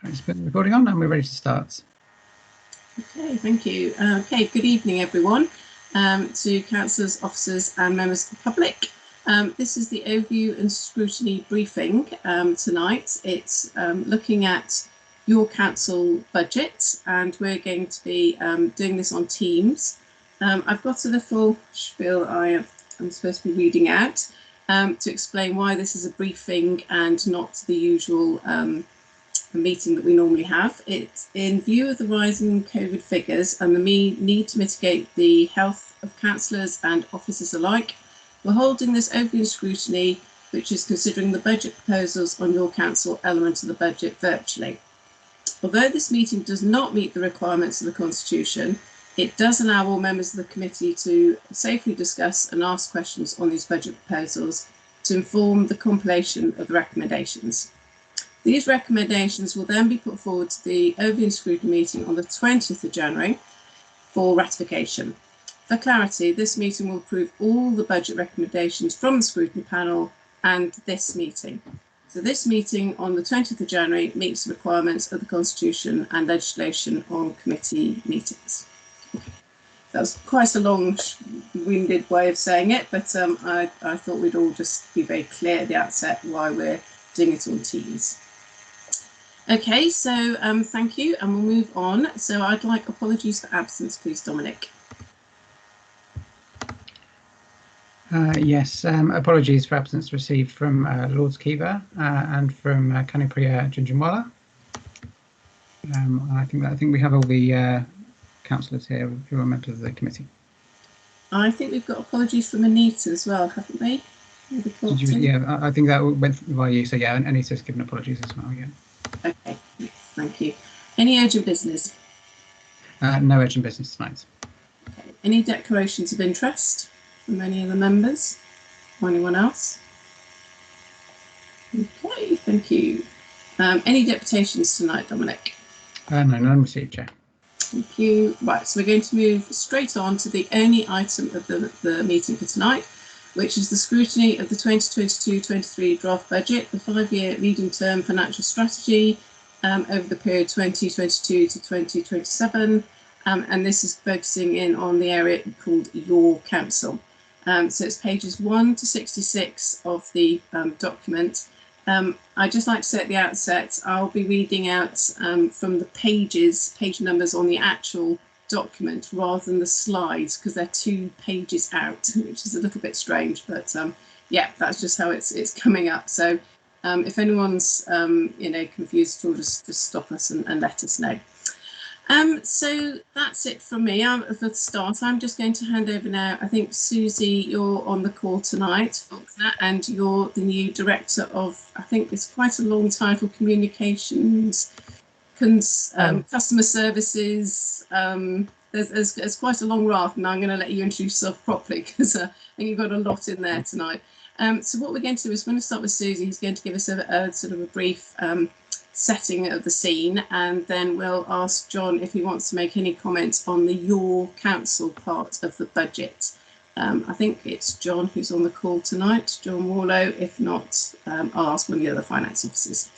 It's been recording on and we're ready to start. Okay, thank you. Okay, good evening everyone, to councillors, officers and members of the public. This is the overview and scrutiny briefing tonight. It's looking at your council budget, and we're going to be doing this on Teams. I've got a little spiel I'm supposed to be reading out to explain why this is a briefing and not the usual meeting that we normally have. It's in view of the rising COVID figures and the need to mitigate the health of councillors and officers alike. We're holding this overview scrutiny, which is considering the budget proposals on your council element of the budget virtually. Although this meeting does not meet the requirements of the Constitution, it does allow all members of the committee to safely discuss and ask questions on these budget proposals to inform the compilation of the recommendations. These recommendations will then be put forward to the overview scrutiny meeting on the 20th of January for ratification. For clarity, this meeting will approve all the budget recommendations from the scrutiny panel and this meeting. So this meeting on the 20th of January meets the requirements of the Constitution and legislation on committee meetings. That was quite a long-winded way of saying it, but I thought we'd all just be very clear at the outset why we're doing it on Teams. Okay, so thank you, and we'll move on. So I'd like apologies for absence, please, Dominic. Yes, apologies for absence received from Lords Kiva and from Kanipriya Junjunwala. I think we have all the councillors here who are members of the committee. I think we've got apologies from Anita as well, haven't we? Yeah, I think that went by you. So yeah, Anita's given apologies as well. Yeah. Okay, thank you. Any urgent business? No urgent business tonight. Okay. Any declarations of interest from any of the members or anyone else? Okay, thank you. Any deputations tonight, Dominic? No, none received, Chair. Thank you. Right, so we're going to move straight on to the only item of the meeting for tonight, which is the scrutiny of the 2022-23 draft budget, the 5-year medium-term financial strategy over the period 2022 to 2027. And this is focusing in on the area called your council. So it's pages 1 to 66 of the document. I'd just like to say at the outset, I'll be reading out from the page numbers on the actual document rather than the slides, because they're 2 pages out, which is a little bit strange, but yeah, that's just how it's coming up. So if anyone's confused at all, just stop us and let us know. So that's it from me. For the start, I'm just going to hand over now. I think Susie, you're on the call tonight, and you're the new director of, I think it's quite a long title, communications, customer services. There's quite a long raft, and I'm going to let you introduce yourself properly, because I think you've got a lot in there tonight. So what we're going to do is we're going to start with Susie, who's going to give us a sort of a brief setting of the scene, and then we'll ask John if he wants to make any comments on the your council part of the budget. I think it's John who's on the call tonight, John Warlow. If not, I'll ask one of the other finance officers.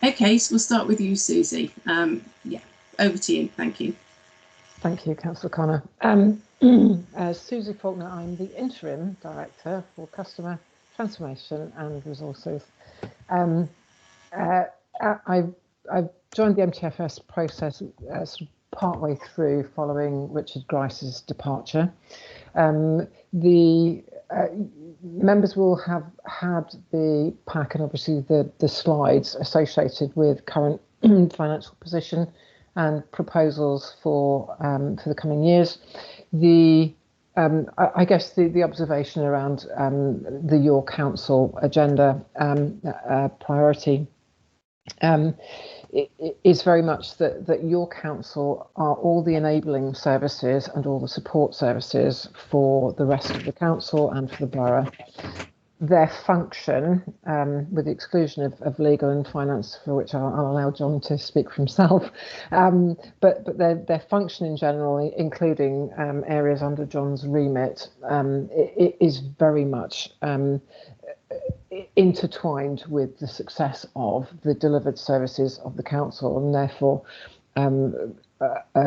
Okay, so we'll start with you, Susie. Yeah, over to you. Thank you. Thank you, Councillor Connor. As Susie Faulkner, I'm the Interim Director for Customer Transformation and Resources. I've joined the Mtfs process sort of partway through following Richard Grice's departure. The members will have had the pack and obviously the slides associated with current financial position and proposals for the coming years. I guess the observation around the Your Council agenda priority is very much that your council are all the enabling services and all the support services for the rest of the council and for the borough. Their function, with the exclusion of legal and finance, for which I'll allow John to speak for himself, but their function in general, including areas under John's remit, it is very much intertwined with the success of the delivered services of the council, and therefore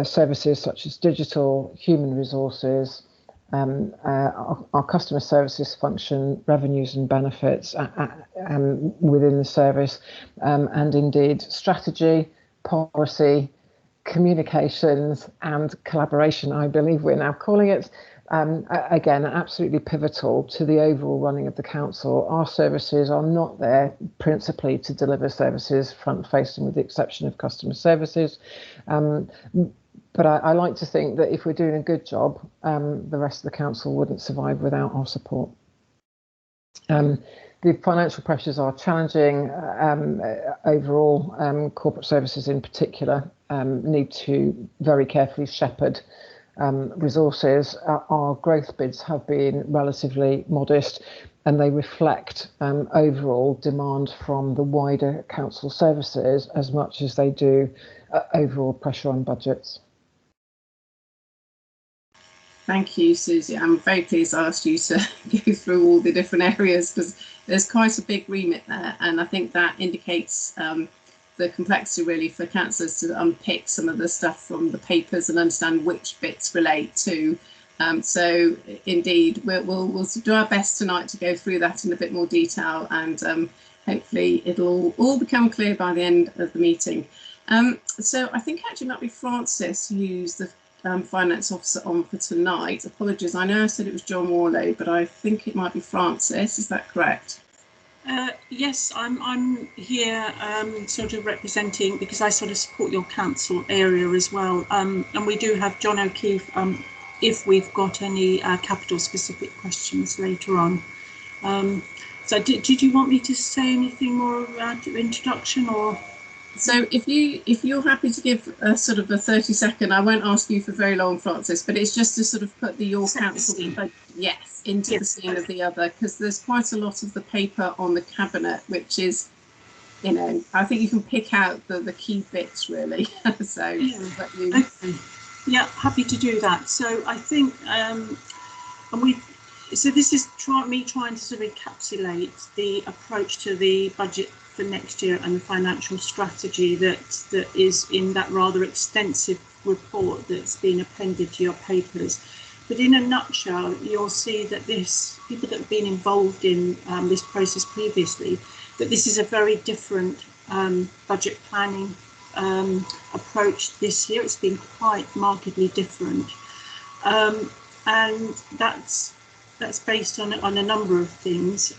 services such as digital, human resources, our customer services function, revenues and benefits within the service, and indeed strategy, policy, communications and collaboration, I believe we're now calling it. Again, absolutely pivotal to the overall running of the council. Our services are not there principally to deliver services front-facing, with the exception of customer services. But I like to think that if we're doing a good job, the rest of the council wouldn't survive without our support. The financial pressures are challenging. Overall, corporate services in particular need to very carefully shepherd resources. Our growth bids have been relatively modest, and they reflect overall demand from the wider council services as much as they do overall pressure on budgets. Thank you, Susie. I'm very pleased I asked you to go through all the different areas, because there's quite a big remit there, and I think that indicates the complexity really for councillors to unpick some of the stuff from the papers and understand which bits relate to. So indeed, we'll do our best tonight to go through that in a bit more detail, and hopefully it'll all become clear by the end of the meeting. So I think actually it might be Francis who's the finance officer on for tonight. Apologies, I know I said it was John Warlow, but I think it might be Francis. Is that correct? Yes, I'm here sort of representing, because I sort of support your council area as well, and we do have John O'Keefe if we've got any capital specific questions later on. So did you want me to say anything more around your introduction, or? So if you're happy to give a sort of a 30-second, I won't ask you for very long, Francis, but it's just to sort of put the your council into the scene of the other, because there's quite a lot of the paper on the cabinet, which is, you know, I think you can pick out the key bits really. So okay. Yeah, happy to do that. So I think so this is me trying to sort of encapsulate the approach to the budget for next year and the financial strategy that is in that rather extensive report that's been appended to your papers. But in a nutshell, you'll see that people that have been involved in this process previously, that this is a very different budget planning approach this year. It's been quite markedly different, and that's based on a number of things.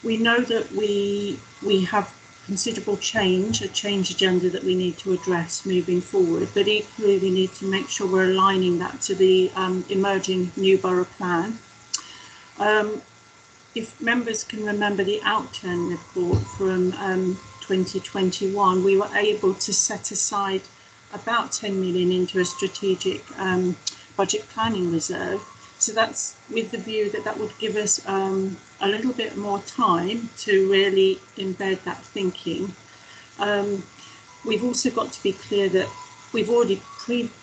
We know that we have considerable change, a change agenda that we need to address moving forward, but equally we need to make sure we're aligning that to the emerging new borough plan. If members can remember the outturn report from 2021, we were able to set aside about 10 million into a strategic budget planning reserve. So that's with the view that that would give us a little bit more time to really embed that thinking. We've also got to be clear that we've already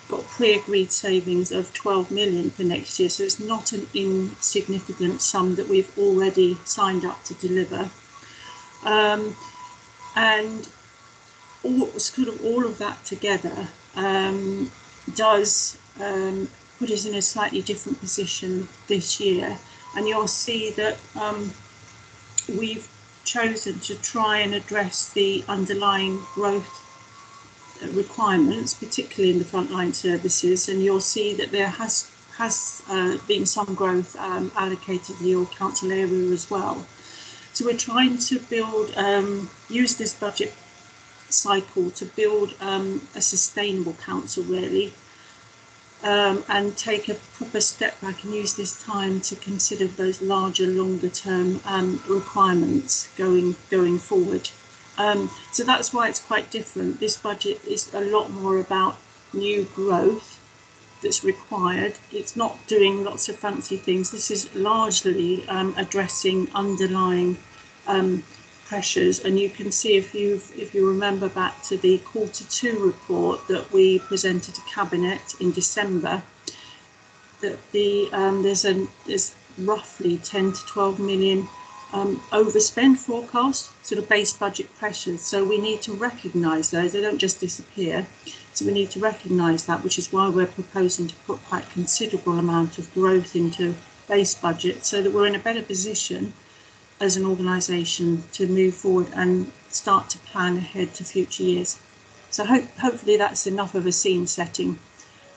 got pre-agreed savings of 12 million for next year, so it's not an insignificant sum that we've already signed up to deliver. And all of that together does put us in a slightly different position this year, and you'll see that we've chosen to try and address the underlying growth requirements, particularly in the frontline services, and you'll see that there has been some growth allocated to your council area as well. So we're trying to build, use this budget cycle to build a sustainable council really, and take a proper step back and use this time to consider those larger, longer term requirements going forward. So that's why it's quite different. This budget is a lot more about new growth that's required. It's not doing lots of fancy things. This is largely addressing underlying pressures, and you can see if you remember back to the Q2 report that we presented to Cabinet in December, that there's roughly 10 to 12 million overspend forecast, sort of base budget pressures. So we need to recognise those. They don't just disappear. So we need to recognise that, which is why we're proposing to put quite a considerable amount of growth into base budget, so that we're in a better position as an organisation to move forward and start to plan ahead to future years. So hopefully that's enough of a scene setting.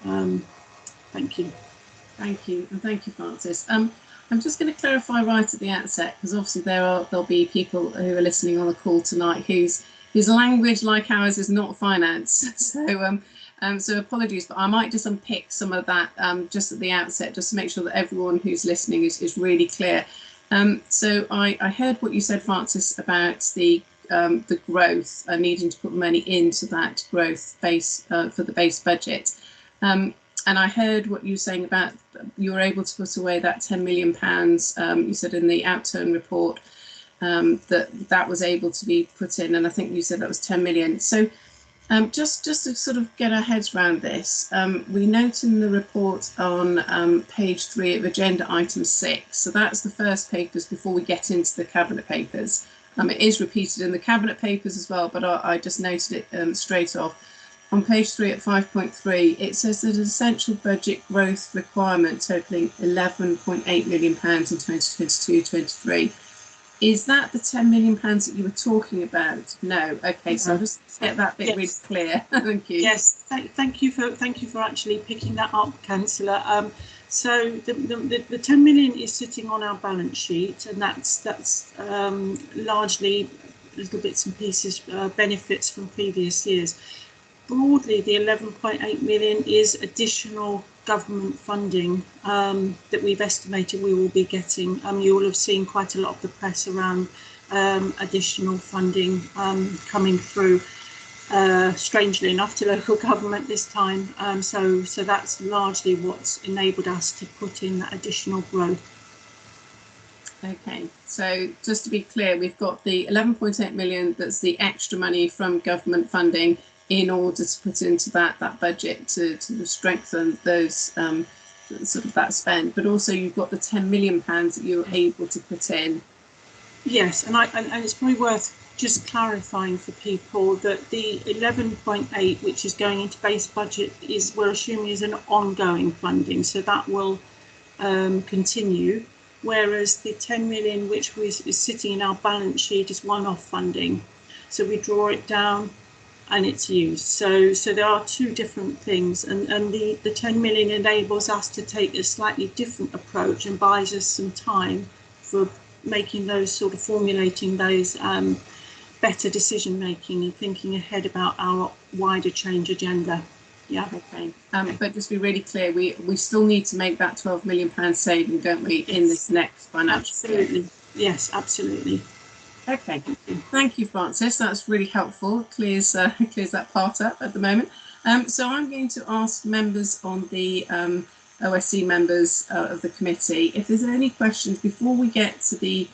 Thank you. Thank you, and thank you, Francis. I'm just going to clarify right at the outset, because obviously there'll be people who are listening on the call tonight whose language, like ours, is not finance. So apologies, but I might just unpick some of that just at the outset, just to make sure that everyone who's listening is really clear. So I heard what you said, Francis, about the growth, needing to put money into that growth base for the base budget. And I heard what you were saying about you were able to put away that £10 million. You said in the outturn report that was able to be put in, and I think you said that was 10 million. So just to sort of get our heads around this, we note in the report on page 3 of agenda item 6. So that's the first papers before we get into the cabinet papers. It is repeated in the cabinet papers as well, but I just noted it straight off. On page 3 at 5.3, it says that an essential budget growth requirement totalling £11.8 million in 2022-23. Is that the £10 million that you were talking about? No. Okay, so I'll just get that bit really clear. Thank you. Yes, thank you for actually picking that up, Councillor. So the 10 million is sitting on our balance sheet, and that's largely little bits and pieces, benefits from previous years. Broadly, the 11.8 million is additional government funding that we've estimated we will be getting. You will have seen quite a lot of the press around additional funding coming through, strangely enough, to local government this time. So that's largely what's enabled us to put in that additional growth. Okay, so just to be clear, we've got the 11.8 million, that's the extra money from government funding in order to put into that budget to strengthen those sort of that spend, but also you've got the 10 million pounds that you're able to put in. Yes, and it's probably worth just clarifying for people that the 11.8, which is going into base budget, we're assuming is an ongoing funding, so that will continue, whereas the 10 million which is sitting in our balance sheet is one-off funding, so we draw it down and it's used. So there are two different things, and the 10 million enables us to take a slightly different approach and buys us some time for making those sort of formulating those better decision making and thinking ahead about our wider change agenda. Yeah. Okay. But just to be really clear, we still need to make that £12 million saving, don't we, in this next financial year? Absolutely. Yes, absolutely. Okay, thank you, Francis. That's really helpful. Clears that part up at the moment. So I'm going to ask members on the OSC members of the committee if there's any questions before we get to the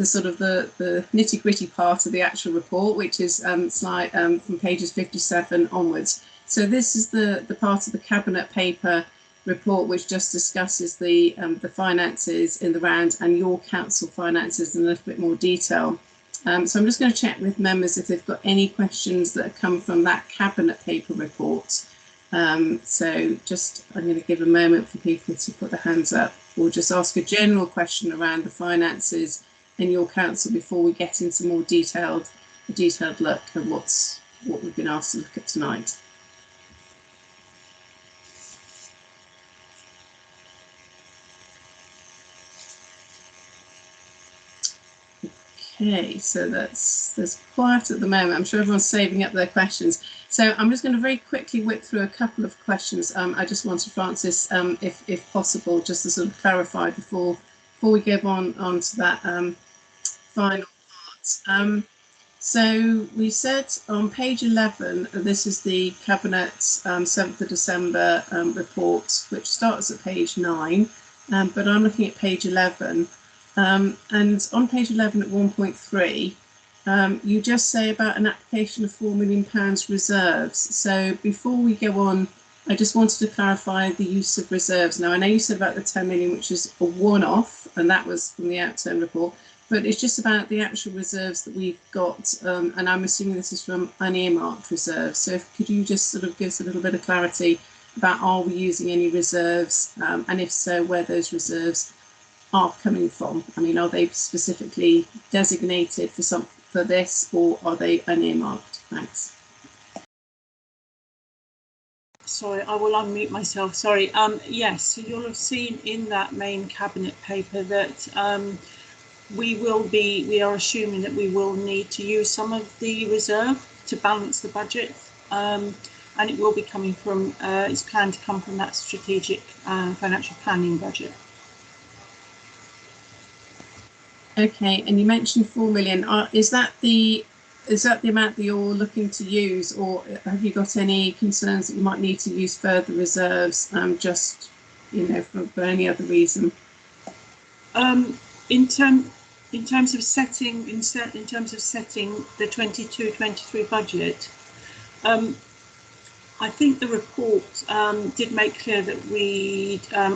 sort of the nitty gritty part of the actual report, which is slide from pages 57 onwards. So this is the part of the cabinet paper report which just discusses the finances in the round and your council finances in a little bit more detail. So I'm just going to check with members if they've got any questions that have come from that cabinet paper report. So just I'm going to give a moment for people to put their hands up, or just ask a general question around the finances in your council before we get into more detailed look at what we've been asked to look at tonight. Okay, so there's quiet at the moment. I'm sure everyone's saving up their questions. So I'm just going to very quickly whip through a couple of questions. I just wanted Francis, if possible, just to sort of clarify before we go on to that final part. So we said on page 11, this is the Cabinet's 7th of December report, which starts at page 9, but I'm looking at page 11. And on page 11 at 1.3, you just say about an application of £4 million reserves. So before we go on, I just wanted to clarify the use of reserves. Now, I know you said about the 10 million, which is a one-off, and that was from the outturn report. but it's just about the actual reserves that we've got, and I'm assuming this is from unearmarked reserves. So could you just sort of give us a little bit of clarity about, are we using any reserves, and if so, where those reserves are coming from? I mean, are they specifically designated for this, or are they unearmarked? Thanks. Sorry, I will unmute myself. Sorry. Yes, so you'll have seen in that main cabinet paper that we are assuming that we will need to use some of the reserve to balance the budget, and it will be coming from, it's planned to come from that strategic financial planning budget. Okay, and you mentioned 4 million. Is that the amount that you're looking to use, or have you got any concerns that you might need to use further reserves, just, you know, for any other reason? In terms of setting the 22-23 budget, I think the report did make clear that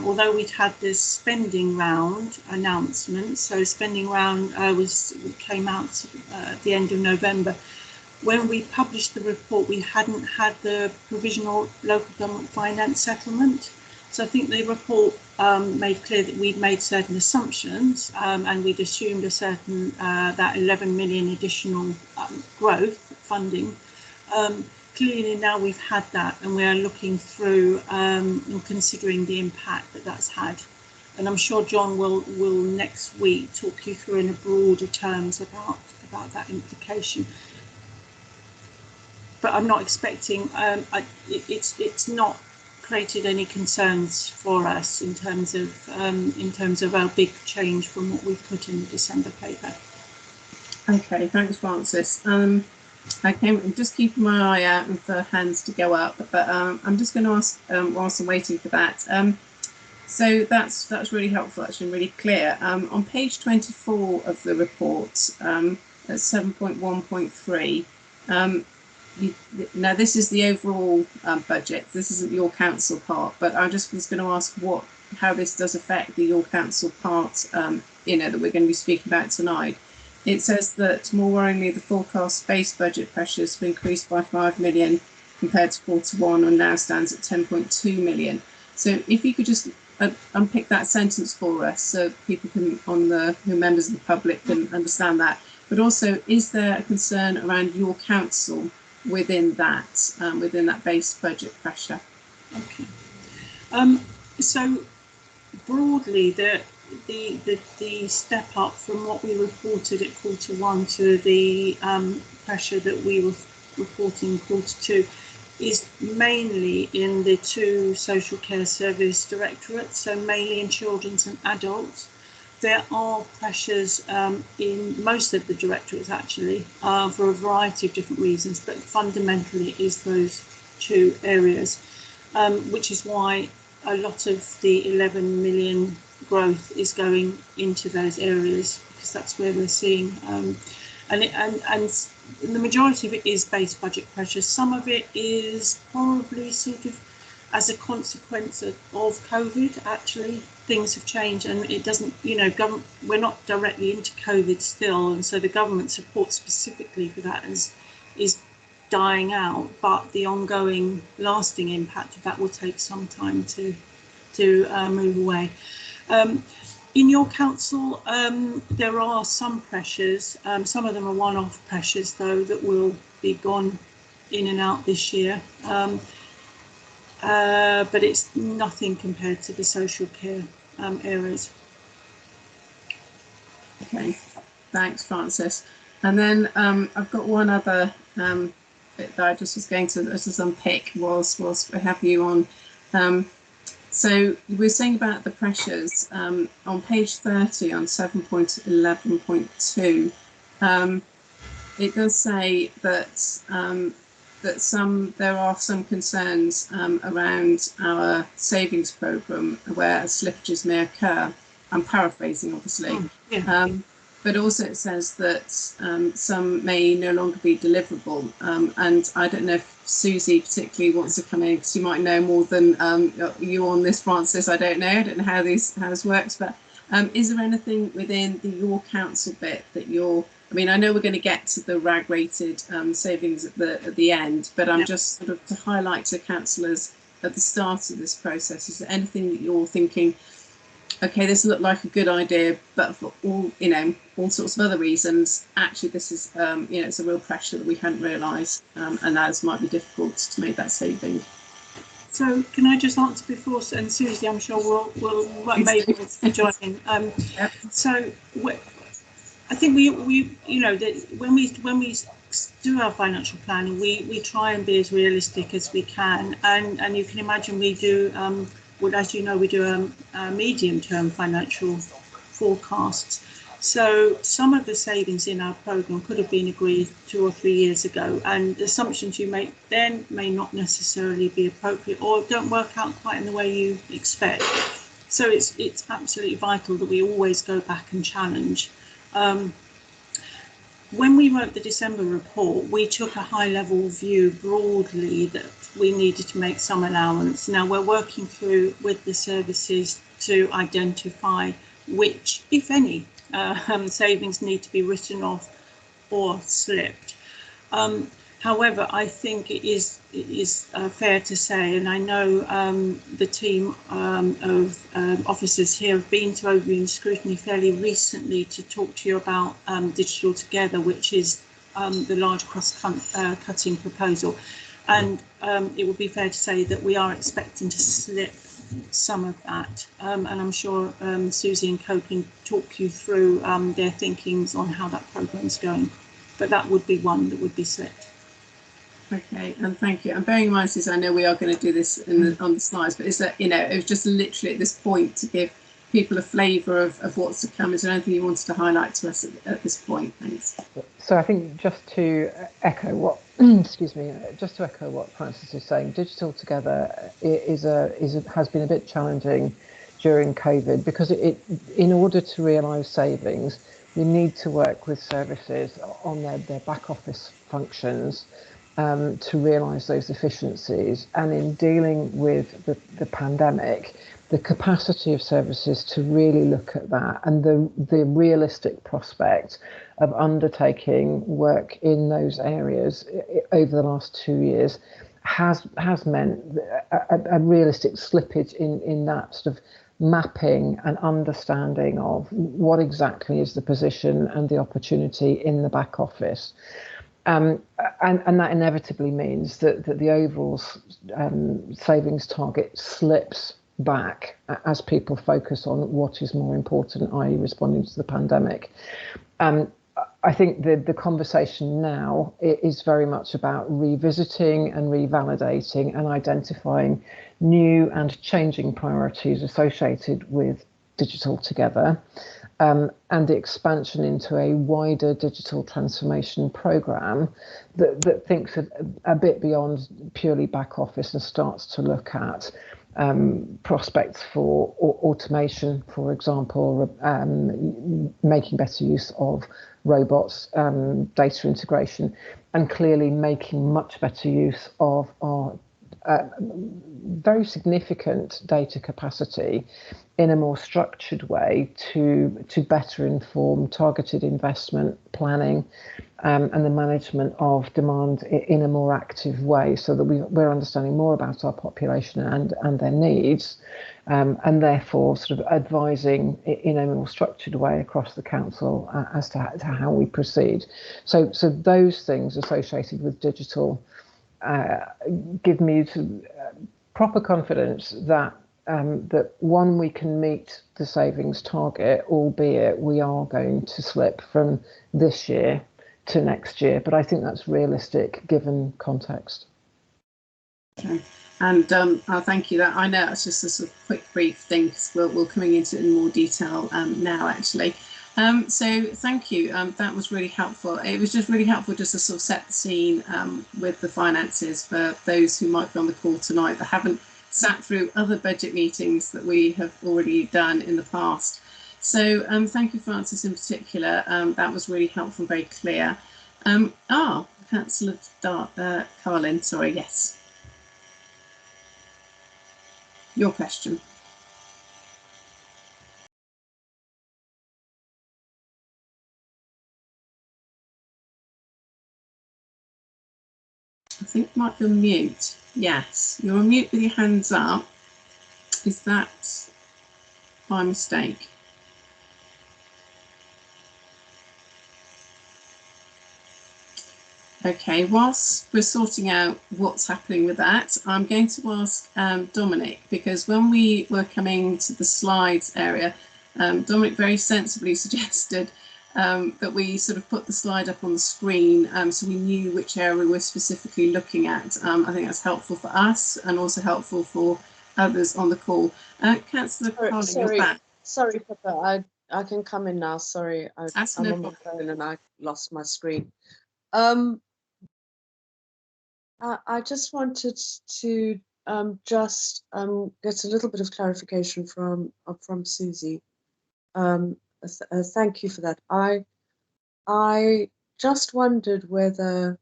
although we'd had this spending round announcement, so spending round came out at the end of November. When we published the report, we hadn't had the provisional local government finance settlement. So I think the report made clear that we'd made certain assumptions, and we'd assumed a certain that 11 million additional growth funding. Clearly now we've had that, and we are looking through and considering the impact that that's had. And I'm sure John will next week talk you through in a broader terms about that implication. But I'm not expecting, it's not created any concerns for us in terms of our big change from what we've put in the December paper. Okay, thanks, Francis. Okay, I'm just keeping my eye out for hands to go up, but I'm just going to ask whilst I'm waiting for that. So that's really helpful, actually, really clear. On page 24 of the report, at 7.1.3, now this is the overall budget. This isn't your council part, but I just was going to ask how this does affect the your council part, you know, that we're going to be speaking about tonight. It says that, more worryingly, the forecast base budget pressures have increased by 5 million compared to Q1 and now stands at 10.2 million. So if you could just unpick that sentence for us, so people can, who members of the public can understand that. But also, is there a concern around your council within that base budget pressure? Okay. So broadly, the step up from what we reported at Q1 to the pressure that we were reporting in Q2 is mainly in the two social care service directorates, so mainly in children's and adults. There are pressures in most of the directorates, actually, for a variety of different reasons, but fundamentally it is those two areas, which is why a lot of the 11 million growth is going into those areas, because that's where we're seeing, and the majority of it is base budget pressure. Some of it is probably sort of as a consequence of COVID. Actually, things have changed, and it doesn't, you know, we're not directly into COVID still, and so the government support specifically for that is dying out, but the ongoing lasting impact of that will take some time to move away. In your council, there are some pressures. Some of them are one-off pressures, though, that will be gone in and out this year. But it's nothing compared to the social care areas. Okay, thanks, Francis. And then I've got one other bit that I just was going to just unpick whilst I have you on. So we're saying about the pressures on page 30 on 7.11.2. It does say that there are some concerns around our savings programme where slippages may occur. I'm paraphrasing, obviously. But also it says that some may no longer be deliverable. And I don't know if Susie particularly wants to come in, because you might know more than you on this, Francis. I don't know how this works, but Is there anything within your council bit that you're, I mean, I know we're going to get to the RAG rated savings at the end, but I'm just sort of to highlight to councillors at the start of this process, is there anything that you're thinking, okay, this looked like a good idea, but for all, you know, all sorts of other reasons, actually this is, you know, it's a real pressure that we hadn't realised, and that might be difficult to make that saving. So can I just answer before, and Susie, I'm sure will maybe join in. Yep. So I think we you know, that when we do our financial planning, we try and be as realistic as we can, and you can imagine we do well, as you know, we do a medium-term financial forecasts. So some of the savings in our programme could have been agreed 2 or 3 years ago, and the assumptions you make then may not necessarily be appropriate or don't work out quite in the way you expect. So it's absolutely vital that we always go back and challenge. When we wrote the December report, we took a high-level view broadly that we needed to make some allowance. Now we're working through with the services to identify which, if any, savings need to be written off or slipped. However, I think it is fair to say, and I know the team of officers here have been to Overview and Scrutiny fairly recently to talk to you about Digital Together, which is the large cross-cutting proposal. And it would be fair to say that we are expecting to slip some of that. And I'm sure Susie and Co can talk you through their thinkings on how that programme's going. But that would be one that would be slipped. Okay, and thank you. And bearing in mind, Susie, I know we are going to do this on the slides, but is that, you know, it was just literally at this point to give people a flavour of what's to come. Is there anything you wanted to highlight to us at this point? Thanks. So I think just to echo what, excuse me, just to echo what Francis is saying, Digital Together has been a bit challenging during COVID because in order to realise savings, we need to work with services on their back office functions to realise those efficiencies. And in dealing with the pandemic, the capacity of services to really look at that and the realistic prospect of undertaking work in those areas over the last 2 years has meant a realistic slippage in that sort of mapping and understanding of what exactly is the position and the opportunity in the back office. And that inevitably means that the overall savings target slips back as people focus on what is more important, i.e. responding to the pandemic. I think the conversation now is very much about revisiting and revalidating and identifying new and changing priorities associated with Digital Together. And the expansion into a wider digital transformation programme that thinks a bit beyond purely back office and starts to look at prospects for automation, for example, making better use of robots, data integration, and clearly making much better use of our very significant data capacity in a more structured way to better inform targeted investment planning and the management of demand in a more active way, so that we're understanding more about our population and their needs, and therefore sort of advising in a more structured way across the council as to how we proceed. So those things associated with digital give me proper confidence that that one, we can meet the savings target, albeit we are going to slip from this year to next year. But I think that's realistic given context. Okay, and thank you. That I know it's just a sort of quick brief thing because we're coming into it in more detail now actually. So thank you. That was really helpful. It was just really helpful just to sort of set the scene with the finances for those who might be on the call tonight that haven't sat through other budget meetings that we have already done in the past. So thank you, Francis, in particular. That was really helpful and very clear. Councillor Carlin, sorry, yes. Your question. I think you might be on mute. Yes, you're on mute with your hands up. Is that by mistake? Okay, whilst we're sorting out what's happening with that, I'm going to ask Dominic, because when we were coming to the slides area, Dominic very sensibly suggested that we sort of put the slide up on the screen so we knew which area we're specifically looking at. I think that's helpful for us and also helpful for others on the call. Councillor Carling, you're back. Sorry, Pippa, I can come in now. Sorry, I'm no on my phone and I lost my screen. I just wanted to just get a little bit of clarification from Susie. Thank you for that. I just wondered whether,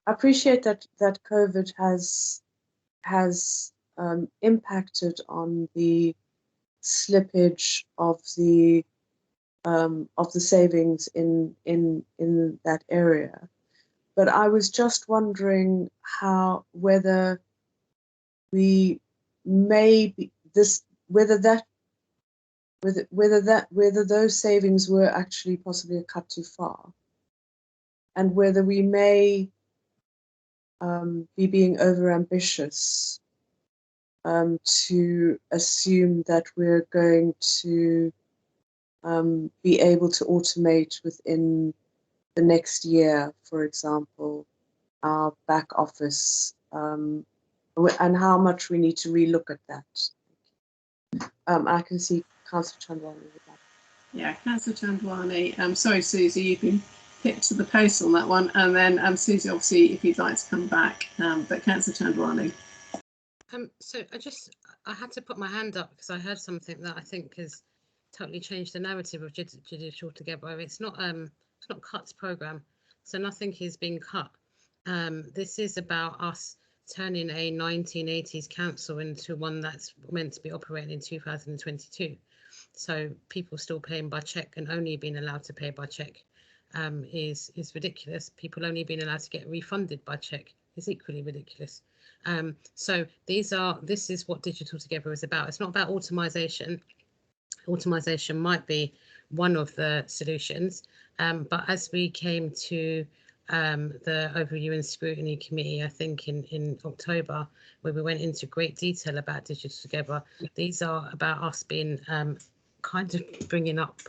I appreciate that COVID has impacted on the slippage of the savings in that area. But I was just wondering whether we may be whether those savings were actually possibly a cut too far, and whether we may be being overambitious to assume that we're going to be able to automate within the next year, for example, our back office, and how much we need to relook at that. I can see Councillor Chandwani with that. Yeah, Councillor Chandwani. Sorry, Susie, you've been picked to the post on that one. And then Susie, obviously, if you'd like to come back, but Councillor Chandwani. So I had to put my hand up because I heard something that I think has totally changed the narrative of Digital Together. It's not cuts program, so nothing is being cut. This is about us turning a 1980s council into one that's meant to be operating in 2022. So people still paying by cheque and only being allowed to pay by cheque is ridiculous. People only being allowed to get refunded by cheque is equally ridiculous. So this is what Digital Together is about. It's not about automation. Automation might be one of the solutions, but as we came to the Overview and Scrutiny Committee, I think in October, where we went into great detail about Digital Together, these are about us being kind of bringing up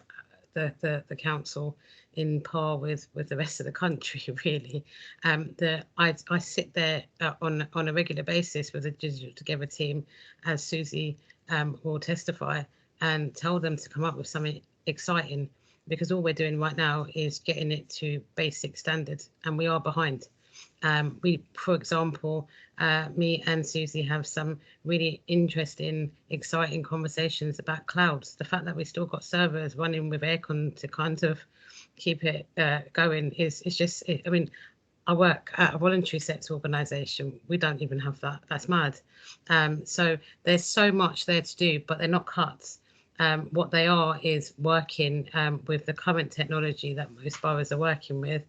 the council in par with the rest of the country, really. I sit there on a regular basis with the Digital Together team, as Susie will testify, and tell them to come up with something exciting, because all we're doing right now is getting it to basic standards, and we are behind. For example, me and Susie have some really interesting, exciting conversations about clouds. The fact that we still got servers running with aircon to kind of keep it going is just, I mean, I work at a voluntary sector organisation. We don't even have that. That's mad. So there's so much there to do, but they're not cuts. What they are is working with the current technology that most boroughs are working with,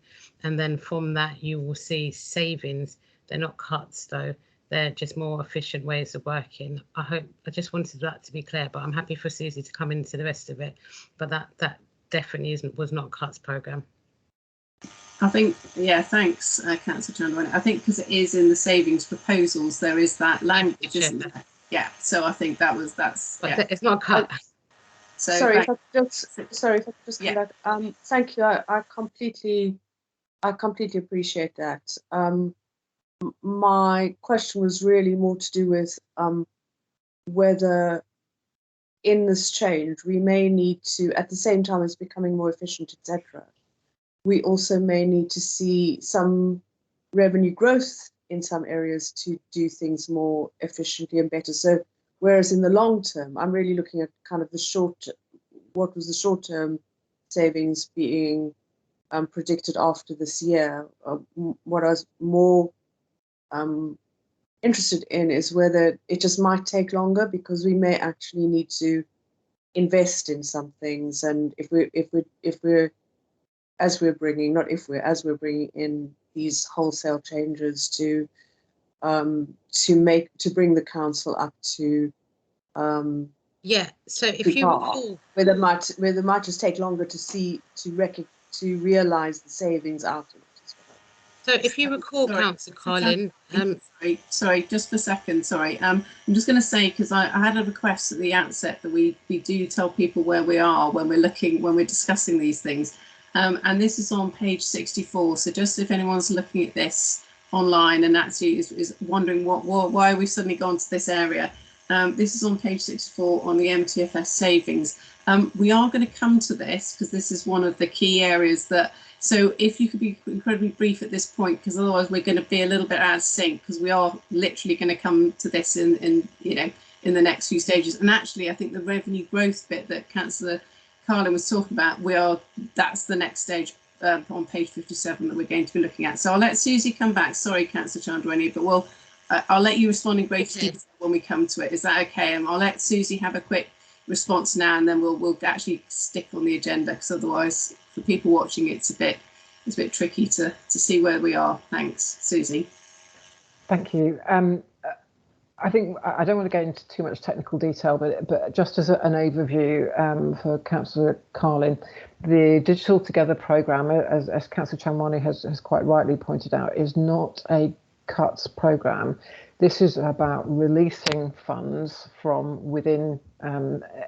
and then from that you will see savings. They're not cuts though, they're just more efficient ways of working. I just wanted that to be clear, but I'm happy for Susie to come into the rest of it, but that definitely was not a cuts programme. I think, yeah, thanks, Councillor Chandwani. I think because it is in the savings proposals, there is that language, isn't there? Yeah, so I think that's. But yeah. it's not a cut. So sorry, if I could just come back. Thank you. I completely appreciate that. My question was really more to do with whether in this change we may need to, at the same time as becoming more efficient, etc., we also may need to see some revenue growth in some areas to do things more efficiently and better. So whereas in the long term, I'm really looking at kind of what was the short-term savings being predicted after this year. What I was more interested in is whether it just might take longer, because we may actually need to invest in some things, and if we're as we're bringing in these wholesale changes to bring the council up to yeah. So if you recall, where they might just take longer to realise the savings out of it. So if you recall, Councillor Carlin, sorry, just for a second. Sorry, I'm just going to say, because I had a request at the outset that we do tell people where we are when we're discussing these things, and this is on page 64. So just if anyone's looking at this online and actually is wondering why we've suddenly gone to this area, this is on page 64 on the Mtfs savings. We are going to come to this because this is one of the key areas that. So if you could be incredibly brief at this point, because otherwise we're going to be a little bit out of sync, because we are literally going to come to this in the next few stages. And actually, I think the revenue growth bit that Councillor Carlin was talking about, that's the next stage on page 57 that we're going to be looking at. So I'll let Susie come back. Sorry, Councillor Chandwani, but I'll let you respond in greater detail when we come to it. Is that okay? And I'll let Susie have a quick response now, and then we'll actually stick on the agenda, because otherwise for people watching it's a bit tricky to see where we are. Thanks, Susie. Thank you. I think I don't want to get into too much technical detail, but just as an overview for Councillor Carlin, the Digital Together programme, as Councillor Chandwani has quite rightly pointed out, is not a cuts programme. This is about releasing funds from within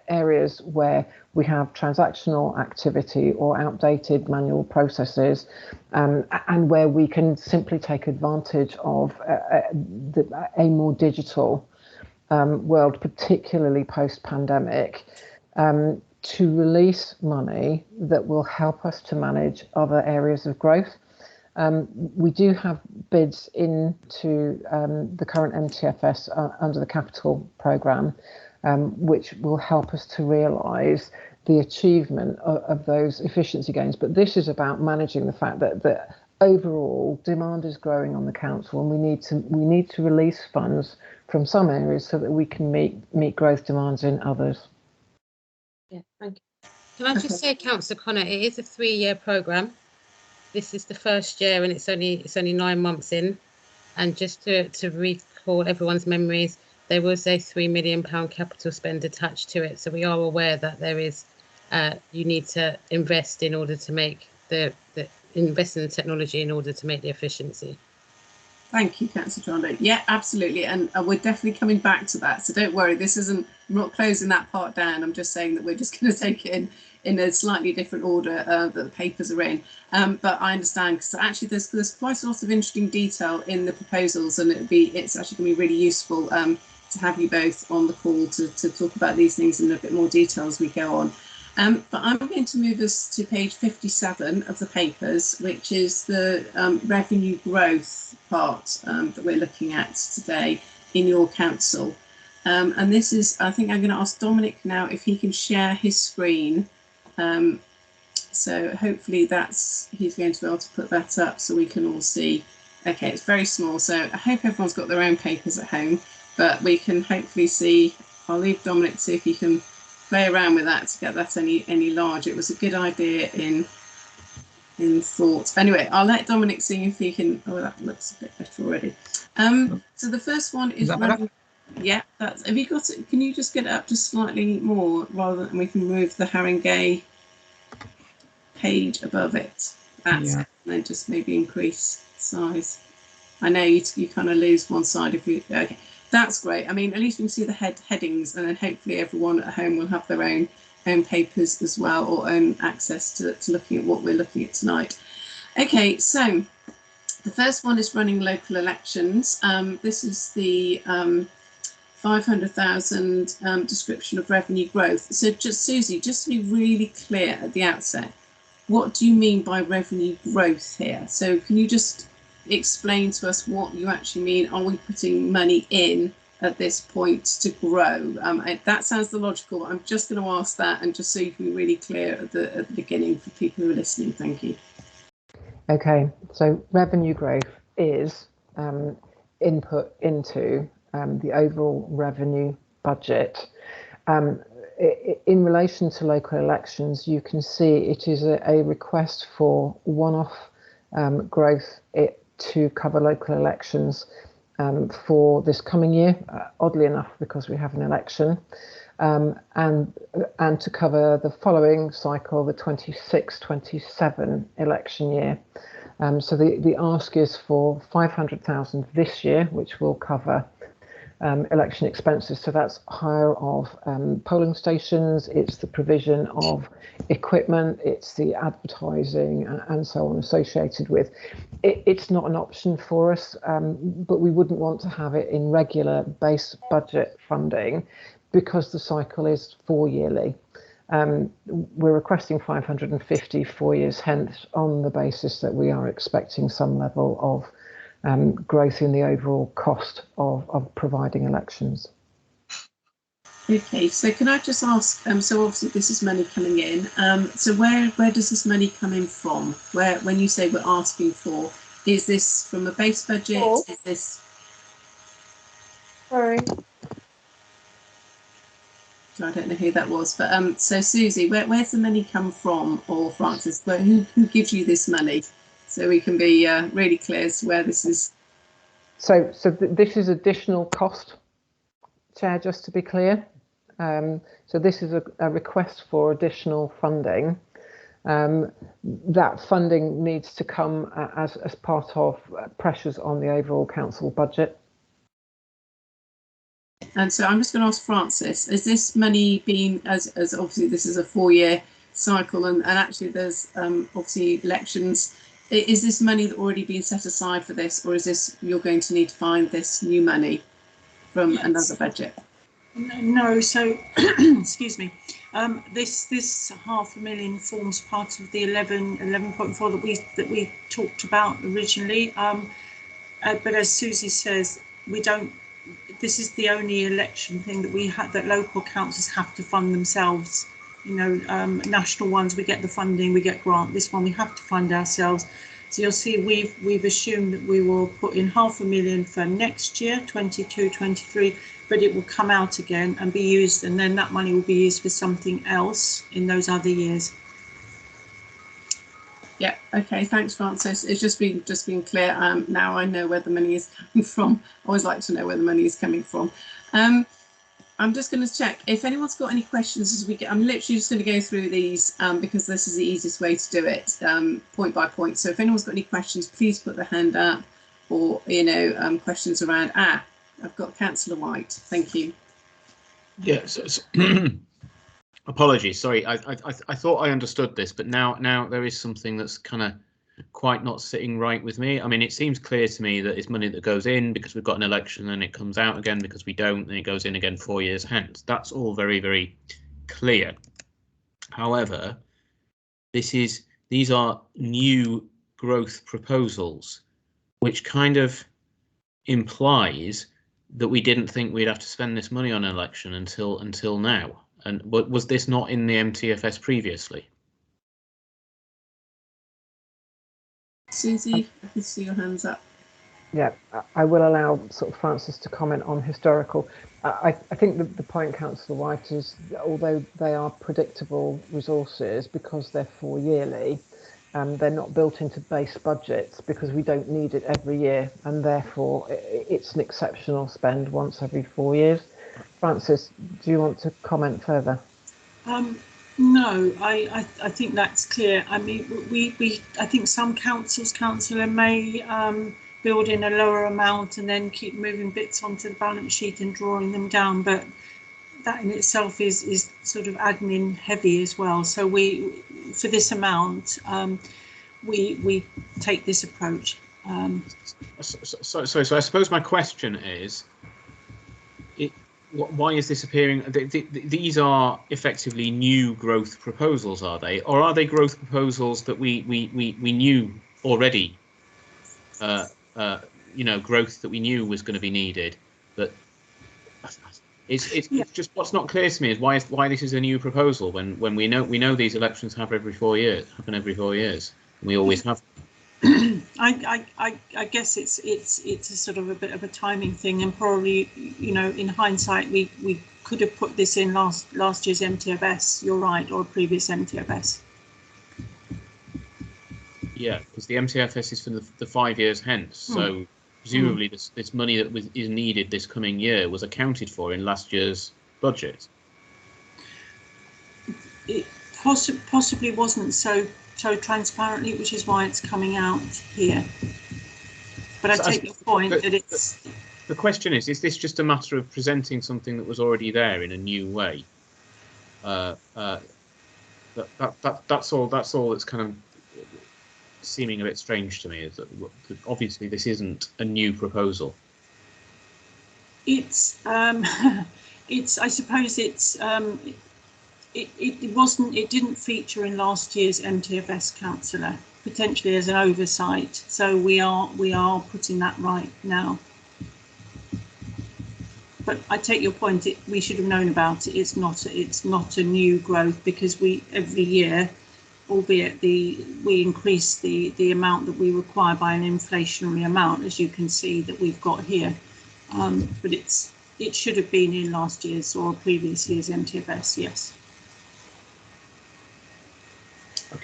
areas where we have transactional activity or outdated manual processes, and where we can simply take advantage of a more digital world, particularly post-pandemic, to release money that will help us to manage other areas of growth. We do have bids into the current MTFS under the capital programme, which will help us to realise the achievement of those efficiency gains. But this is about managing the fact that overall demand is growing on the council, and we need to release funds from some areas so that we can meet growth demands in others. Yeah, thank you. Can I just say, Councillor Connor, it is a 3-year programme. This is the first year, and it's only 9 months in. And just to recall everyone's memories, there was a £3 million capital spend attached to it. So we are aware that there is you need to invest in order to make invest in the technology in order to make the efficiency. Thank you, Councillor Jondo. Yeah, absolutely, and we're definitely coming back to that. So don't worry, I'm not closing that part down. I'm just saying that we're just going to take it in a slightly different order that the papers are in. But I understand, because actually there's quite a lot of interesting detail in the proposals, and it's actually going to be really useful to have you both on the call to talk about these things in a bit more detail as we go on. But I'm going to move us to page 57 of the papers, which is the revenue growth part that we're looking at today in your council. And this is, I think I'm going to ask Dominic now if he can share his screen. So hopefully he's going to be able to put that up so we can all see. Okay, it's very small, so I hope everyone's got their own papers at home, but we can hopefully see. I'll leave Dominic to see if he can play around with that to get that any larger. It was a good idea in thought. Anyway, I'll let Dominic see if he can. Oh, that looks a bit better already. So the first one is yeah, have you got it? Can you just get it up just slightly more rather than we can move the Haringey page above it? And then just maybe increase size. I know you kind of lose one side if you. Okay. That's great. I mean, at least we can see the headings, and then hopefully everyone at home will have their own papers as well, or own access to looking at what we're looking at tonight. Okay, so the first one is running local elections. This is the 500,000 description of revenue growth. So just Susie, just to be really clear at the outset, what do you mean by revenue growth here? So can you just explain to us what you actually mean? Are we putting money in at this point to grow? That sounds the logical. I'm just going to ask that, and just so you can be really clear at the beginning for people who are listening. Thank you. Okay, so revenue growth is input into the overall revenue budget. in relation to local elections, you can see it is a request for one-off growth to cover local elections for this coming year, oddly enough, because we have an election, and to cover the following cycle, the 26-27 election year. So the ask is for 500,000 this year, which will cover election expenses. So that's hire of polling stations, it's the provision of equipment, it's the advertising and so on associated with. It's not an option for us, but we wouldn't want to have it in regular base budget funding because the cycle is 4 yearly. We're requesting 550 4 years hence on the basis that we are expecting some level of growth in the overall cost of providing elections. Okay, so can I just ask, so obviously this is money coming in, so where does this money coming from? Where, when you say we're asking for, is this from a base budget? Oh. Is this... Sorry. I don't know who that was, but so Susie, where's the money come from, or Francis, who gives you this money? So we can be really clear as to where this is. So this is additional cost, Chair, just to be clear. So this is a request for additional funding. That funding needs to come as part of pressures on the overall council budget. And so I'm just going to ask Francis, is this money being, as obviously this is a 4-year cycle, and actually there's obviously elections, is this money that already been set aside for this, or is this you're going to need to find this new money from another budget? No, so excuse me. This $500,000 forms part of the 11.4 that we talked about originally. But as Susie says, we don't. This is the only election thing that we have, that local councils have to fund themselves. You know, national ones we get the funding, we get grant. This one we have to fund ourselves. So you'll see we've assumed that we will put in $500,000 for next year, 22-23, but it will come out again and be used, and then that money will be used for something else in those other years. Yeah, okay, thanks Francis. It's just been clear. Now I know where the money is coming from. I always like to know where the money is coming from. I'm just going to check if anyone's got any questions as we get. I'm literally just going to go through these because this is the easiest way to do it, point by point. So if anyone's got any questions, please put their hand up, or questions around. I've got Councillor White. Thank you. Yes. Apologies. Sorry, I thought I understood this, but now there is something that's kind of quite not sitting right with me. I mean, it seems clear to me that it's money that goes in because we've got an election, and it comes out again because we don't, and it goes in again 4 years hence. That's all very, very clear. However, these are new growth proposals, which kind of implies that we didn't think we'd have to spend this money on an election until now. And was this not in the MTFS previously? Susie, I can see your hands up. Yeah, I will allow sort of Francis to comment on historical. I think the point, Councillor White, is although they are predictable resources because they're 4 yearly, they're not built into base budgets because we don't need it every year, and therefore it's an exceptional spend once every 4 years. Francis, do you want to comment further? No, I think that's clear. I mean, I think some councillor may build in a lower amount and then keep moving bits onto the balance sheet and drawing them down, but that in itself is sort of admin heavy as well. So for this amount, we take this approach. So I suppose my question is, why is this appearing? These are effectively new growth proposals, are they, or are they growth proposals that we knew already? Growth that we knew was going to be needed, but it's just what's not clear to me is why this is a new proposal when we know these elections happen every 4 years. And we always have. I guess it's a sort of a bit of a timing thing, and probably in hindsight we could have put this in last year's MTFS. You're right, or a previous MTFS. Yeah, because the MTFS is for the 5 years hence. So presumably this money that is needed this coming year was accounted for in last year's budget. It possibly wasn't so transparently, which is why it's coming out here. But I take your point that it's. The question is this just a matter of presenting something that was already there in a new way? That's all. That's all. That's kind of seeming a bit strange to me. Is that obviously this isn't a new proposal. It's. It's. I suppose it's. It wasn't. It didn't feature in last year's MTFS councillor, potentially as an oversight. So we are putting that right now. But I take your point. We should have known about it. It's not a new growth, because we every year, albeit we increase the amount that we require by an inflationary amount, as you can see that we've got here. But it should have been in last year's or previous year's MTFS. Yes.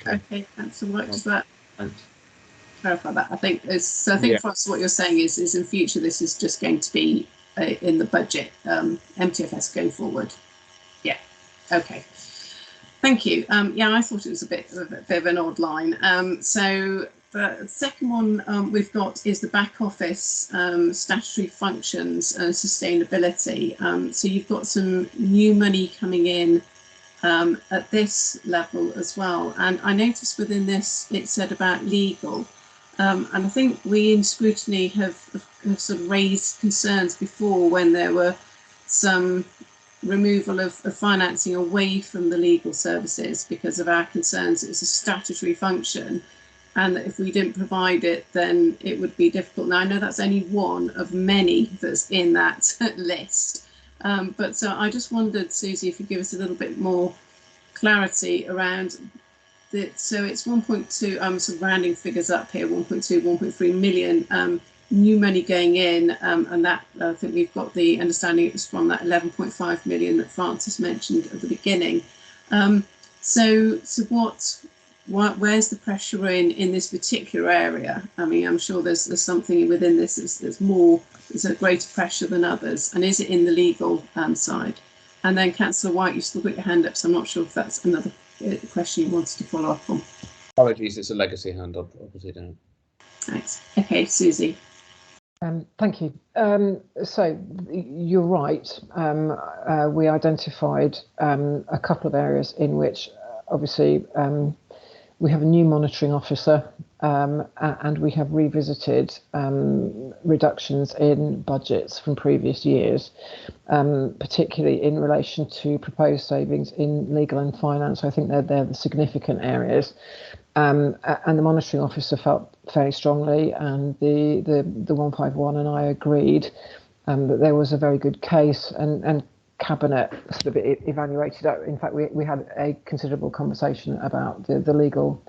Okay, that's all right. Does that clarify that? I think for us, what you're saying is in future this is just going to be in the budget, MTFS going forward. Yeah. Okay. Thank you. Yeah, I thought it was a bit of an odd line. So the second one we've got is the back office statutory functions and sustainability. So you've got some new money coming in at this level as well. And I noticed within this it said about legal. And I think we in Scrutiny have sort of raised concerns before when there were some removal of financing away from the legal services because of our concerns. It was a statutory function, and that if we didn't provide it, then it would be difficult. Now, I know that's only one of many that's in that list. But so I just wondered, Susie, if you give us a little bit more clarity around that. So it's 1.2, I'm sort of rounding figures up here, 1.2, 1.3 million new money going in, and that I think we've got the understanding it was from that 11.5 million that Francis mentioned at the beginning. So where's the pressure in this particular area? I mean, I'm sure there's something within this there's a greater pressure than others, and is it in the legal side? And then Councillor White, you still got your hand up, so I'm not sure if that's another question you wanted to follow up on. Apologies, it's a legacy hand up, obviously down. Thanks. Okay, Susie. Thank you. So you're right. We identified a couple of areas in which obviously we have a new monitoring officer, and we have revisited reductions in budgets from previous years, particularly in relation to proposed savings in legal and finance. I think they're the significant areas. And the monitoring officer felt very strongly, and the 151 and I agreed that there was a very good case, and Cabinet sort of evaluated it. In fact, we had a considerable conversation about the legal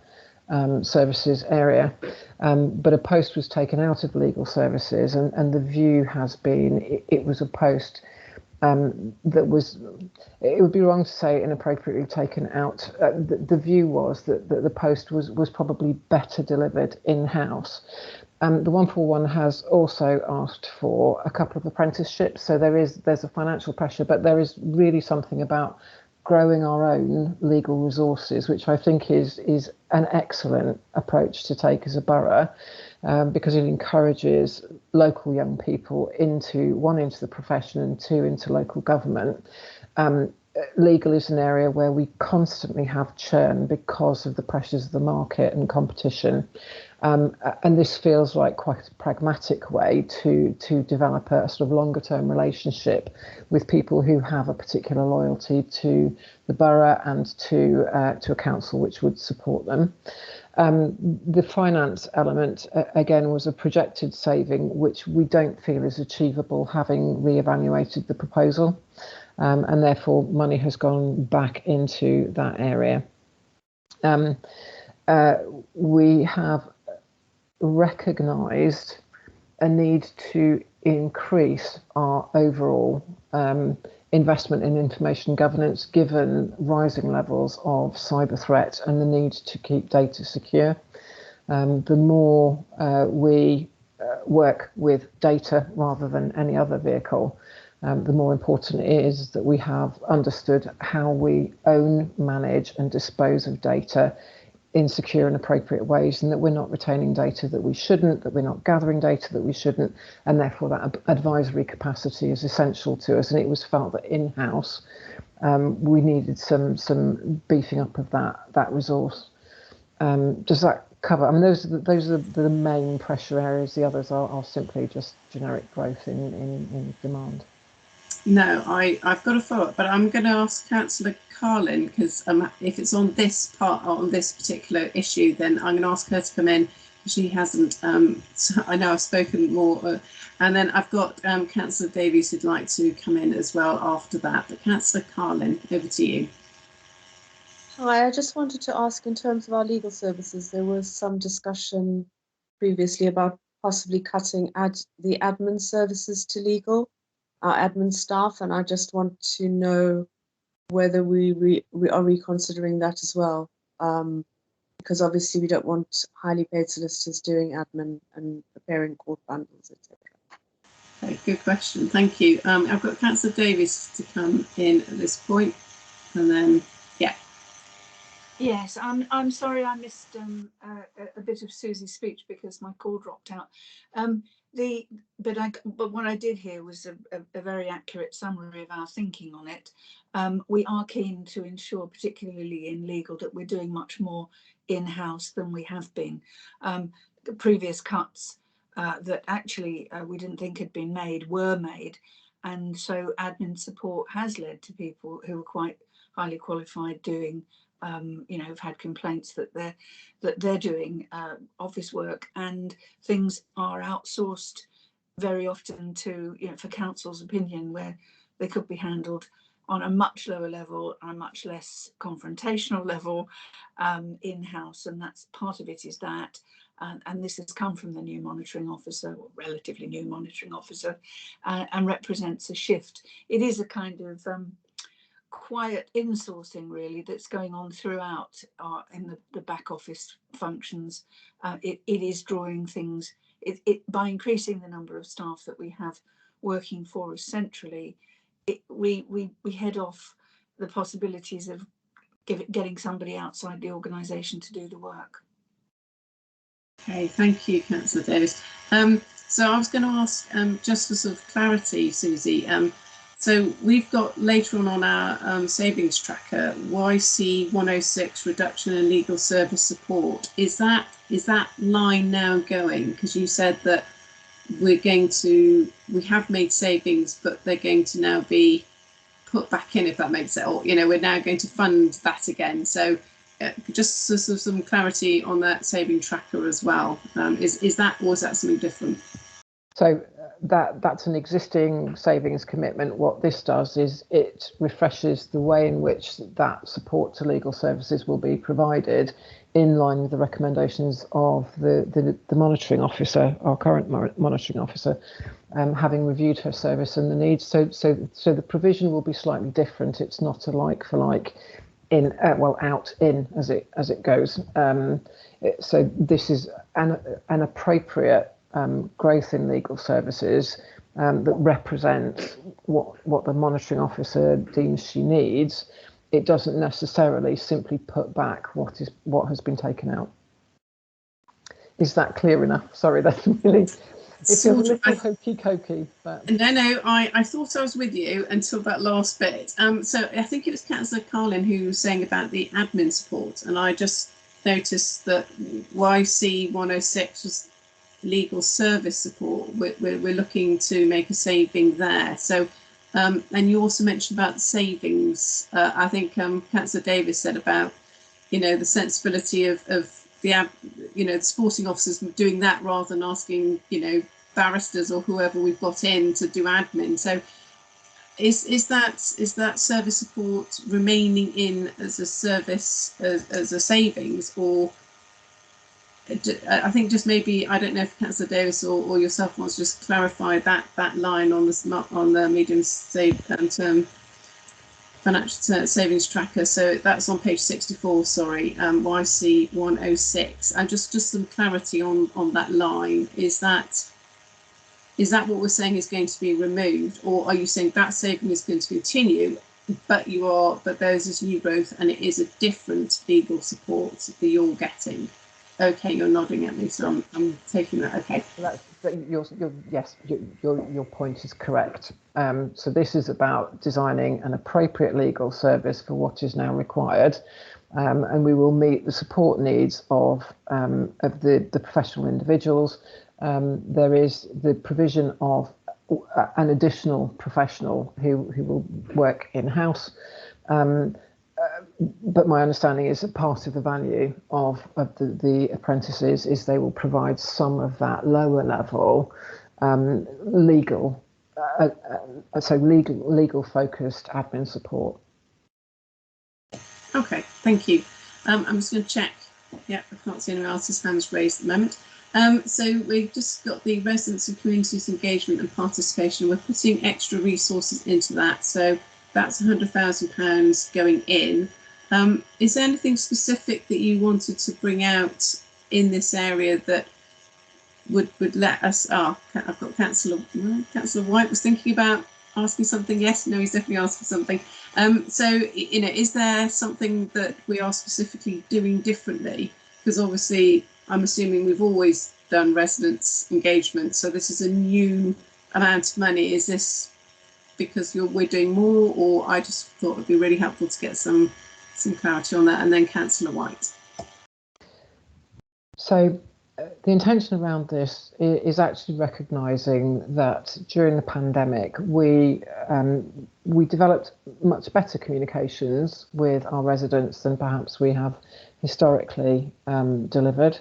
services area, but a post was taken out of legal services, and the view has been it was a post that was, it would be wrong to say inappropriately taken out. The view was that the post was probably better delivered in-house. The 141 has also asked for a couple of apprenticeships, so there's a financial pressure, but there is really something about growing our own legal resources, which I think is an excellent approach to take as a borough, because it encourages local young people into the profession, and two, into local government. Legal is an area where we constantly have churn because of the pressures of the market and competition. And this feels like quite a pragmatic way to develop a sort of longer term relationship with people who have a particular loyalty to the borough and to a council which would support them. The finance element, again, was a projected saving, which we don't feel is achievable having re-evaluated the proposal. And therefore money has gone back into that area. We have recognised a need to increase our overall investment in information governance, given rising levels of cyber threat and the need to keep data secure. The more we work with data rather than any other vehicle, the more important it is that we have understood how we own, manage and dispose of data in secure and appropriate ways, and that we're not retaining data that we shouldn't, that we're not gathering data that we shouldn't, and therefore that advisory capacity is essential to us. And it was felt that in-house we needed some beefing up of that resource. Does that cover? I mean, those are the main pressure areas. The others are simply just generic growth in demand. No, I've got a follow-up, but I'm going to ask Councillor Carlin, because if it's on this part, on this particular issue, then I'm going to ask her to come in. She hasn't, so I know I've spoken more, and then I've got Councillor Davies who'd like to come in as well after that. But Councillor Carlin, over to you. Hi, I just wanted to ask, in terms of our legal services, there was some discussion previously about possibly cutting the admin services to legal, our admin staff, and I just want to know whether we are reconsidering that as well, because obviously we don't want highly paid solicitors doing admin and preparing court bundles, etc. Okay, good question, thank you. I've got Councillor Davies to come in at this point, and then yeah. Yes, I'm sorry I missed a bit of Susie's speech because my call dropped out. But what I did hear was a very accurate summary of our thinking on it. We are keen to ensure, particularly in legal, that we're doing much more in-house than we have been. The previous cuts that actually we didn't think had been made were made, and so admin support has led to people who are quite highly qualified doing have had complaints that they're doing office work, and things are outsourced very often to, for council's opinion, where they could be handled on a much lower level, on a much less confrontational level, in-house, and that's part of it is that. And this has come from the new monitoring officer, or relatively new monitoring officer, and represents a shift. It is a kind of quiet insourcing really that's going on throughout in the back office functions. It is drawing things by increasing the number of staff that we have working for us centrally. We head off the possibilities of getting somebody outside the organisation to do the work. Okay, thank you, Councillor Davies. So I was going to ask, just for sort of clarity, Susie. So we've got later on our savings tracker, YC 106 reduction in legal service support. Is that line now going? Because you said that we have made savings, but they're going to now be put back in, if that makes sense. Or we're now going to fund that again. So just sort of some clarity on that saving tracker as well. Is that, or is that something different? So that's an existing savings commitment. What this does is it refreshes the way in which that support to legal services will be provided, in line with the recommendations of the monitoring officer, our current monitoring officer, having reviewed her service and the needs. So the provision will be slightly different. It's not a like for like in out in as it goes. So this is an appropriate growth in legal services that represents what the monitoring officer deems she needs. It doesn't necessarily simply put back what has been taken out. Is that clear enough? Sorry, that's really, it feels a little hokey cokey. But no, I thought I was with you until that last bit. So I think it was Councillor Carlin who was saying about the admin support, and I just noticed that YC 106 was legal service support. We're looking to make a saving there. So, and you also mentioned about the savings. I think Councillor Davis said about, the sensibility of the, the sporting officers doing that rather than asking, barristers or whoever we've got in to do admin. So, is that service support remaining in as a service as a savings, or I think just maybe, I don't know if Councillor Davis or yourself wants to just clarify that line on the medium term financial savings tracker. So that's on page 64, sorry, YC 106, and just some clarity on that line. Is that what we're saying is going to be removed, or are you saying that saving is going to continue, but there's this new growth and it is a different legal support that you're getting? Okay, you're nodding at me, so I'm taking that. Okay. Yes, your point is correct. So this is about designing an appropriate legal service for what is now required, and we will meet the support needs of the professional individuals. There is the provision of an additional professional who will work in-house. But my understanding is that part of the value of the apprentices is they will provide some of that lower level legal focused admin support. Okay, thank you. I'm just going to check. Yeah, I can't see anyone else's hands raised at the moment. So we've just got the residents and communities engagement and participation. We're putting extra resources into that. So that's £100,000 going in. Is there anything specific that you wanted to bring out in this area that would let us? I've got Councillor White was thinking about asking something. Yes, no, he's definitely asking something. So is there something that we are specifically doing differently? Because obviously, I'm assuming we've always done residents engagement, so this is a new amount of money. Is this because we're doing more, or I just thought it'd be really helpful to get some clarity on that? And then Councillor White. So the intention around this is actually recognising that during the pandemic we developed much better communications with our residents than perhaps we have historically delivered.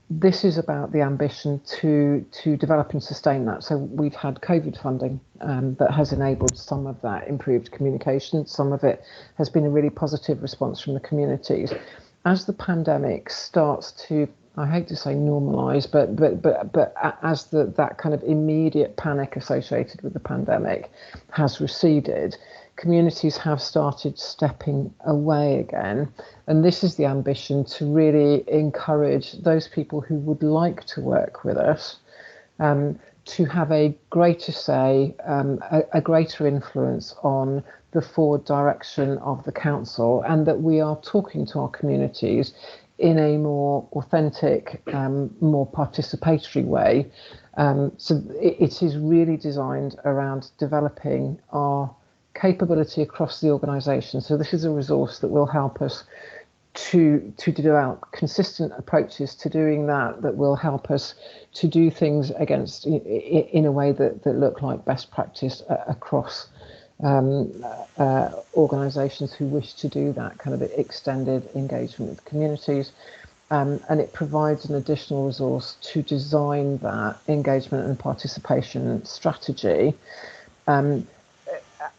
This is about the ambition to develop and sustain that. So we've had COVID funding that has enabled some of that improved communication. Some of it has been a really positive response from the communities. As the pandemic starts to, I hate to say normalise, but as that kind of immediate panic associated with the pandemic has receded, communities have started stepping away again. And this is the ambition to really encourage those people who would like to work with us to have a greater say, a greater influence on the forward direction of the council, and that we are talking to our communities in a more authentic, more participatory way. So it is really designed around developing our capability across the organisation. So this is a resource that will help us to develop consistent approaches to doing that will help us to do things in a way that look like best practice across organisations who wish to do that kind of extended engagement with communities. And it provides an additional resource to design that engagement and participation strategy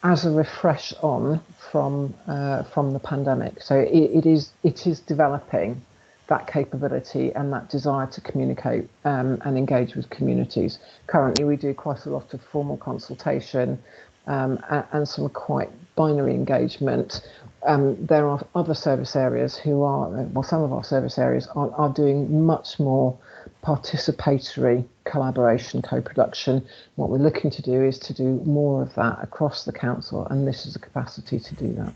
as a refresh on from the pandemic. So it is developing that capability and that desire to communicate and engage with communities. Currently, we do quite a lot of formal consultation and some quite binary engagement. There are other service areas some of our service areas are doing much more participatory collaboration, co-production. What we're looking to do is to do more of that across the council, and this is a capacity to do that.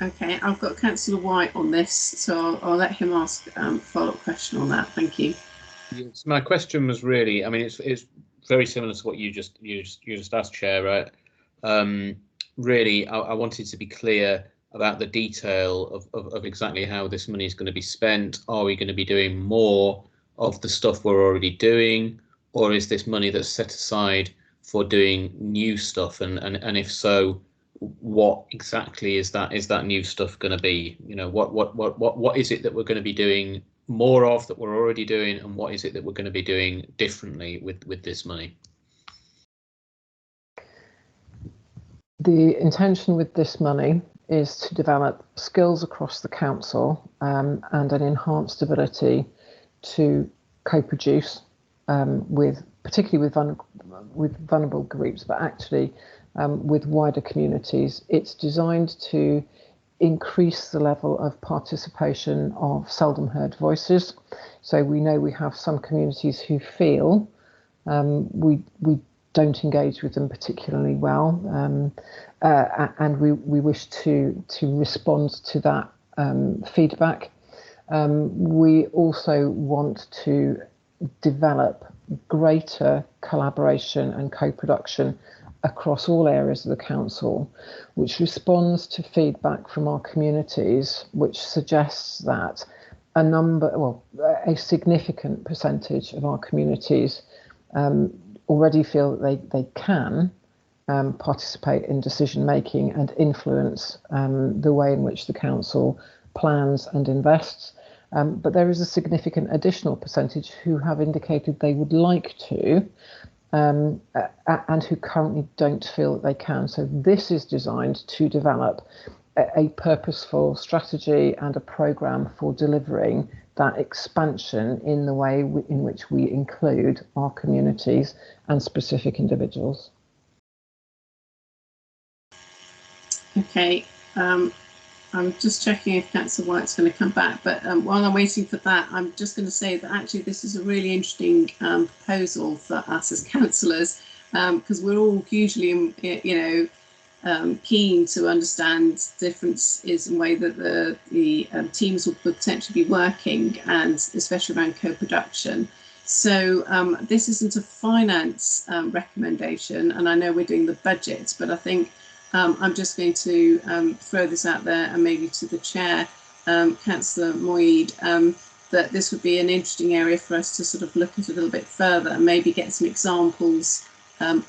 Okay, I've got Councillor White on this, so I'll let him ask a follow-up question on that. Thank you. Yes, my question was really, I mean, it's very similar to what you just asked, Chair, right? Really, I wanted to be clear about the detail of exactly how this money is going to be spent. Are we going to be doing more of the stuff we're already doing, or is this money that's set aside for doing new stuff? And if so, what exactly is that new stuff going to be? You know, what is it that we're going to be doing more of that we're already doing, and what is it that we're going to be doing differently with this money? The intention with this money is to develop skills across the council and an enhanced ability to co-produce particularly with vulnerable groups, but actually with wider communities. It's designed to increase the level of participation of seldom heard voices. So we know we have some communities who feel we don't engage with them particularly well, and we wish to respond to that feedback. We also want to develop greater collaboration and co-production across all areas of the council, which responds to feedback from our communities, which suggests that a significant percentage of our communities already feel that they can participate in decision making and influence the way in which the council plans and invests. But there is a significant additional percentage who have indicated they would like to, and who currently don't feel that they can. So this is designed to develop a purposeful strategy and a programme for delivering that expansion in the way in which we include our communities and specific individuals. Okay. I'm just checking if Councillor White's going to come back, but while I'm waiting for that, I'm just going to say that actually this is a really interesting proposal for us as councillors, because we're all hugely, keen to understand differences in the way that the teams will potentially be working, and especially around co-production. So this isn't a finance recommendation, and I know we're doing the budget, but I think I'm just going to throw this out there, and maybe to the chair, Councillor Moyed, that this would be an interesting area for us to sort of look at a little bit further and maybe get some examples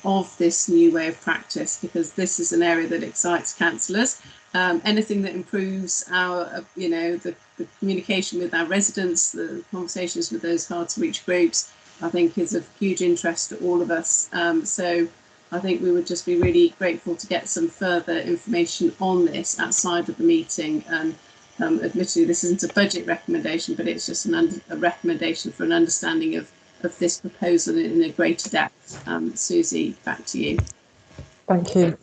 of this new way of practice, because this is an area that excites councillors. Anything that improves our, the communication with our residents, the conversations with those hard to reach groups, I think is of huge interest to all of us. So I think we would just be really grateful to get some further information on this outside of the meeting. And admittedly, this isn't a budget recommendation, but it's just a recommendation for an understanding of this proposal in a greater depth. Susie, back to you. Thank you.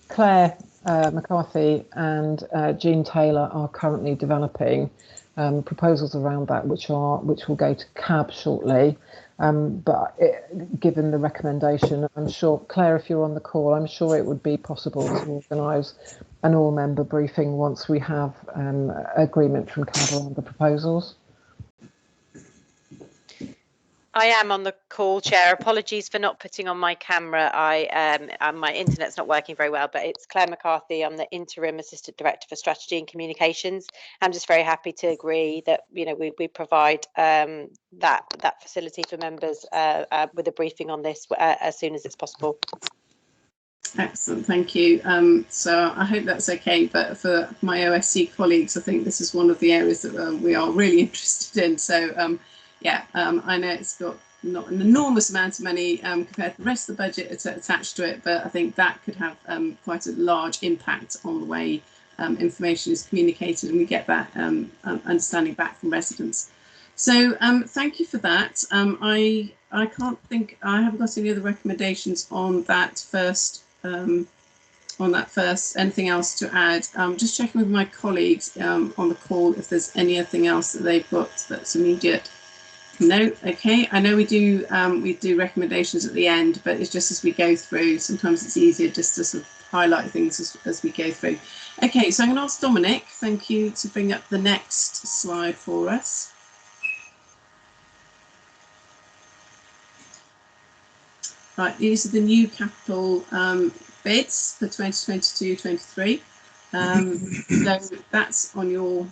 Claire McCarthy and Jean Taylor are currently developing proposals around that, which will go to CAB shortly. But given the recommendation, I'm sure, Claire, if you're on the call, I'm sure it would be possible to organise an all-member briefing once we have agreement from CAB around the proposals. I am on the call, Chair. Apologies for not putting on my camera. My internet's not working very well, but it's Claire McCarthy. I'm the Interim Assistant Director for Strategy and Communications. I'm just very happy to agree that we provide that facility for members with a briefing on this as soon as it's possible. Excellent, thank you. So I hope that's okay, but for my OSC colleagues, I think this is one of the areas that we are really interested in. So I know it's got not an enormous amount of money compared to the rest of the budget attached to it, but I think that could have quite a large impact on the way information is communicated, and we get that understanding back from residents. So thank you for that. I can't think, I haven't got any other recommendations on that first. Anything else to add? Just checking with my colleagues on the call if there's anything else that they've got that's immediate. No, okay. I know we do recommendations at the end, but it's just as we go through. Sometimes it's easier just to sort of highlight things as we go through. Okay, so I'm going to ask Dominic, thank you, to bring up the next slide for us. Right, these are the new capital bids for 2022-23. So that's on your.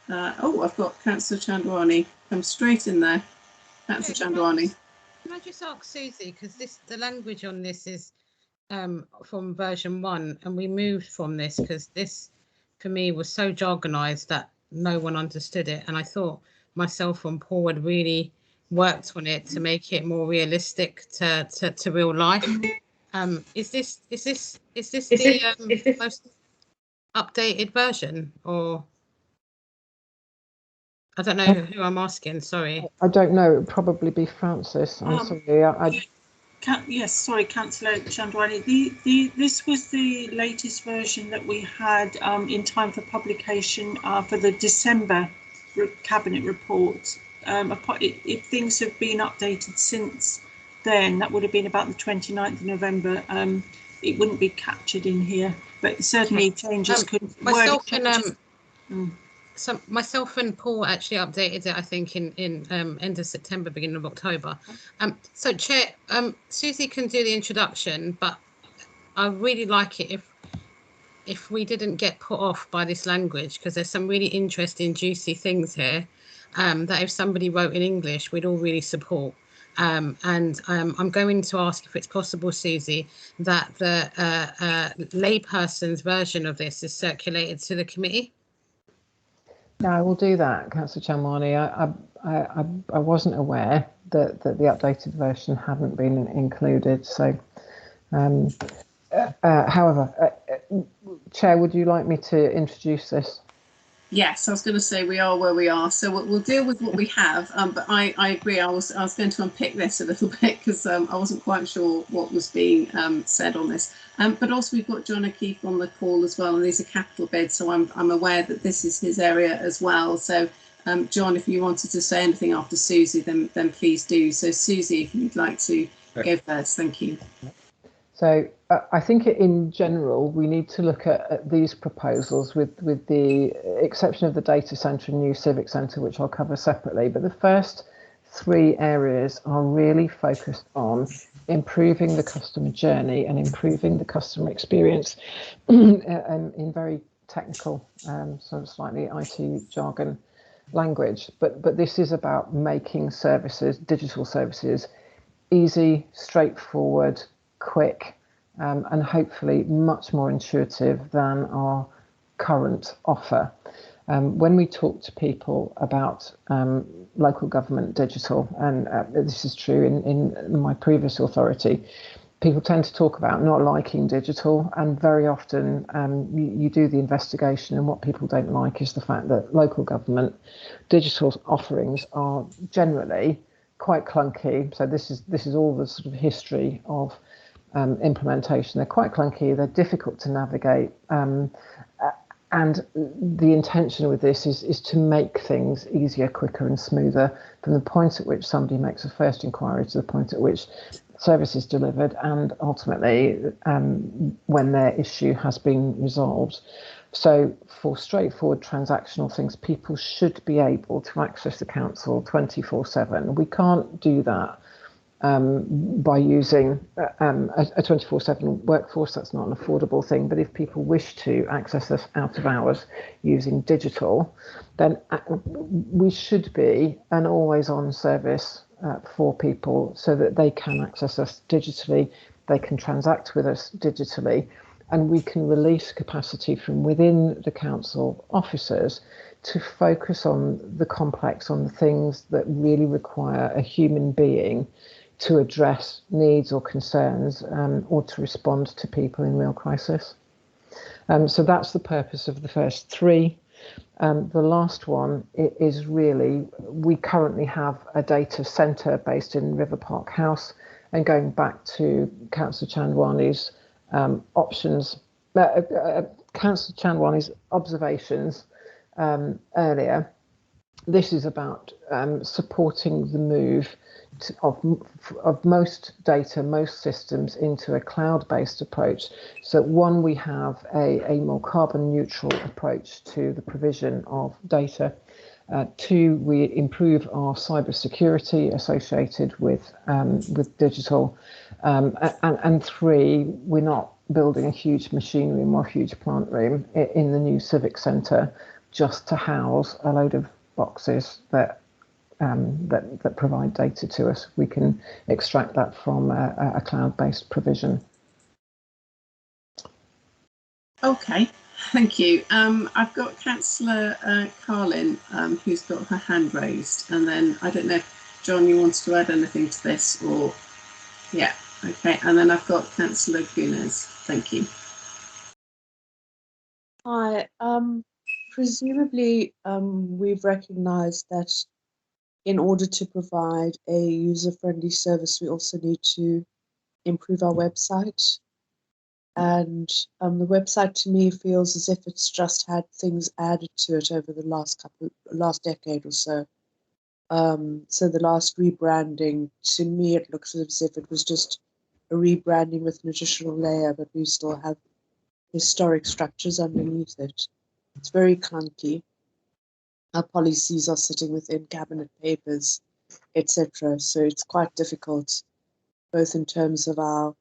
I've got Councillor Chandwani. Come straight in there. Councillor Chandwani. Can I just ask Susie, because the language on this is from version 1, and we moved from this because this for me was so jargonised that no one understood it, and I thought myself and Paul had really worked on it to make it more realistic to real life. Is this the most updated version, or? I don't know who I'm asking, sorry. I don't know, it would probably be Francis. I'm sorry. Yes, sorry, Councillor Chandwani. This was the latest version that we had in time for publication for the December Cabinet report. If things have been updated since then, that would have been about the 29th of November. It wouldn't be captured in here, but certainly changes could. So myself and Paul actually updated it, I think, in end of September, beginning of October. So Chair, Susie can do the introduction, but I really like it if we didn't get put off by this language, because there's some really interesting, juicy things here that if somebody wrote in English, we'd all really support. I'm going to ask if it's possible, Susie, that the layperson's version of this is circulated to the committee. No, I will do that, Councillor Chandwani. I wasn't aware that the updated version hadn't been included. So, however, Chair, would you like me to introduce this? Yes, I was going to say we are where we are, so we'll deal with what we have. But I agree. I was going to unpick this a little bit because I wasn't quite sure what was being said on this. But also we've got John O'Keefe on the call as well, and these are capital bids, so I'm aware that this is his area as well. So John, if you wanted to say anything after Susie, then please do. So Susie, if you'd like to go first, thank you. So I think in general, we need to look at these proposals with the exception of the data centre and new civic centre, which I'll cover separately. But the first three areas are really focused on improving the customer journey and improving the customer experience in very technical, sort of slightly IT jargon language. But this is about making services, digital services, easy, straightforward, quick, and hopefully much more intuitive than our current offer. When we talk to people about local government digital, and this is true in my previous authority, people tend to talk about not liking digital, and very often you do the investigation, and what people don't like is the fact that local government digital offerings are generally quite clunky. So this is all the sort of history of implementation. They're quite clunky, they're difficult to navigate, and the intention with this is to make things easier, quicker and smoother from the point at which somebody makes a first inquiry to the point at which service is delivered, and ultimately when their issue has been resolved. So for straightforward transactional things, people should be able to access the council 24/7. We can't do that by using a 24/7 workforce. That's not an affordable thing. But if people wish to access us out of hours using digital, then we should be an always-on service for people so that they can access us digitally, they can transact with us digitally, and we can release capacity from within the council officers to focus on the complex, on the things that really require a human being to address needs or concerns, or to respond to people in real crisis. So that's the purpose of the first three. The last one is really, we currently have a data centre based in River Park House, and going back to Councillor Chandwani's Councillor Chandwani's observations earlier, this is about supporting the move of most data, most systems into a cloud-based approach. So one, we have a more carbon neutral approach to the provision of data. Two, we improve our cyber security associated with digital. And three, we're not building a huge machine room or a huge plant room in the new civic centre just to house a load of boxes that provide data to us. We can extract that from a cloud-based provision. Okay, thank you. I've got Councillor Carlin, who's got her hand raised, and then I don't know if John, you wanted to add anything to this, or yeah, okay, and then I've got Councillor Gunners. Thank you. Hi. Presumably, we've recognised that in order to provide a user-friendly service, we also need to improve our website. And the website to me feels as if it's just had things added to it over the last decade or so. So the last rebranding, to me, it looks as if it was just a rebranding with an additional layer, but we still have historic structures underneath it. It's very clunky. Our policies are sitting within cabinet papers, etc. So it's quite difficult, both in terms of our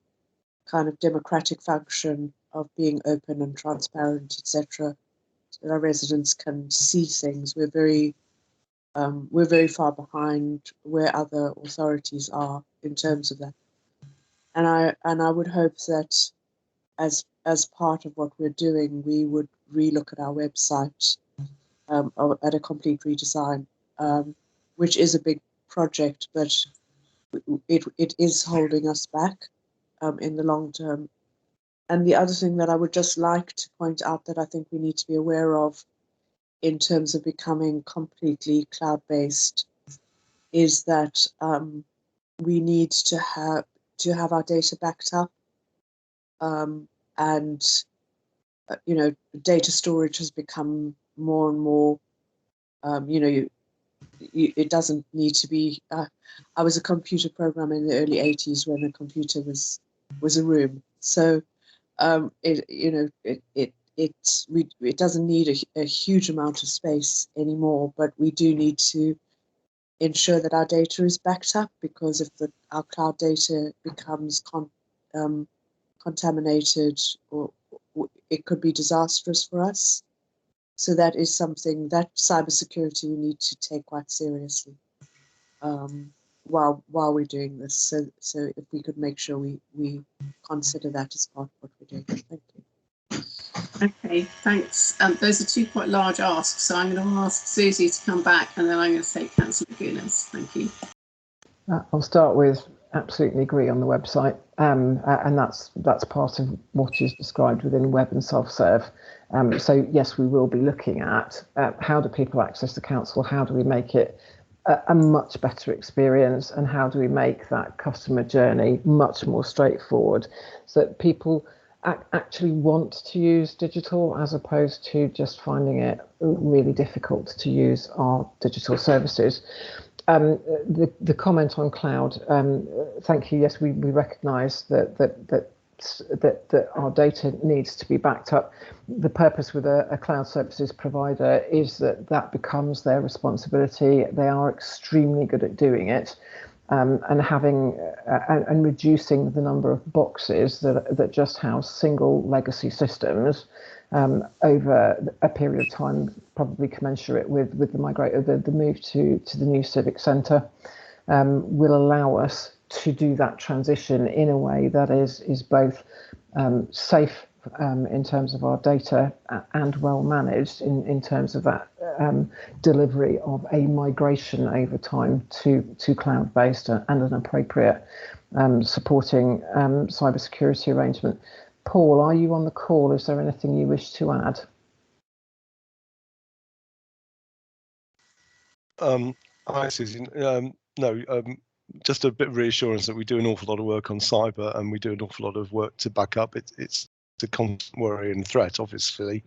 kind of democratic function of being open and transparent, etc., so that our residents can see things. We're very far behind where other authorities are in terms of that. And I would hope that as part of what we're doing, we would relook at our website at a complete redesign, which is a big project, but it is holding us back in the long term. And the other thing that I would just like to point out that I think we need to be aware of in terms of becoming completely cloud-based is that we need to have our data backed up, and data storage has become more and more. It doesn't need to be. I was a computer programmer in the early '80s when a computer was a room, so it doesn't need a huge amount of space anymore, but we do need to ensure that our data is backed up, because if our cloud data becomes contaminated, or it could be disastrous for us. So that is something that cybersecurity we need to take quite seriously while we're doing this. So if we could make sure we consider that as part of what we're doing. Thank you. Okay, thanks. Those are two quite large asks, so I'm going to ask Susie to come back, and then I'm going to take Councillor McGuinness. Thank you. I'll start with absolutely agree on the website, and that's part of what is described within web and self-serve. So yes, we will be looking at how do people access the council, how do we make it a much better experience, and how do we make that customer journey much more straightforward, so that people actually want to use digital, as opposed to just finding it really difficult to use our digital services. The comment on cloud, thank you. Yes, we recognise that our data needs to be backed up. The purpose with a cloud services provider is that becomes their responsibility. They are extremely good at doing it, and having and reducing the number of boxes that just house single legacy systems over a period of time, probably commensurate with the move to the new civic centre, will allow us to do that transition in a way that is both safe in terms of our data and well managed in terms of that delivery of a migration over time to cloud-based and an appropriate supporting cybersecurity arrangement. Paul, are you on the call? Is there anything you wish to add? Hi, Susan. No, just a bit of reassurance that we do an awful lot of work on cyber, and we do an awful lot of work to back up. It's a constant worry and threat, obviously,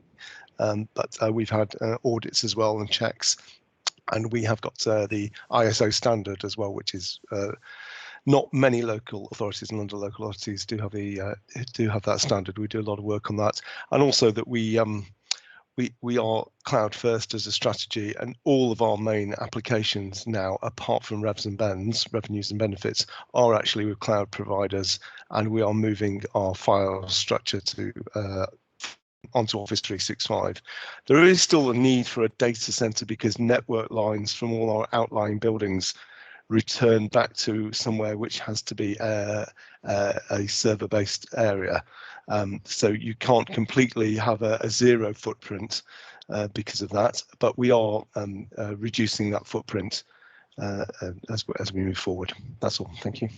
but we've had audits as well and checks, and we have got the ISO standard as well, which is not many local authorities and London local authorities do have that standard. We do a lot of work on that, and also that we are cloud first as a strategy, and all of our main applications now, apart from revenues and benefits, are actually with cloud providers, and we are moving our file structure to onto Office 365. There is still a need for a data center because network lines from all our outlying buildings return back to somewhere which has to be a server-based area. So you can't completely have a zero footprint because of that, but we are reducing that footprint as we move forward. That's all. Thank you.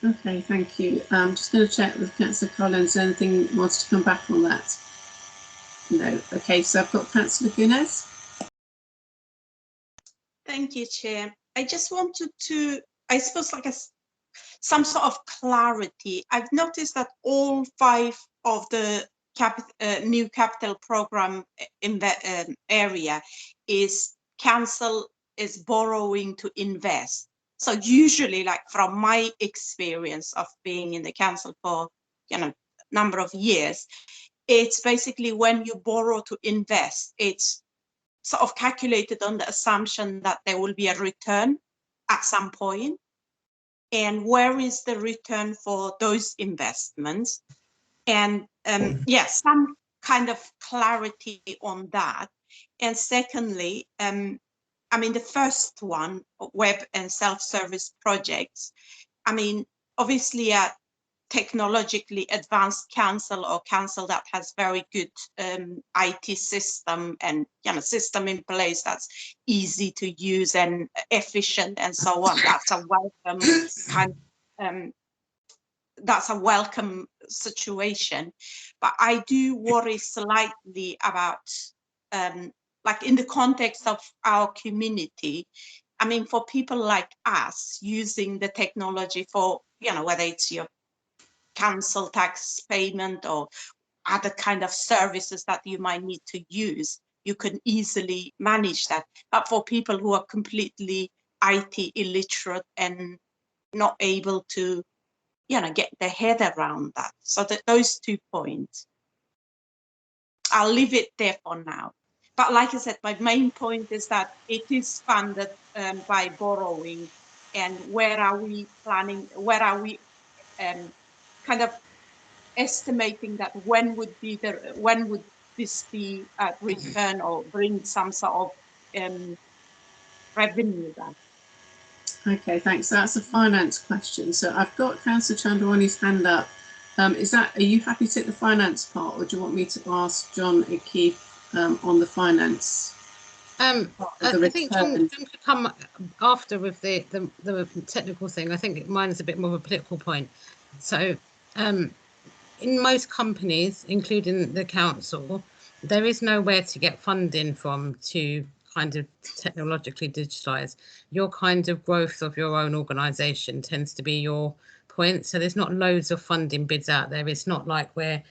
Okay, thank you. I'm just going to check with Councillor Collins. Anything wants to come back on that? No. Okay, so I've got Councillor Guinness. Thank you, Chair. I just wanted to, I suppose, like some sort of clarity. I've noticed that all 5 of the new capital program in the area is council is borrowing to invest. So usually, like from my experience of being in the council for number of years, it's basically when you borrow to invest, it's sort of calculated on the assumption that there will be a return at some point. And where is the return for those investments? And yes, some kind of clarity on that. And secondly, I mean, the first one, web and self-service projects, I mean, obviously a technologically advanced council or council that has very good IT system and system in place that's easy to use and efficient and so on. That's a welcome kind of, that's a welcome situation. But I do worry slightly about like in the context of our community. I mean, for people like us using the technology for, whether it's your council tax payment or other kind of services that you might need to use, you can easily manage that. But for people who are completely IT illiterate and not able to, get their head around that. So that those 2 points, I'll leave it there for now. But like I said, my main point is that it is funded by borrowing, and where are we planning, where are we kind of estimating that when would this be a return or bring some sort of revenue back? Okay, thanks. So that's a finance question. So I've got Councillor Chandrawani's hand up. Are you happy to take the finance part, or do you want me to ask John O'Keefe on the finance? I think John could come after with the technical thing. I think mine is a bit more of a political point. So in most companies, including the council, there is nowhere to get funding from to kind of technologically digitalize. Your kind of growth of your own organization tends to be your point. So there's not loads of funding bids out there. It's not like we're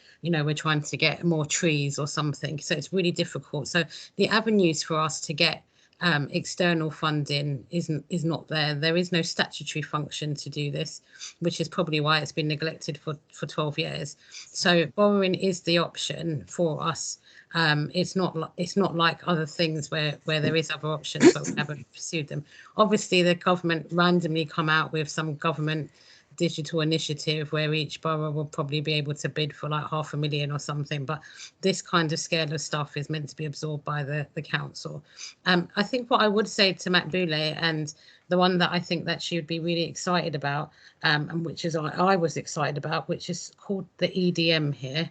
trying to get more trees or something. So it's really difficult. So the avenues for us to get external funding is not there. There is no statutory function to do this, which is probably why it's been neglected for 12 years. So borrowing is the option for us. It's not like other things where there is other options, but we haven't pursued them. Obviously, the government randomly come out with some government digital initiative where each borough will probably be able to bid for like $500,000 or something, but this kind of scale of stuff is meant to be absorbed by the council. I think what I would say to Matt Boulay, and the one that I think that she would be really excited about, and which is I was excited about, which is called the EDM here,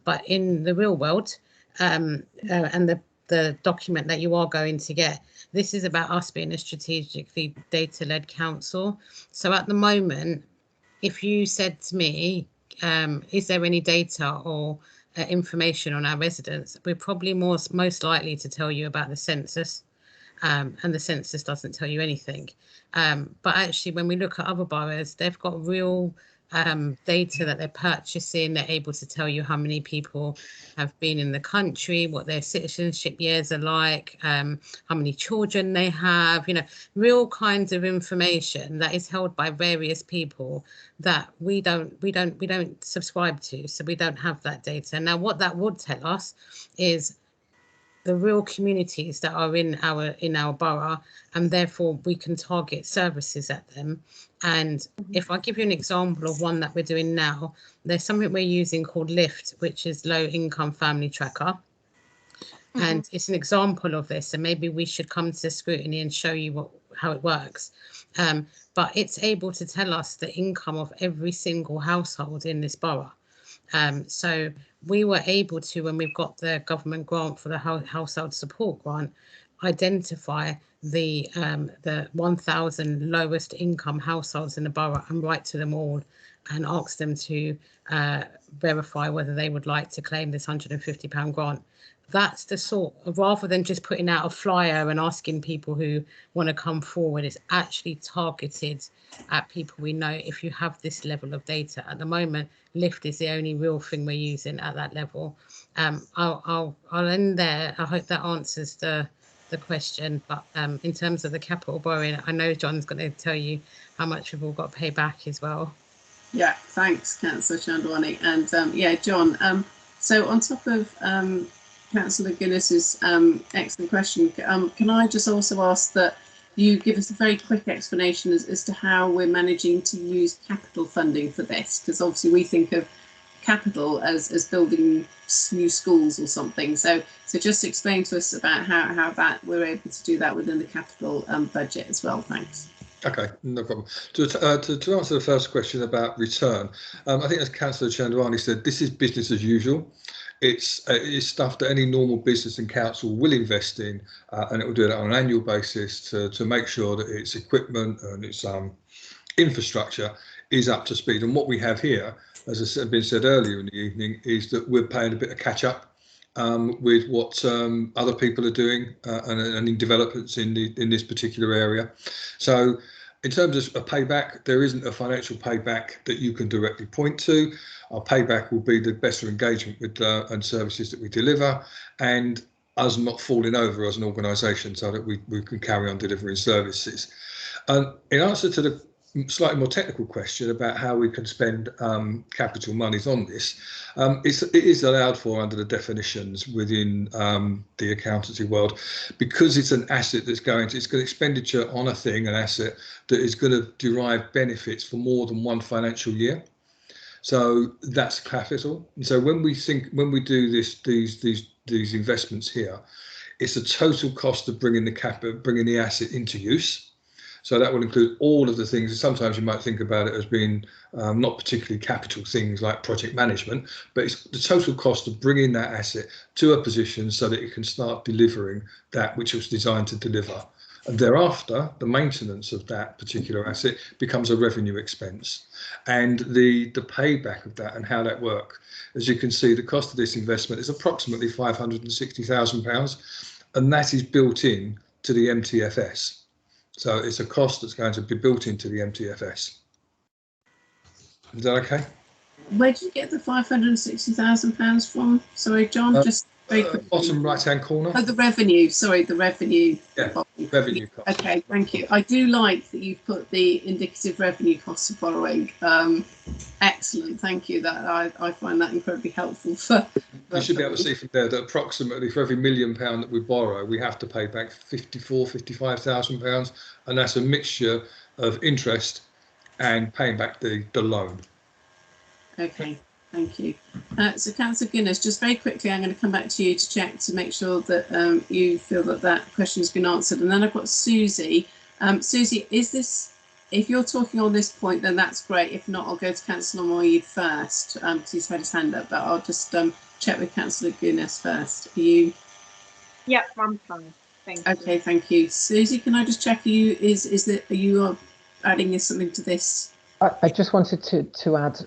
but in the real world, and the document that you are going to get, this is about us being a strategically data-led council. So at the moment, if you said to me, is there any data or information on our residents, we're probably most likely to tell you about the census, and the census doesn't tell you anything. But actually, when we look at other boroughs, they've got real data that they're purchasing. They're able to tell you how many people have been in the country, what their citizenship years are like, how many children they have, real kinds of information that is held by various people that we don't subscribe to. So we don't have that data. Now, what that would tell us is the real communities that are in our borough, and therefore we can target services at them. And if I give you an example of one that we're doing now, there's something we're using called LIFT, which is Low Income Family Tracker. And it's an example of this, and maybe we should come to Scrutiny and show you how it works. But it's able to tell us the income of every single household in this borough. So we were able to, when we've got the government grant for the household support grant, identify the 1,000 lowest income households in the borough and write to them all and ask them to verify whether they would like to claim this £150 grant. That's the sort of, rather than just putting out a flyer and asking people who want to come forward, it's actually targeted at people we know. If you have this level of data at the moment, Lift is the only real thing we're using at that level. I'll end there. I hope that answers the question, but in terms of the capital borrowing, I know John's going to tell you how much we've all got to pay back as well. Yeah, thanks, Councillor Chandwani. And yeah, John, so on top of Councillor Guinness's excellent question, can I just also ask that you give us a very quick explanation as to how we're managing to use capital funding for this? Because obviously we think of capital as building new schools or something. So just explain to us about how that we're able to do that within the capital budget as well. Thanks. Okay, no problem. To answer the first question about return, I think as Councillor Chandwani said, this is business as usual. It's stuff that any normal business and council will invest in, and it will do it on an annual basis to make sure that its equipment and its infrastructure is up to speed. And what we have here, as has been said earlier in the evening, is that we're paying a bit of catch up with what other people are doing and in developments in this particular area. So in terms of a payback, there isn't a financial payback that you can directly point to. Our payback will be the better engagement with and services that we deliver, and us not falling over as an organisation so that we can carry on delivering services. In answer to the slightly more technical question about how we can spend capital monies on this, it is allowed for under the definitions within the accountancy world, because it's an asset that's it's an expenditure on a thing, an asset that is going to derive benefits for more than one financial year. So that's capital. And so when we do these investments here, it's a total cost of bringing the asset into use. So that will include all of the things. Sometimes you might think about it as being not particularly capital things like project management, but it's the total cost of bringing that asset to a position so that it can start delivering that which it was designed to deliver. And thereafter, the maintenance of that particular asset becomes a revenue expense. And the payback of that and how that works, as you can see, the cost of this investment is approximately £560,000, and that is built in to the Mtfs. So it's a cost that's going to be built into the Mtfs. Is that okay? Where did you get the £560,000 from? Sorry, John, just very quickly. Bottom right-hand corner. Oh, the revenue. Sorry, the revenue. Yeah, revenue cost. Okay, thank you. I do like that you've put the indicative revenue costs of borrowing. Excellent, thank you. That I find that incredibly helpful. You should be able to see from there that approximately for every £1 million that we borrow, we have to pay back £55,000, and that's a mixture of interest and paying back the loan. Okay, thank you. So Councillor Guinness, just very quickly, I'm going to come back to you to check to make sure that you feel that question has been answered. And then I've got Susie. Susie, is this, if you're talking on this point, then that's great. If not, I'll go to Councillor Moyed first, because he's had his hand up, but I'll just check with Councillor Guinness first. Are you? Yeah, I'm fine. Thank you. Okay, thank you. Susie, can I just check, are you adding something to this? I just wanted to add,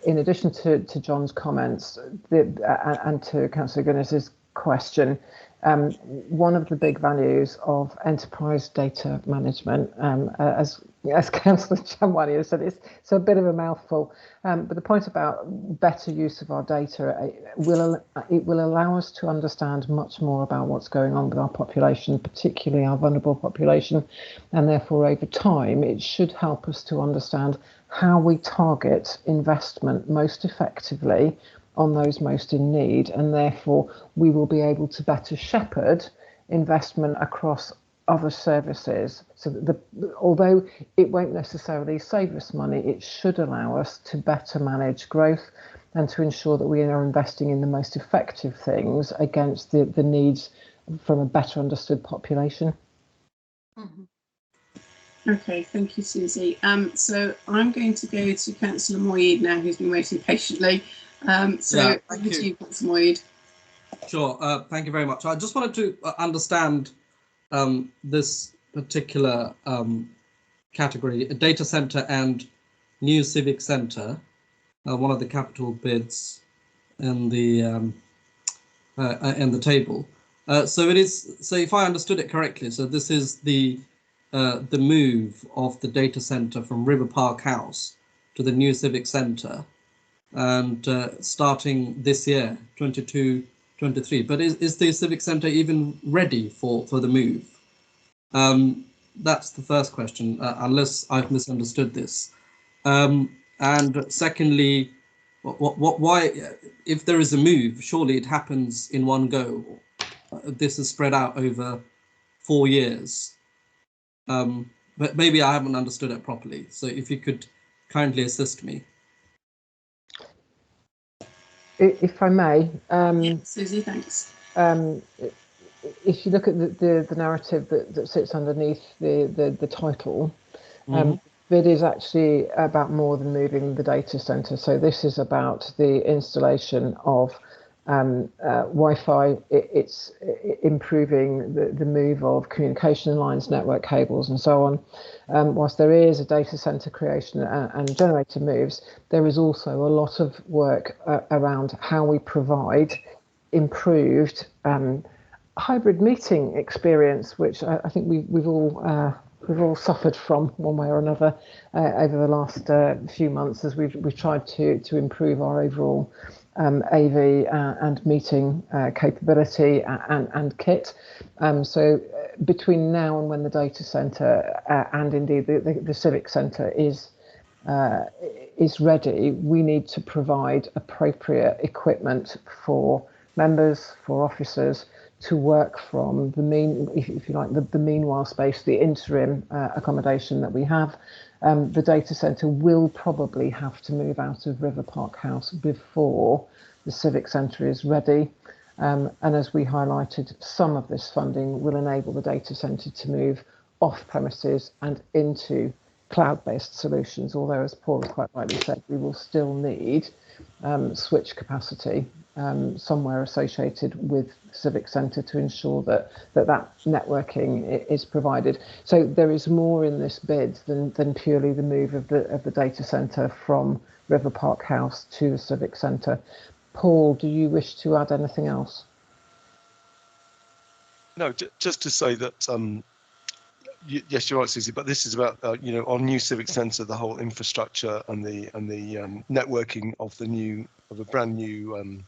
in addition to John's comments and to Councillor Guinness's question, one of the big values of enterprise data management, as Councillor Chandwani has said, it's a bit of a mouthful, but the point about better use of our data, it will allow us to understand much more about what's going on with our population, particularly our vulnerable population, and therefore over time it should help us to understand how we target investment most effectively on those most in need, and therefore we will be able to better shepherd investment across other services. So that although it won't necessarily save us money, it should allow us to better manage growth and to ensure that we are investing in the most effective things against the needs from a better understood population. Mm-hmm. Okay, thank you, Susie. So I'm going to go to Councillor Moyed now, who's been waiting patiently. Over to you, Councillor Moyed. Sure, thank you very much. I just wanted to understand this particular category, a data center and new civic centre, one of the capital bids in the table. So it is. So if I understood it correctly, so this is the move of the data centre from River Park House to the new civic centre, and starting this year, 22-23. But is the civic centre even ready for the move? That's the first question, unless I've misunderstood this. And secondly, why, if there is a move, surely it happens in one go. This is spread out over 4 years. But maybe I haven't understood it properly. So if you could kindly assist me. If I may, Susie, thanks. If you look at the narrative that sits underneath the title, it is actually about more than moving the data center. So this is about the installation of Wi-Fi. It's improving the move of communication lines, network cables, and so on. Whilst there is a data center creation and generator moves, there is also a lot of work around how we provide improved hybrid meeting experience, which I think we've all suffered from one way or another over the last few months, as we've tried to improve our overall AV and meeting capability and kit. So between now and when the data center and indeed the civic center is ready, we need to provide appropriate equipment for members, for officers, to work from the if you like, the meanwhile space, the interim accommodation that we have. The data centre will probably have to move out of River Park House before the civic centre is ready. And as we highlighted, some of this funding will enable the data centre to move off premises and into cloud-based solutions, although, as Paul has quite rightly said, we will still need switch capacity somewhere associated with Civic Centre to ensure that networking is provided. So there is more in this bid than purely the move of the data centre from River Park House to the Civic Centre. Paul, do you wish to add anything else? No, just to say that yes, you're right, Susie. But this is about our new civic centre, the whole infrastructure and the networking of a brand new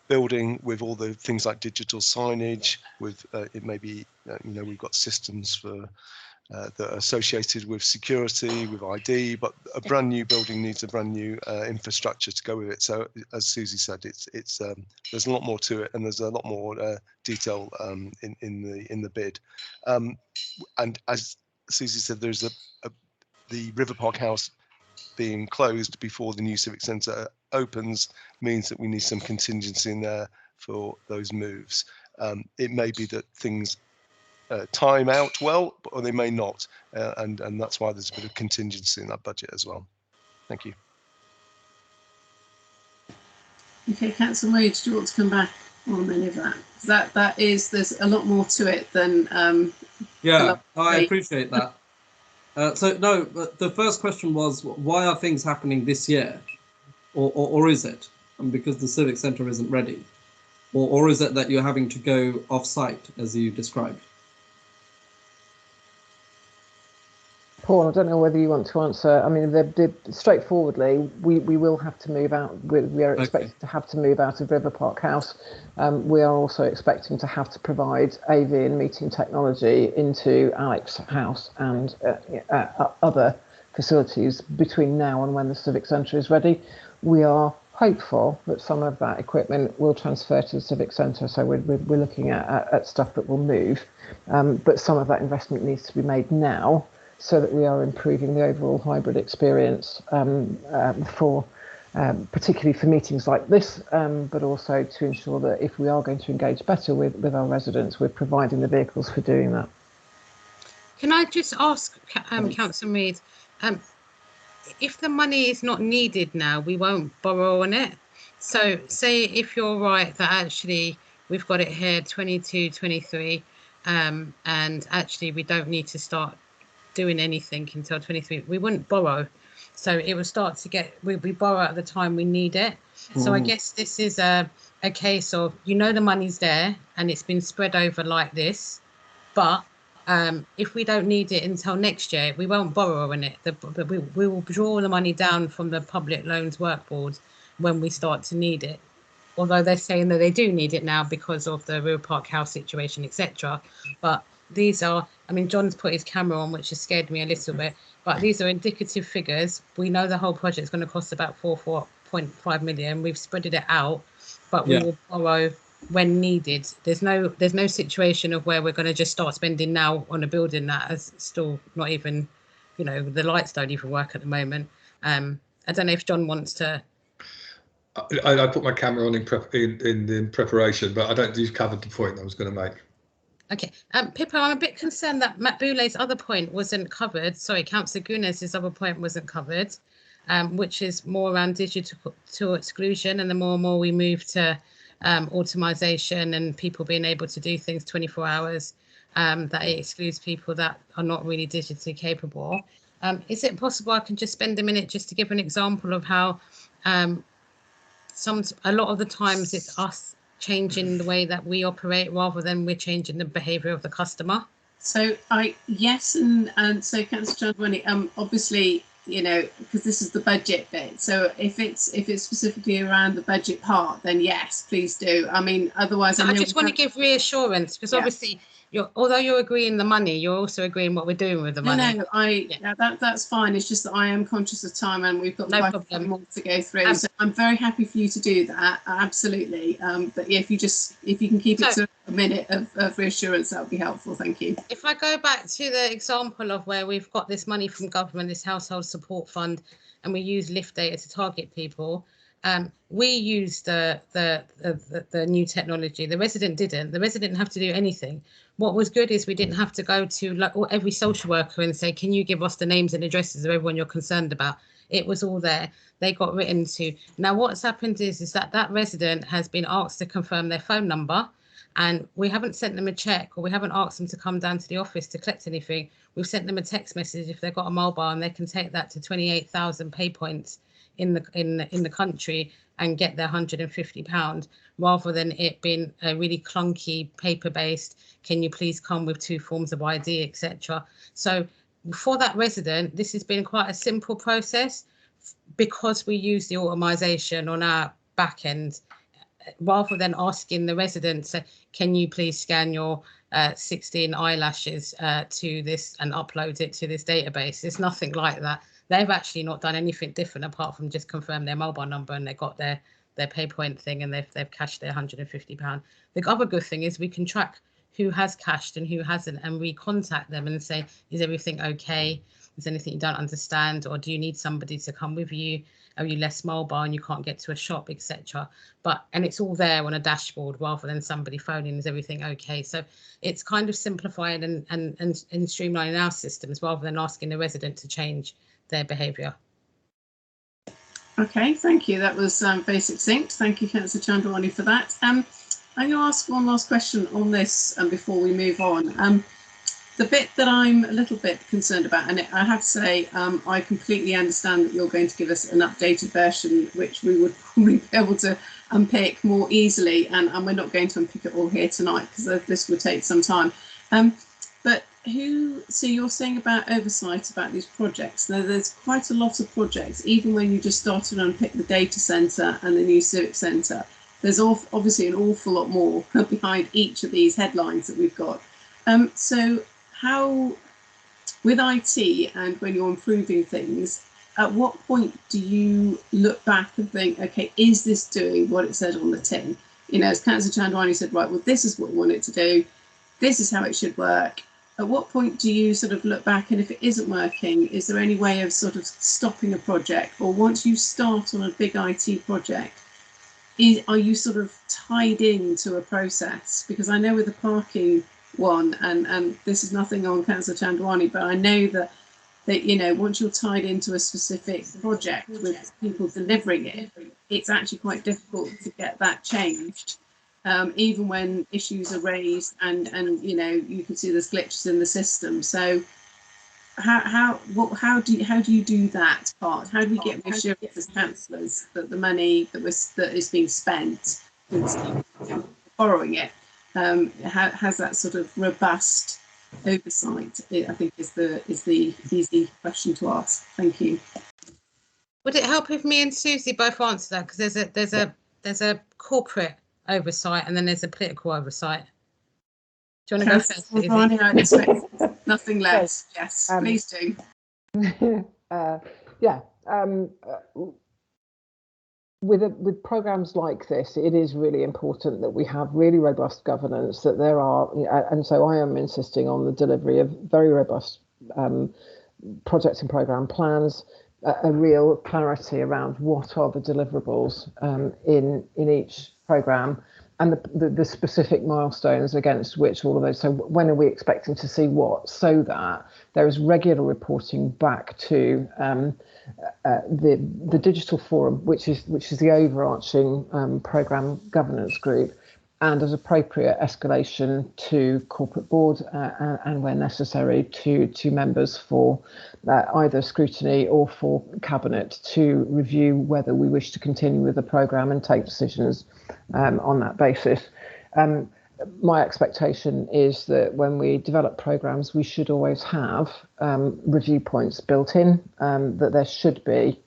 building with all the things like digital signage. With it may be we've got systems for that are associated with security, with ID. But a brand new building needs a brand new infrastructure to go with it. So as Susie said, it's there's a lot more to it, and there's a lot more detail in the bid. And as Susie said, there's the River Park House being closed before the new civic centre opens means that we need some contingency in there for those moves. It may be that things time out well, or they may not, and that's why there's a bit of contingency in that budget as well. Thank you. Okay, Councillor Wade, do you want to come back on any of that? There's a lot more to it than yeah, I appreciate that. So no, the first question was, why are things happening this year, or is it because the civic centre isn't ready, or is it that you're having to go off-site as you described? Paul, I don't know whether you want to answer. I mean, straightforwardly, we will have to move out. We are expected to have to move out of River Park House. We are also expecting to have to provide AV and meeting technology into Alex House and other facilities between now and when the Civic Centre is ready. We are hopeful that some of that equipment will transfer to the Civic Centre, so we're looking at stuff that will move, but some of that investment needs to be made now, so that we are improving the overall hybrid experience particularly for meetings like this, but also to ensure that if we are going to engage better with our residents, we're providing the vehicles for doing that. Can I just ask, Councillor Mead, if the money is not needed now, we won't borrow on it? So say if you're right that actually we've got it here 22, 23, and actually we don't need to start doing anything until 23, we wouldn't borrow. So it will start to get, we borrow at the time we need it. So I guess this is a case of, the money's there and it's been spread over like this, but if we don't need it until next year, we won't borrow on it. We will draw the money down from the public loans work board when we start to need it. Although they're saying that they do need it now because of the Real Park House situation, etc. But these are, John's put his camera on, which has scared me a little bit, but these are indicative figures. We know the whole project is going to cost about 4.5 million. We've spread it out, but we will borrow when needed. There's no situation of where we're going to just start spending now on a building that is still not even, the lights don't even work at the moment. I don't know if John wants to. I put my camera on in preparation, but I don't. You've covered the point I was going to make. Okay, Pippa, I'm a bit concerned that Matt Boulet's other point wasn't covered. Sorry, Councillor Gunes' other point wasn't covered, which is more around digital exclusion, and the more and more we move to automation and people being able to do things 24 hours, that it excludes people that are not really digitally capable. Is it possible I can just spend a minute just to give an example of how a lot of the times it's us changing the way that we operate rather than we're changing the behaviour of the customer? So yes, and so Councillor Chandwani, obviously, because this is the budget bit. So if it's specifically around the budget part, then yes, please do. Otherwise, I just want to give reassurance, because obviously, although you're agreeing the money, you're also agreeing what we're doing with the money. That's fine. It's just that I am conscious of time, and we've got quite a few more to go through. So I'm very happy for you to do that, absolutely. But yeah, if you can keep it to a minute of reassurance, that would be helpful. Thank you. If I go back to the example of where we've got this money from government, this household support fund, and we use lift data to target people. We use the new technology. The resident didn't. The resident didn't have to do anything. What was good is we didn't have to go to every social worker and say, can you give us the names and addresses of everyone you're concerned about? It was all there. They got written to. Now, what's happened is that resident has been asked to confirm their phone number, and we haven't sent them a check, or we haven't asked them to come down to the office to collect anything. We've sent them a text message if they've got a mobile, and they can take that to 28,000 pay points in the country and get their £150, rather than it being a really clunky paper-based, can you please come with 2 forms of ID, etc. So for that resident, this has been quite a simple process because we use the automation on our back end, rather than asking the resident, can you please scan your 16 eyelashes to this and upload it to this database. It's nothing like that. They've actually not done anything different apart from just confirm their mobile number, and they got their pay point thing, and they've cashed their £150. The other good thing is we can track who has cashed and who hasn't, and we contact them and say, is everything okay? Is there anything you don't understand, or do you need somebody to come with you? Are you less mobile and you can't get to a shop, etc.? And it's all there on a dashboard rather than somebody phoning, is everything okay? So it's kind of simplifying and streamlining our systems rather than asking the resident to change their behaviour. Okay, thank you. That was very succinct. Thank you, Councillor Chandwani, for that. I'm going to ask one last question on this before we move on. The bit that I'm a little bit concerned about, and I have to say, I completely understand that you're going to give us an updated version, which we would probably be able to unpick more easily, and we're not going to unpick it all here tonight because this would take some time. But so you're saying about oversight about these projects. Now, there's quite a lot of projects, even when you just started to unpick the data centre and the new civic centre. There's obviously an awful lot more behind each of these headlines that we've got. So how, with IT and when you're improving things, at what point do you look back and think, okay, is this doing what it said on the tin? As Councillor Chandwani said, right, well, this is what we want it to do. This is how it should work. At what point do you sort of look back, and if it isn't working, is there any way of sort of stopping a project? Or once you start on a big IT project, are you sort of tied into a process? Because I know with the parking one, and this is nothing on Councillor Chandwani, but I know that once you're tied into a specific project with people delivering it, it's actually quite difficult to get that changed. Even when issues are raised and you can see there's glitches in the system. So how do you do that part? How do we get reassurance as councillors that the money that is being spent instead of borrowing it has that sort of robust oversight? I think is the easy question to ask. Thank you. Would it help if me and Susie both answer that? Because there's a corporate oversight and then there's a political oversight. Do you want to go first, Susie? I expect nothing less. Yes, please do. Yeah. With programs like this, it is really important that we have really robust governance, that there are, and so I am insisting on the delivery of very robust project and program plans, a real clarity around what are the deliverables in each program, and the specific milestones against which all of those. So when are we expecting to see what, so that there is regular reporting back to the digital forum, which is the overarching program governance group, and as appropriate escalation to corporate board and where necessary to members for either scrutiny or for cabinet to review whether we wish to continue with the programme and take decisions on that basis. My expectation is that when we develop programmes, we should always have review points built in, that there should be,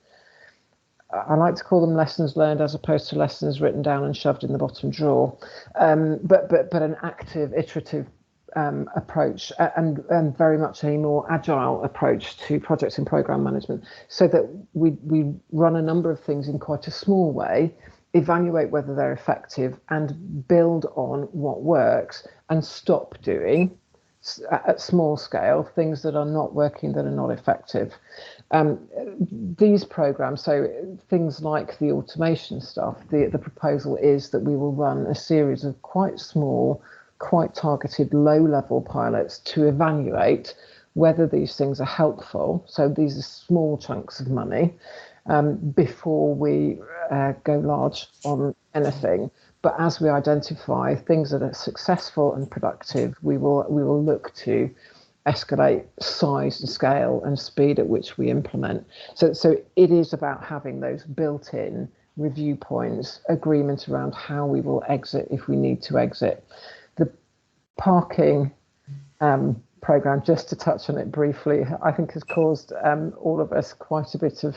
I like to call them lessons learned as opposed to lessons written down and shoved in the bottom drawer, but an active, iterative approach and very much a more agile approach to projects and programme management, so that we run a number of things in quite a small way, evaluate whether they're effective and build on what works, and stop doing at small scale things that are not working, that are not effective. These programs, so things like the automation stuff, the proposal is that we will run a series of quite small, quite targeted low-level pilots to evaluate whether these things are helpful. So these are small chunks of money before we go large on anything. But as we identify things that are successful and productive, we will look to escalate size and scale and speed at which we implement. So it is about having those built-in review points, agreement around how we will exit if we need to exit. The parking programme, just to touch on it briefly, I think has caused all of us quite a bit of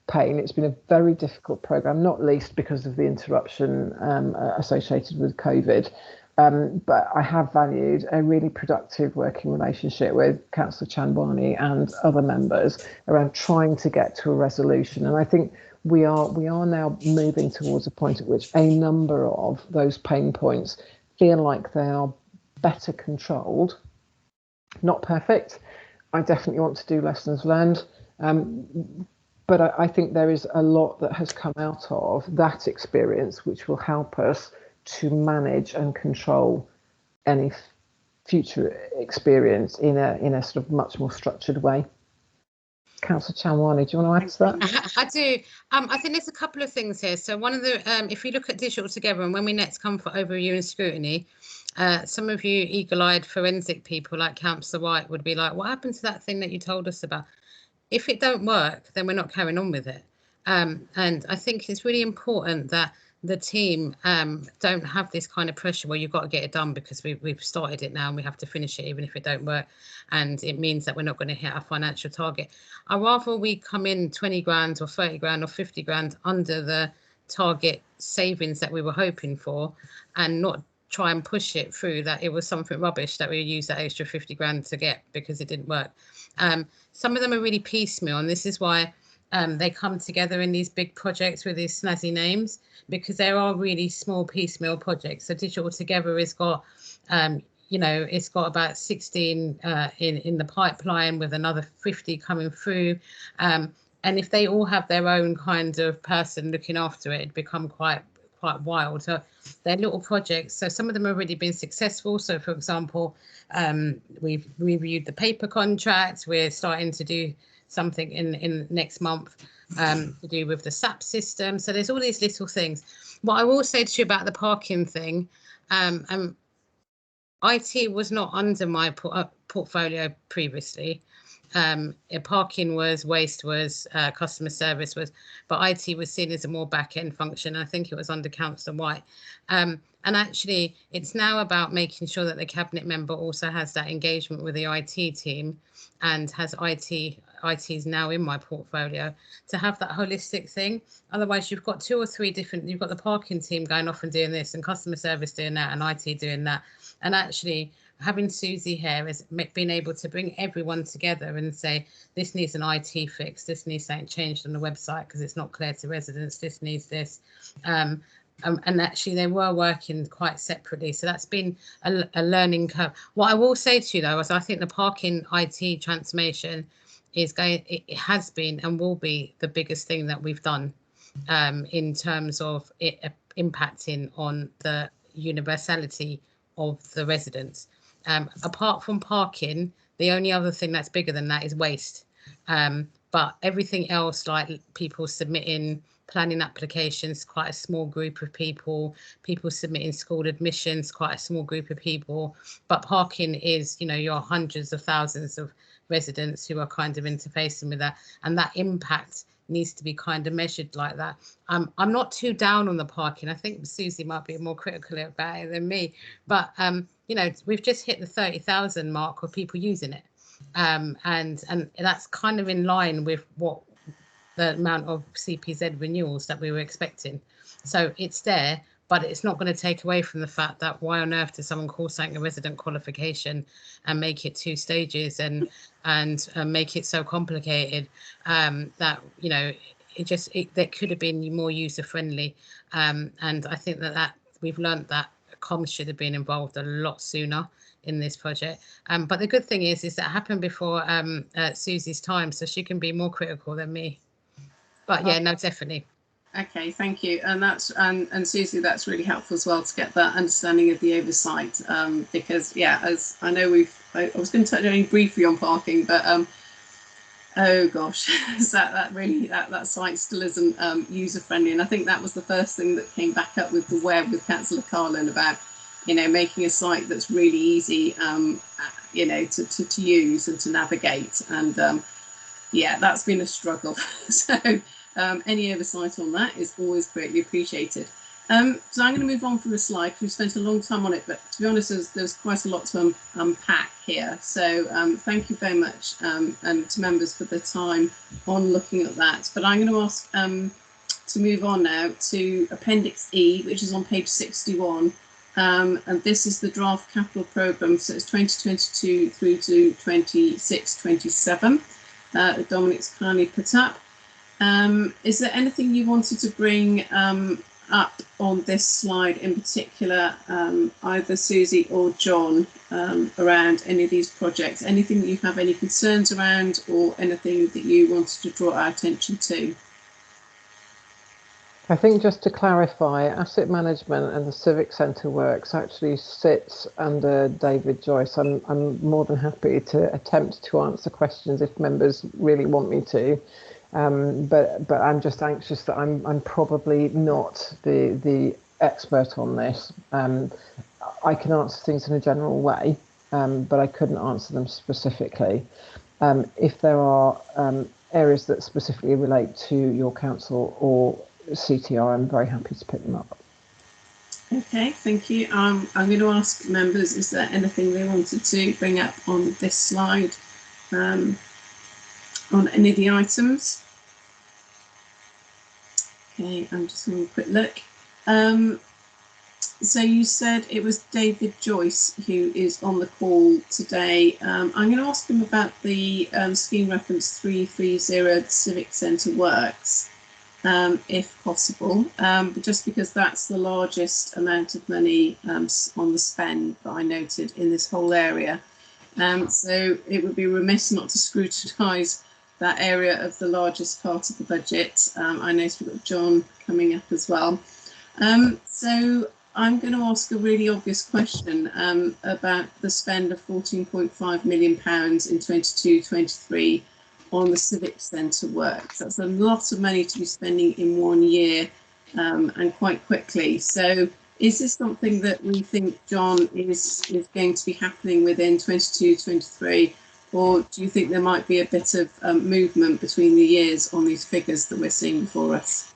pain. It's been a very difficult programme, not least because of the interruption associated with COVID. But I have valued a really productive working relationship with Councillor Chandwani and other members around trying to get to a resolution. And I think we are now moving towards a point at which a number of those pain points feel like they are better controlled. Not perfect. I definitely want to do lessons learned. But I think there is a lot that has come out of that experience which will help us to manage and control any future experience in a sort of much more structured way. Councillor Chandwani, do you want to add to that? I do. I think there's a couple of things here. So one of the, if you look at Digital Together, and when we next come for overview and scrutiny, some of you eagle-eyed forensic people like Councillor White would be like, what happened to that thing that you told us about? If it don't work, then we're not carrying on with it. And I think it's really important that the team don't have this kind of pressure where you've got to get it done because we've started it now and we have to finish it even if it don't work, and it means that we're not going to hit our financial target. I'd rather we come in 20 grand or 30 grand or 50 grand under the target savings that we were hoping for, and not try and push it through that it was something rubbish that we used that extra 50 grand to get because it didn't work. Some of them are really piecemeal, and this is why they come together in these big projects with these snazzy names, because there are really small piecemeal projects. So Digital Together has got, it's got about 16 in the pipeline with another 50 coming through. And if they all have their own kind of person looking after it, it'd become quite wild. So they're little projects. So some of them have already been successful. So for example, we've reviewed the paper contract. We're starting to do something in next month to do with the SAP system. So there's all these little things. What I will say to you about the parking thing, IT was not under my portfolio previously. Parking was, waste was, customer service was, but IT was seen as a more back-end function. I think it was under Councillor White. And actually, it's now about making sure that the cabinet member also has that engagement with the IT team and has IT is now in my portfolio to have that holistic thing. Otherwise, you've got 2 or 3 different, you've got the parking team going off and doing this and customer service doing that and IT doing that. And actually, having Susie here has been able to bring everyone together and say, this needs an IT fix, this needs something changed on the website because it's not clear to residents, this needs this. And actually they were working quite separately. So that's been a learning curve. What I will say to you though, is I think the parking IT transformation is going, it has been and will be the biggest thing that we've done in terms of it impacting on the universality of the residents. Apart from parking, the only other thing that's bigger than that is waste. But everything else, like people submitting planning applications, quite a small group of people submitting school admissions, quite a small group of people. But parking is, you know, your hundreds of thousands of residents who are kind of interfacing with that, and that impact needs to be kind of measured like that. I'm not too down on the parking. I think Susie might be more critical about it than me, but you know, we've just hit the 30,000 mark of people using it, and that's kind of in line with what the amount of CPZ renewals that we were expecting. So it's there, but it's not going to take away from the fact that why on earth does someone call something a resident qualification and make it 2 stages and make it so complicated that, you know, that could have been more user friendly. And I think that we've learned that comms should have been involved a lot sooner in this project. But the good thing is that it happened before Susie's time, so she can be more critical than me. But yeah, no, definitely. Okay, thank you. And that's and Susie, that's really helpful as well to get that understanding of the oversight, because yeah, as I know I was going to touch only briefly on parking, but oh gosh, that site still isn't user friendly, and I think that was the first thing that came back up with the web with Councillor Carlin about, you know, making a site that's really easy, you know, to use and to navigate, and yeah, that's been a struggle. So any oversight on that is always greatly appreciated. So I'm going to move on from the slide because we've spent a long time on it, but to be honest, there's quite a lot to unpack here. So thank you very much, and to members for the time on looking at that. But I'm going to ask to move on now to Appendix E, which is on page 61. And this is the draft capital programme, so it's 2022 through to 26-27. Dominic's kindly put up. Is there anything you wanted to bring up on this slide in particular, either Susie or John, around any of these projects? Anything that you have any concerns around, or anything that you wanted to draw our attention to? I think just to clarify, asset management and the civic centre works actually sits under David Joyce. I'm more than happy to attempt to answer questions if members really want me to, but I'm just anxious that I'm probably not the expert on this. I can answer things in a general way, but I couldn't answer them specifically. If there are areas that specifically relate to your council or CTR, I'm very happy to pick them up. Okay, thank you. I'm going to ask members, is there anything they wanted to bring up on this slide, on any of the items? Okay, I'm just having a quick look. So you said it was David Joyce who is on the call today. I'm going to ask him about the scheme reference 330, the Civic Centre Works. If possible, just because that's the largest amount of money on the spend that I noted in this whole area. So it would be remiss not to scrutinise that area of the largest part of the budget. I noticed we've got John coming up as well. So I'm going to ask a really obvious question about the spend of £14.5 million in 22-23 on the Civic Centre works. That's a lot of money to be spending in 1 year, and quite quickly. So is this something that we think, John, is going to be happening within 22-23, or do you think there might be a bit of movement between the years on these figures that we're seeing before us?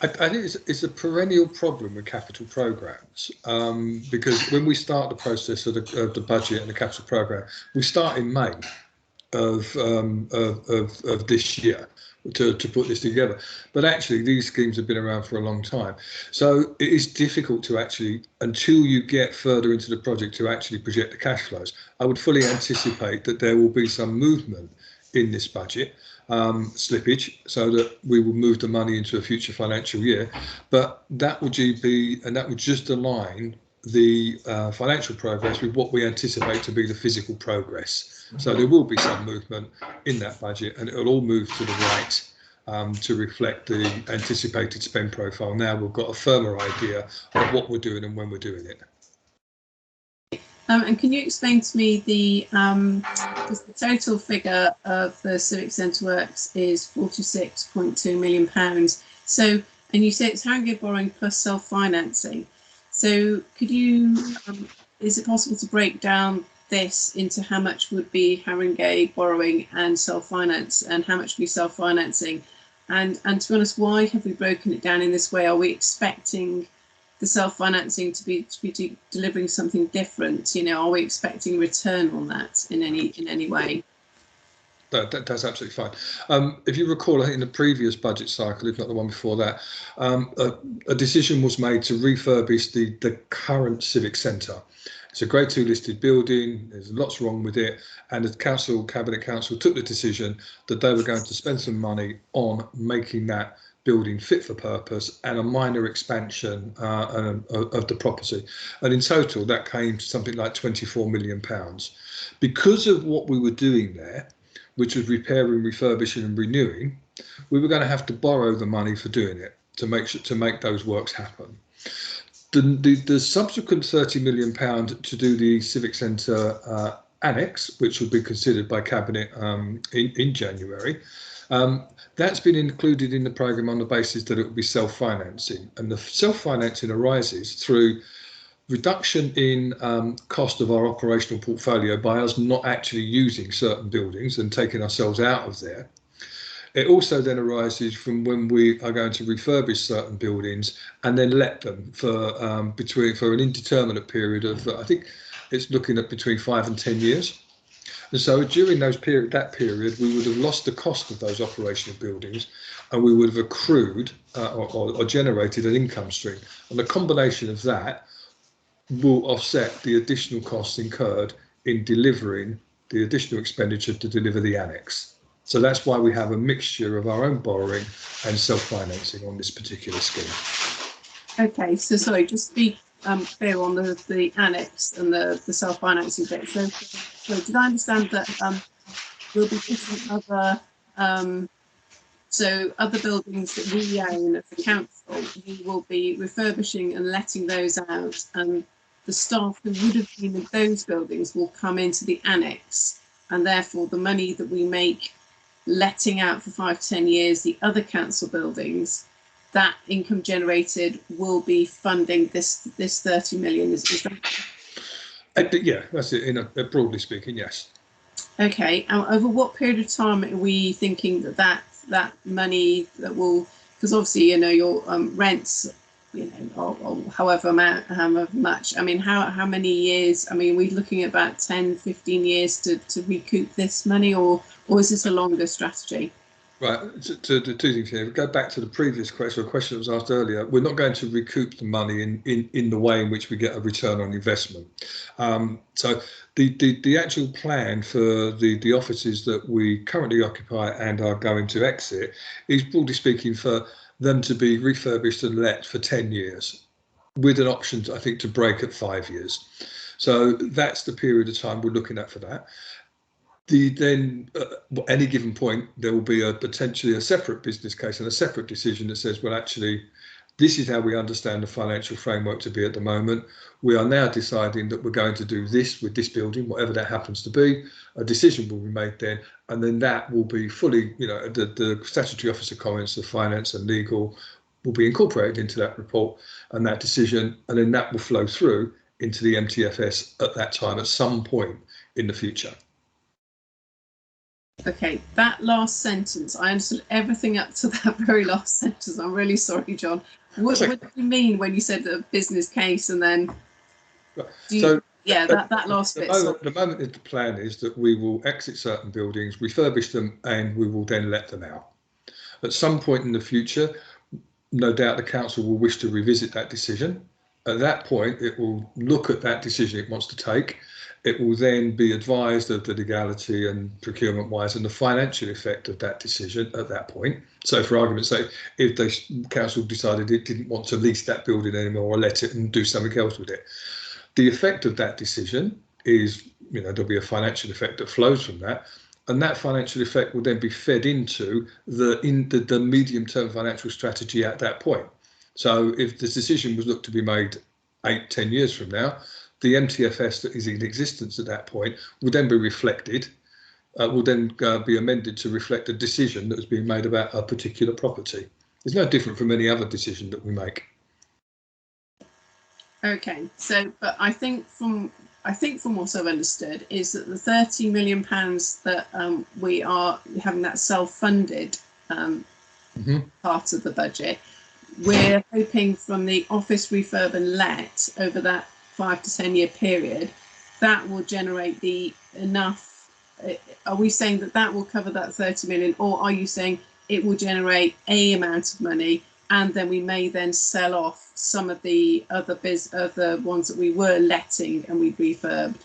I think it's a perennial problem with capital programs, because when we start the process of the budget and the capital program, we start in May of this year to put this together. But actually, these schemes have been around for a long time, so it is difficult to actually, until you get further into the project, to actually project the cash flows. I would fully anticipate that there will be some movement in this budget, slippage, so that we will move the money into a future financial year, but that would just align the financial progress with what we anticipate to be the physical progress. So there will be some movement in that budget, and it will all move to the right to reflect the anticipated spend profile. Now we've got a firmer idea of what we're doing and when we're doing it. And can you explain to me the total figure of the Civic Centre works is £46.2 million. So, and you say it's Harringay borrowing plus self-financing. So could you, is it possible to break down this into how much would be Harringay borrowing and self-finance, and how much would be self-financing? And to be honest, why have we broken it down in this way? Are we expecting the self-financing to be delivering something different? You know, are we expecting return on that in any way? That's absolutely fine. If you recall, I think in the previous budget cycle, if not the one before that, a decision was made to refurbish the current Civic Centre. It's a Grade 2 listed building, there's lots wrong with it, and the Cabinet Council took the decision that they were going to spend some money on making that building fit for purpose and a minor expansion of the property. And in total, that came to something like £24 million. Because of what we were doing there, which was repairing, refurbishing and renewing, we were going to have to borrow the money for doing it to make those works happen. The subsequent £30 million to do the Civic Centre annex, which will be considered by Cabinet in January, that's been included in the programme on the basis that it will be self-financing. And the self-financing arises through reduction in cost of our operational portfolio by us not actually using certain buildings and taking ourselves out of there. It also then arises from when we are going to refurbish certain buildings and then let them for an indeterminate period of, I think it's looking at between 5 and 10 years. And so during that period, we would have lost the cost of those operational buildings, and we would have accrued or generated an income stream. And the combination of that will offset the additional costs incurred in delivering the additional expenditure to deliver the annex. So that's why we have a mixture of our own borrowing and self-financing on this particular scheme. Okay, so sorry, just to be clear on the annex and the self-financing bit. So did I understand that we'll be putting other other buildings that we own as a council, we will be refurbishing and letting those out, and the staff who would have been in those buildings will come into the annex, and therefore the money that we make letting out for 5 to 10 years the other council buildings, that income generated will be funding this 30 million. Is that? Yeah, that's it. Broadly speaking, yes. Okay. Over what period of time are we thinking that money that will? Because obviously, you know, your rents, you know, or however much. I mean, how many years? I mean, we're looking at about 10, 15 years to recoup this money, or is this a longer strategy? Right, to the two things here. Go back to the previous question, a question that was asked earlier. We're not going to recoup the money in the way in which we get a return on investment. So the actual plan for the offices that we currently occupy and are going to exit is, broadly speaking, for them to be refurbished and let for 10 years, with an option, I think, to break at 5 years. So that's the period of time we're looking at for that. At any given point, there will be potentially a separate business case and a separate decision that says, well, actually, this is how we understand the financial framework to be at the moment. We are now deciding that we're going to do this with this building, whatever that happens to be. A decision will be made then, and then that will be fully, you know, the statutory officer comments, the finance and legal will be incorporated into that report and that decision, and then that will flow through into the MTFS at that time at some point in the future. Okay, that last sentence, I understood everything up to that very last sentence. I'm really sorry, John. What did you mean when you said the business case and then? That last bit. The moment the plan is that we will exit certain buildings, refurbish them, and we will then let them out. At some point in the future, no doubt the council will wish to revisit that decision. At that point, it will look at that decision it wants to take. It will then be advised of the legality and procurement wise and the financial effect of that decision at that point. So for argument's sake, if the council decided it didn't want to lease that building anymore or let it and do something else with it, the effect of that decision is, there'll be a financial effect that flows from that. And that financial effect will then be fed into the medium-term financial strategy at that point. So if the decision was looked to be made 8-10 years from now, the MTFS that is in existence at that point will then be reflected, will then be amended to reflect a decision that has been made about a particular property. It's no different from any other decision that we make. Okay, so but I think from what I've understood is that the £30 million that we are having that self-funded part of the budget, we're hoping from the office refurb and let over that 5 to 10 year period, that will generate enough. Are we saying that will cover that 30 million, or are you saying it will generate a amount of money and then we may then sell off some of the other ones that we were letting and we refurbed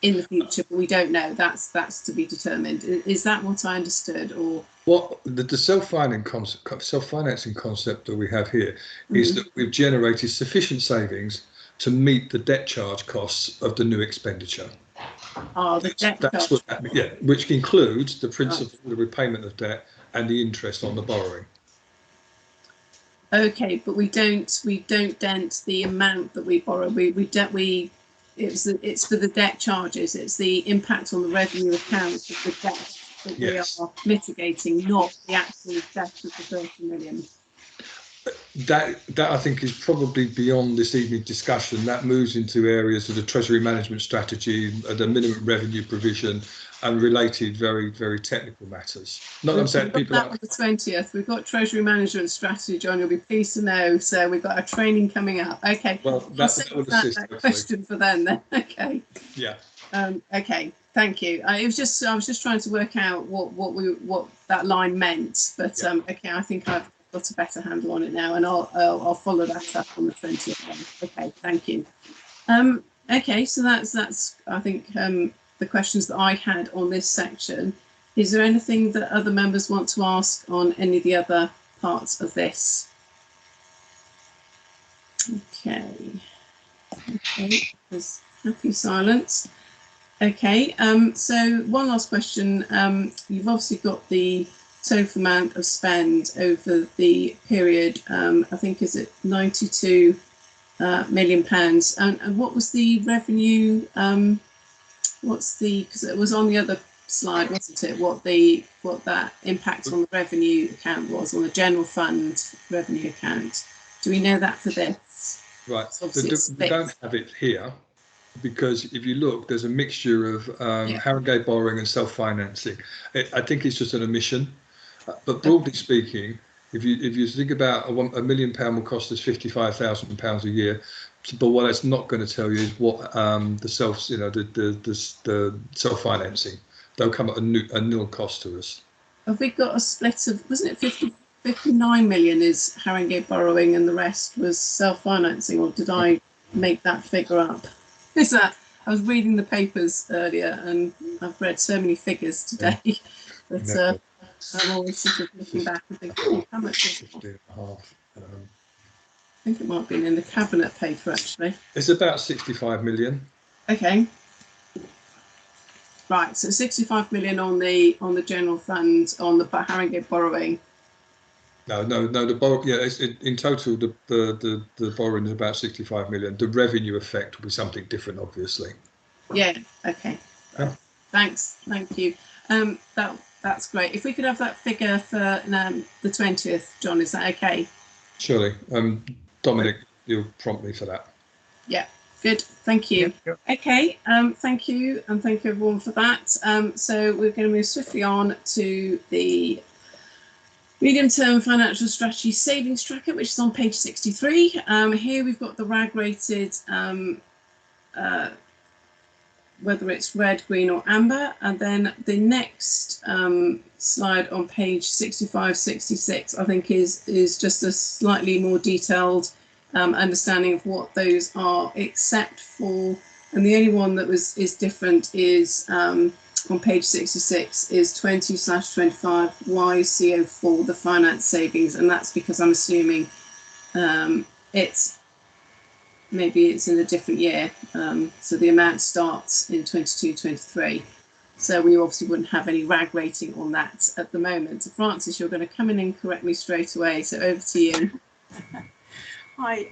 in the future, but we don't know. That's to be determined. Is that what I understood? Or what the self-financing concept that we have here is that we've generated sufficient savings to meet the debt charge costs of the new expenditure. The debt charge. Which includes the principal, the repayment of debt, and the interest on the borrowing. Okay, but we don't dent the amount that we borrow. It's for the debt charges. It's the impact on the revenue accounts of the debt that we are mitigating, not the actual debt of the 30 million. That I think is probably beyond this evening's discussion. That moves into areas of the treasury management strategy, the minimum revenue provision, and related very, very technical matters. Not that I'm saying people that on the 20th. We've got treasury management strategy, John. You'll be pleased to know. So we've got our training coming up. Okay. Well, that would assist. That question for then. Okay. Yeah. Okay. Thank you. I was just trying to work out what that line meant. But okay, I think I've got a better handle on it now, and I'll follow that up on the 20th. Okay. Thank you. Okay. So that's I think the questions that I had on this section. Is there anything that other members want to ask on any of the other parts of this? Okay, there's happy silence. Okay, so one last question. You've obviously got the total amount of spend over the period. I think is it £92 million, and what was the revenue? Because it was on the other slide, wasn't it? What that impact on the revenue account was, on the general fund revenue account. Do we know that for this? Right. We don't have it here because if you look, there's a mixture of Harrogate borrowing and self-financing. I think it's just an omission. But broadly speaking, if you think about £1 million will cost us £55,000 a year. But what it's not going to tell you is what the self-financing. They'll come at a nil cost to us. Have we got a split of, wasn't it 59 million is Harrogate borrowing and the rest was self-financing, or did I make that figure up? I was reading the papers earlier and I've read so many figures today that I'm always sort of looking back and thinking, how much is it? I think it might have been in the cabinet paper actually. It's about 65 million. Okay. Right, so 65 million on the general fund on the Harrogate borrowing. No. The borrow, in total the borrowing is about 65 million. The revenue effect will be something different, obviously. Yeah. Okay. Yeah. Thanks. Thank you. That's great. If we could have that figure for the 20th, John, is that okay? Surely. Dominic, you'll prompt me for that. Yeah. Good, thank you. Yep. Okay, thank you, and thank you everyone for that. So we're going to move swiftly on to the medium-term financial strategy savings tracker, which is on page 63. Here we've got the RAG rated, whether it's red, green or amber, and then the next slide on page 65, 66, I think is just a slightly more detailed understanding of what those are, except for, and the only one that is different is on page 66 is 20/25 YCO4, the finance savings, and that's because I'm assuming maybe it's in a different year, so the amount starts in 22/23. So we obviously wouldn't have any RAG rating on that at the moment. So Francis, you're going to come in and correct me straight away. So over to you. Hi,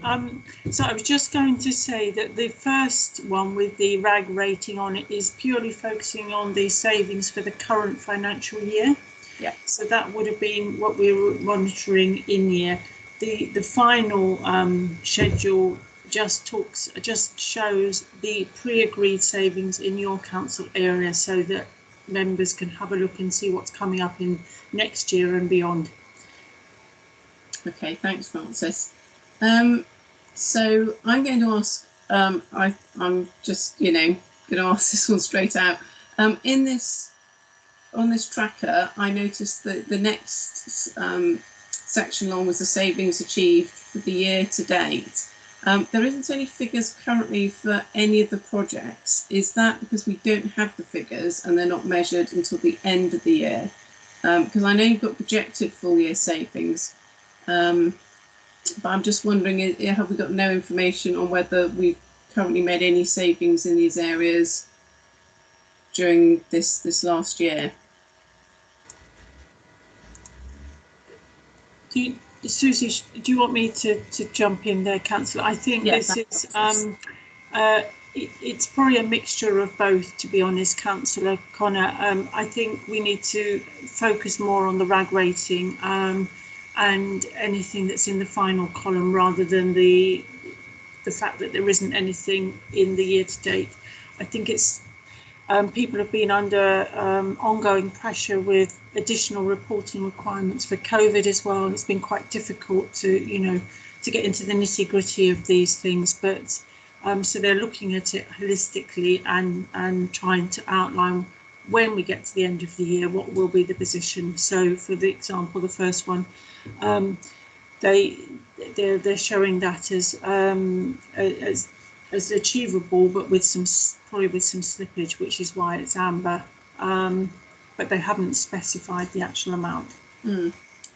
so I was just going to say that the first one with the RAG rating on it is purely focusing on the savings for the current financial year. Yeah. So that would have been what we were monitoring in year. The final schedule just shows the pre-agreed savings in your council area, so that members can have a look and see what's coming up in next year and beyond. Okay, thanks, Francis. So I'm going to ask, I'm just, going to ask this one straight out. On this tracker, I noticed that the next section along was the savings achieved for the year to date. There isn't any figures currently for any of the projects. Is that because we don't have the figures and they're not measured until the end of the year? Because I know you've got projected full year savings. But I'm just wondering, have we got no information on whether we've currently made any savings in these areas during this last year? Susie, do you want me to jump in there, Councillor? I think this is it's probably a mixture of both, to be honest, Councillor Connor. I think we need to focus more on the RAG rating and anything that's in the final column, rather than the fact that there isn't anything in the year to date. I think it's people have been under ongoing pressure with additional reporting requirements for COVID as well, and it's been quite difficult to to get into the nitty-gritty of these things. But so they're looking at it holistically and trying to outline, when we get to the end of the year, what will be the position. So for the example, the first one, they're showing that as achievable, but probably with some slippage, which is why it's amber. But they haven't specified the actual amount.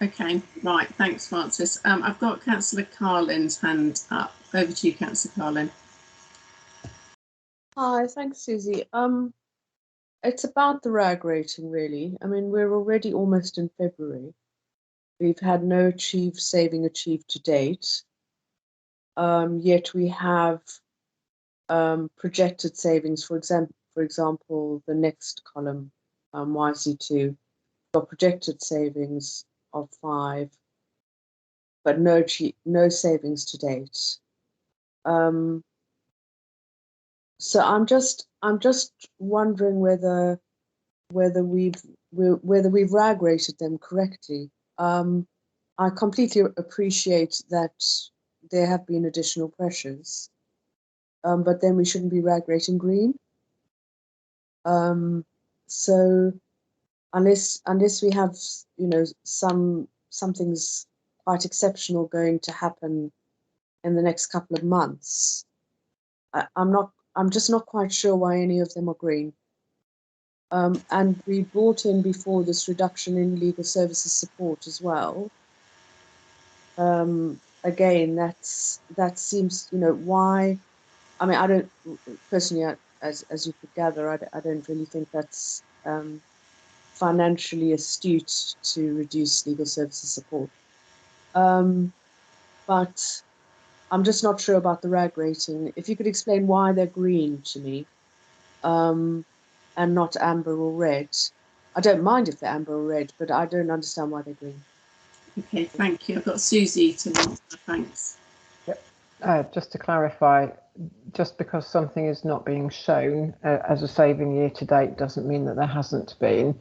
Okay, right. Thanks, Francis. I've got Councillor Carlin's hand up. Over to you, Councillor Carlin. Hi, thanks, Susie. It's about the RAG rating, really. I mean, we're already almost in February. We've had no saving achieved to date. Yet we have projected savings. For example, the next column, YC2, got projected savings of 5, but no savings to date. So I'm just wondering whether we've RAG rated them correctly. I completely appreciate that there have been additional pressures, but then we shouldn't be RAG rating green. So unless we have something's quite exceptional going to happen in the next couple of months, I'm just not quite sure why any of them are green. And we brought in before this reduction in legal services support as well. Again, that seems, why? I mean, I don't personally, as you could gather, I don't really think that's financially astute to reduce legal services support. But I'm just not sure about the RAG rating. If you could explain why they're green to me, and not amber or red. I don't mind if they're amber or red, but I don't understand why they're green. Okay, thank you. I've got Susie to answer. Thanks. Yep. Just to clarify, just because something is not being shown as a saving year to date doesn't mean that there hasn't been,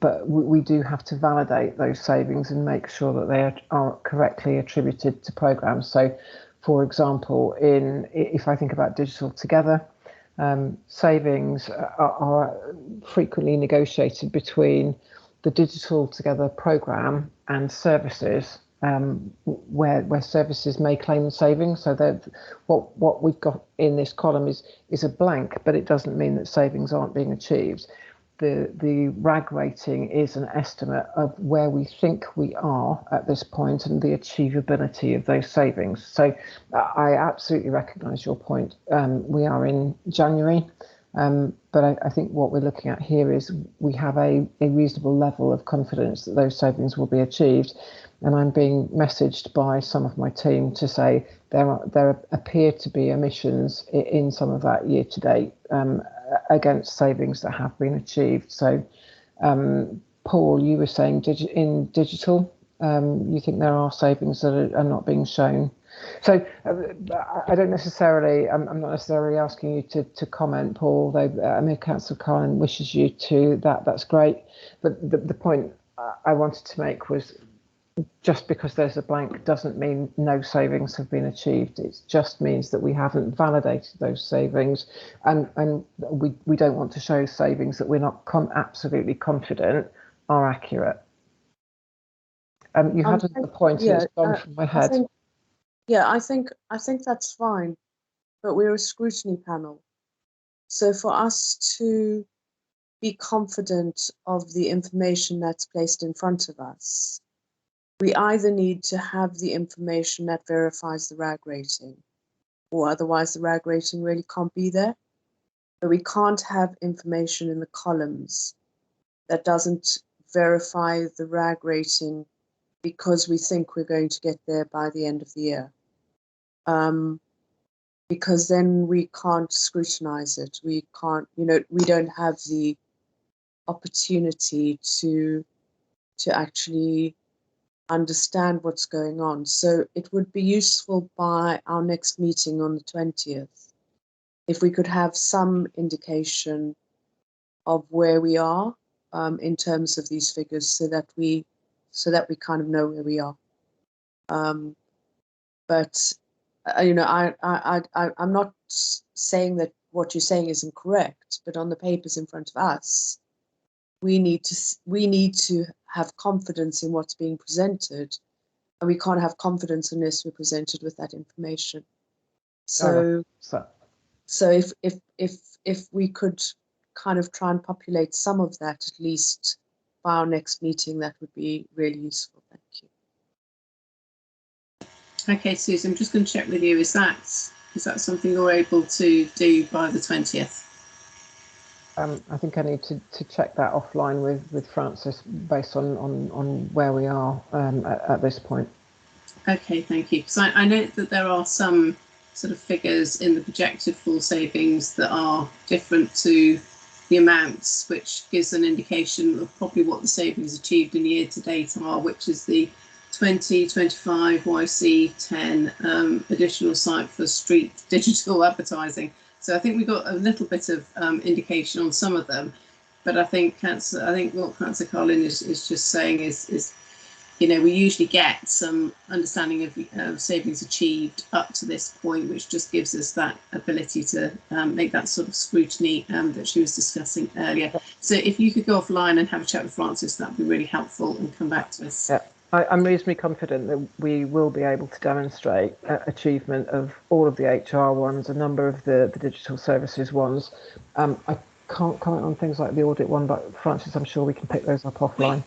but we do have to validate those savings and make sure that they are correctly attributed to programmes. So, for example, if I think about Digital Together, savings are frequently negotiated between the Digital Together programme and services, where services may claim savings. So that what we've got in this column is a blank, but it doesn't mean that savings aren't being achieved. The RAG rating is an estimate of where we think we are at this point and the achievability of those savings. So I absolutely recognise your point. We are in January, but I think what we're looking at here is we have a reasonable level of confidence that those savings will be achieved. And I'm being messaged by some of my team to say there appear to be omissions in some of that year to date against savings that have been achieved. So, Paul, you were saying in digital, you think there are savings that are not being shown. So I don't necessarily, I'm not necessarily asking you to comment, Paul, though I know Councillor Carlin wishes you to, that's great. But the point I wanted to make was, just because there's a blank doesn't mean no savings have been achieved. It just means that we haven't validated those savings, and we don't want to show savings that we're not absolutely confident are accurate. You had another point, and it's gone from my head. I think that's fine, but we're a scrutiny panel, so for us to be confident of the information that's placed in front of us, we either need to have the information that verifies the RAG rating, or otherwise the RAG rating really can't be there. But we can't have information in the columns that doesn't verify the RAG rating because we think we're going to get there by the end of the year. Because then we can't scrutinize it. We can't, we don't have the opportunity to actually understand what's going on. So it would be useful by our next meeting on the 20th if we could have some indication of where we are in terms of these figures, so that we kind of know where we are. But I'm not saying that what you're saying isn't correct, but on the papers in front of us, we need to have confidence in what's being presented, and we can't have confidence unless we're presented with that information. So if we could kind of try and populate some of that, at least by our next meeting, that would be really useful. Thank you. Okay, Susan, I'm just going to check with you. Is that something you're able to do by the 20th? I think I need to check that offline with Francis based on where we are at this point. Okay, thank you. Because I know that there are some sort of figures in the projected full savings that are different to the amounts, which gives an indication of probably what the savings achieved in year to date are, which is the 2025 YC 10 additional site for street digital advertising. So I think we got a little bit of indication on some of them, but I think what Councillor Carlin is just saying is we usually get some understanding of savings achieved up to this point, which just gives us that ability to make that sort of scrutiny that she was discussing earlier. So if you could go offline and have a chat with Francis, that would be really helpful, and come back to us. Yeah. I'm reasonably confident that we will be able to demonstrate achievement of all of the HR ones, a number of the digital services ones. I can't comment on things like the audit one, but Francis, I'm sure we can pick those up offline.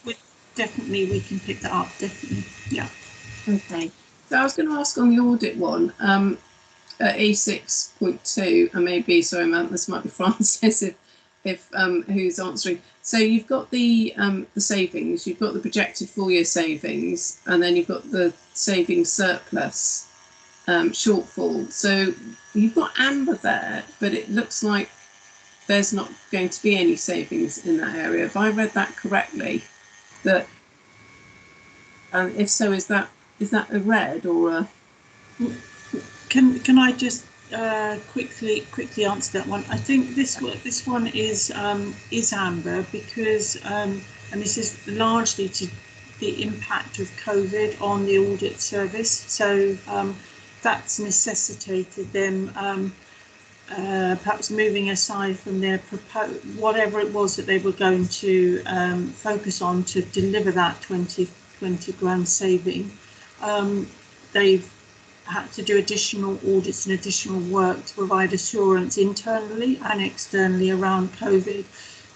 Definitely, we can pick that up, definitely, yeah. Okay, so I was going to ask on the audit one, at A6.2, and maybe, sorry, this might be Francis if who's answering. So you've got the savings, you've got the projected full year savings, and then you've got the savings surplus shortfall. So you've got amber there, but it looks like there's not going to be any savings in that area. Have I read that correctly? That, if so, is that a red or a? Can I just quickly answer that one? I think this one is amber because and this is largely to the impact of COVID on the audit service. So that's necessitated them perhaps moving aside from their whatever it was that they were going to focus on to deliver that 20 grand saving. They've had to do additional audits and additional work to provide assurance internally and externally around COVID.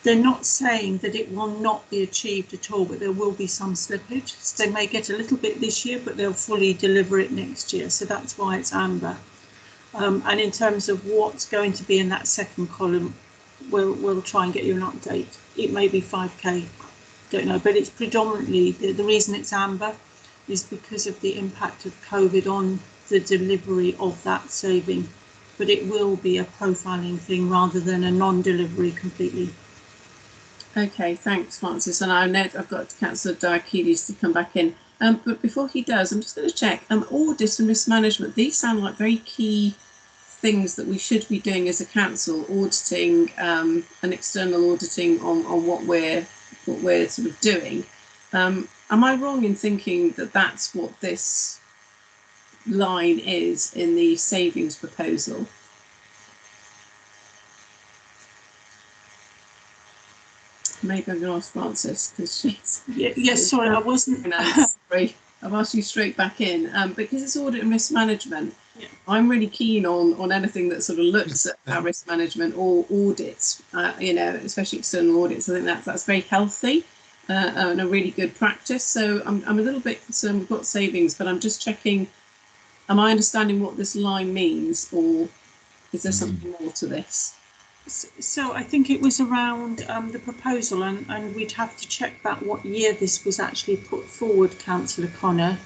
They're not saying that it will not be achieved at all, but there will be some slippage. So they may get a little bit this year, but they'll fully deliver it next year. So that's why it's amber. And in terms of what's going to be in that second column, we'll try and get you an update. It may be 5k, don't know, but it's predominantly the reason it's amber is because of the impact of COVID on the delivery of that saving. But it will be a profiling thing rather than a non-delivery completely. Okay, thanks, Francis. And I know I've got Councillor Diakides to come back in. But before he does, I'm just going to check. Audit and risk management, these sound like very key things that we should be doing as a council, auditing and external auditing on what we're sort of doing. Am I wrong in thinking that that's what this line is in the savings proposal? Maybe I'm going to ask Francis because she's... Yes, sorry, I wasn't... Sorry, I've asked you straight back in. Because it's audit and risk management, yeah. I'm really keen on anything that sort of looks at our risk management or audits, you know, especially external audits. I think that's very healthy and a really good practice. So I'm a little bit concerned we've got savings, but I'm just checking, am I understanding what this line means, or is there something more to this? So I think it was around the proposal, and we'd have to check back what year this was actually put forward, Councillor Connor.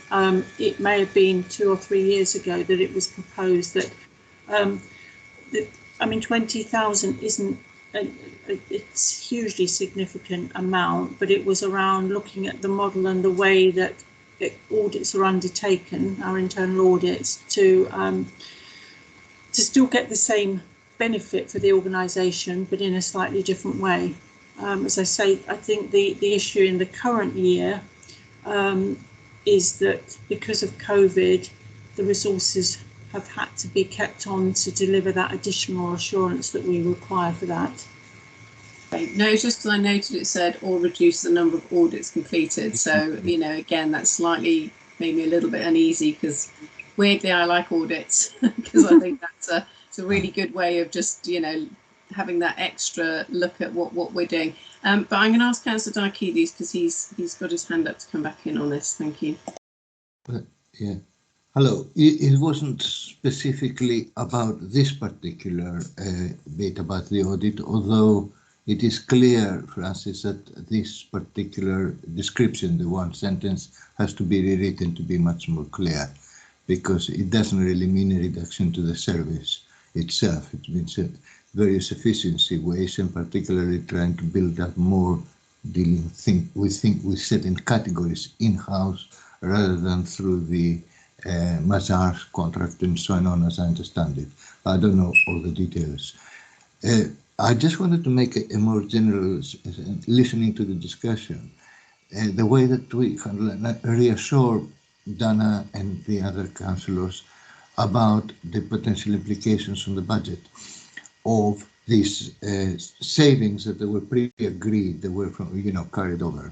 It may have been 2 or 3 years ago that it was proposed that, I mean, 20,000 isn't, it's hugely significant amount, but it was around looking at the model and the way that audits are undertaken, our internal audits, to still get the same benefit for the organisation, but in a slightly different way. As I say, I think the issue in the current year is that because of COVID, the resources have had to be kept on to deliver that additional assurance that we require for that. Okay. No, it's just because I noted it said or reduce the number of audits completed. So, you know, again, that slightly made me a little bit uneasy because weirdly I like audits because I think that's a really good way of just, you know, having that extra look at what we're doing. But I'm going to ask Councillor Diakides because he's got his hand up to come back in on this. Thank you. Yeah. Hello. It wasn't specifically about this particular bit about the audit, although it is clear, Francis, that this particular description, the one sentence, has to be rewritten to be much more clear, because it doesn't really mean a reduction to the service itself. It means various efficiency ways, and particularly trying to build up more dealing with certain categories in-house rather than through the Mazars contract and so on, as I understand it. I don't know all the details. I just wanted to make a more general, listening to the discussion, the way that we reassure Dana and the other councillors about the potential implications on the budget of these savings that they were pre-agreed, that were from, you know, carried over.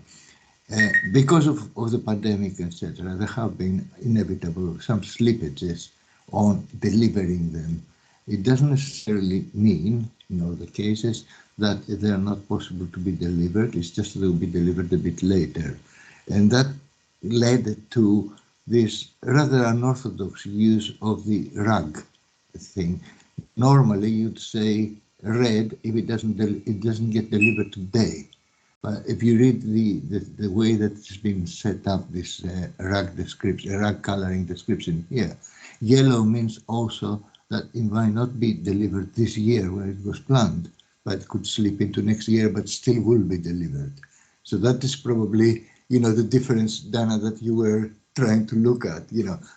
Because of the pandemic, etc., there have been inevitable some slippages on delivering them. It doesn't necessarily mean, in all the cases, that they are not possible to be delivered. It's just that they will be delivered a bit later. And that led to this rather unorthodox use of the RAG thing. Normally, you'd say red if it doesn't get delivered today. But if you read the way that it's been set up, this RAG description, RAG coloring description here, yellow means also that it might not be delivered this year where it was planned, but it could slip into next year, but still will be delivered. So that is probably, you know, the difference, Dana, that you were trying to look at,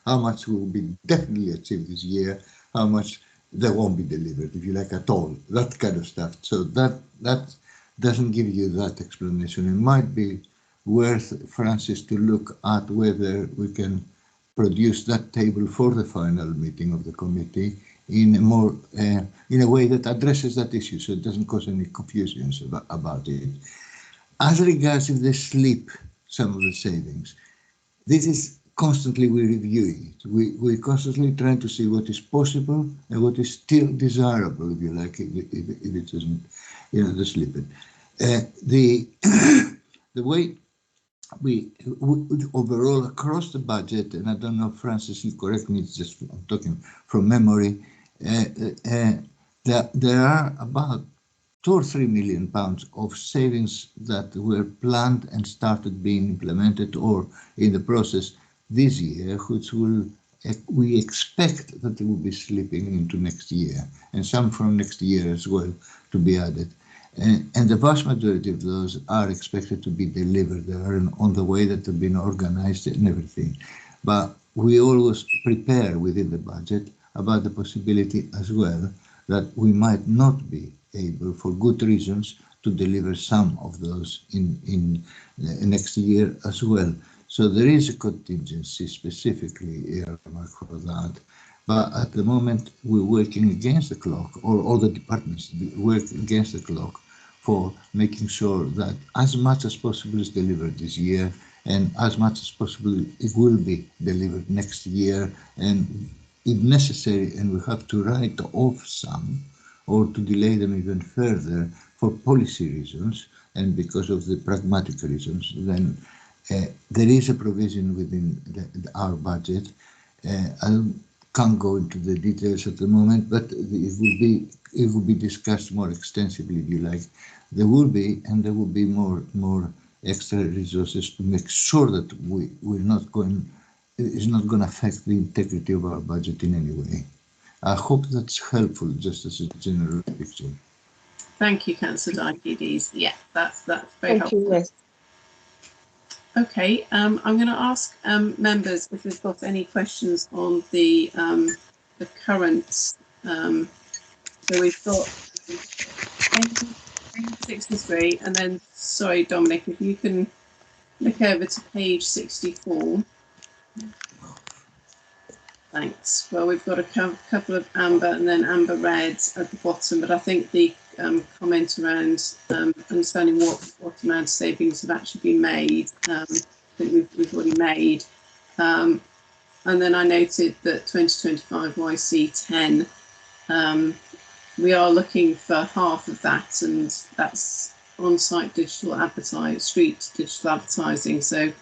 how much will be definitely achieved this year, how much there won't be delivered, if you like, at all, that kind of stuff. So that doesn't give you that explanation. It might be worth, Francis, to look at whether we can produce that table for the final meeting of the committee in a more in a way that addresses that issue, so it doesn't cause any confusions about it. As regards if they slip some of the savings, this is constantly we review it. We're constantly trying to see what is possible and what is still desirable, if you like, if it doesn't, the slipping. The way we overall across the budget, and I don't know, Francis, you correct me, it's just I'm talking from memory, there are about £2 or £3 million of savings that were planned and started being implemented or in the process this year, which we expect that it will be slipping into next year, and some from next year as well to be added. And the vast majority of those are expected to be delivered. They are on the way, that have been organized and everything. But we always prepare within the budget about the possibility as well that we might not be able, for good reasons, to deliver some of those in next year as well. So there is a contingency specifically earmarked for that. But at the moment, we're working against the clock, or all the departments work against the clock for making sure that as much as possible is delivered this year, and as much as possible it will be delivered next year, and if necessary, and we have to write off some or to delay them even further for policy reasons and because of the pragmatic reasons, then there is a provision within our budget. I can't go into the details at the moment, but it will be discussed more extensively, if you like. There will be more extra resources to make sure that it's not going to affect the integrity of our budget in any way. I hope that's helpful, just as a general picture. Thank you, Councillor Diakides. Yeah, that's very helpful. Thank you. Yes. Okay, I'm going to ask members if they've got any questions on the current. So we've got 63, and then, sorry, Dominic, if you can look over to page 64. Thanks. Well, we've got a couple of amber and then amber reds at the bottom, but I think the comment around understanding what amount of savings have actually been made, I think we've already made. And then I noted that 2025 YC 10, we are looking for half of that, and that's on-site digital advertising, street digital advertising. So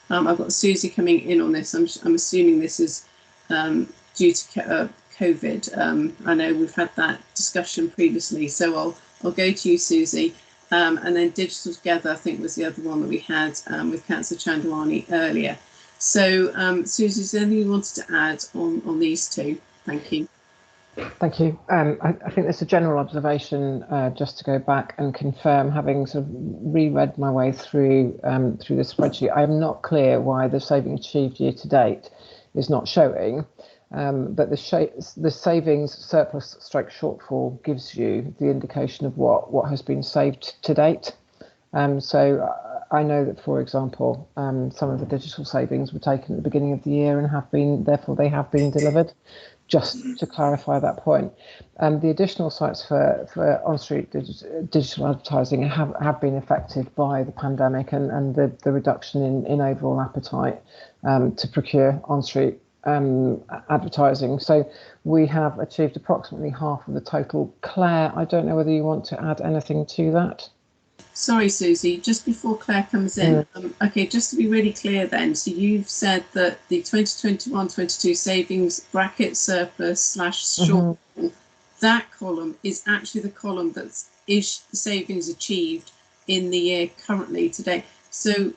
I've got Susie coming in on this. I'm assuming this is due to COVID. I know we've had that discussion previously, so I'll go to you, Susie. And then Digital Together, I think, was the other one that we had with Councillor Chandwani earlier. So, Susie, is there anything you wanted to add on these two? Thank you. Thank you. I think there's a general observation, just to go back and confirm, having sort of reread my way through the spreadsheet. I'm not clear why the saving achieved year to date is not showing, but the savings surplus stroke shortfall gives you the indication of what has been saved to date. So I know that, for example, some of the digital savings were taken at the beginning of the year and therefore they have been delivered. Just to clarify that point, the additional sites for on-street digital advertising have been affected by the pandemic and the reduction in overall appetite to procure on-street advertising. So we have achieved approximately half of the total. Claire, I don't know whether you want to add anything to that. Sorry, Susie, just before Claire comes in, okay, just to be really clear then, so you've said that the 2021-22 savings bracket surplus / shortfall, that column is actually the column that's savings achieved in the year currently today. So,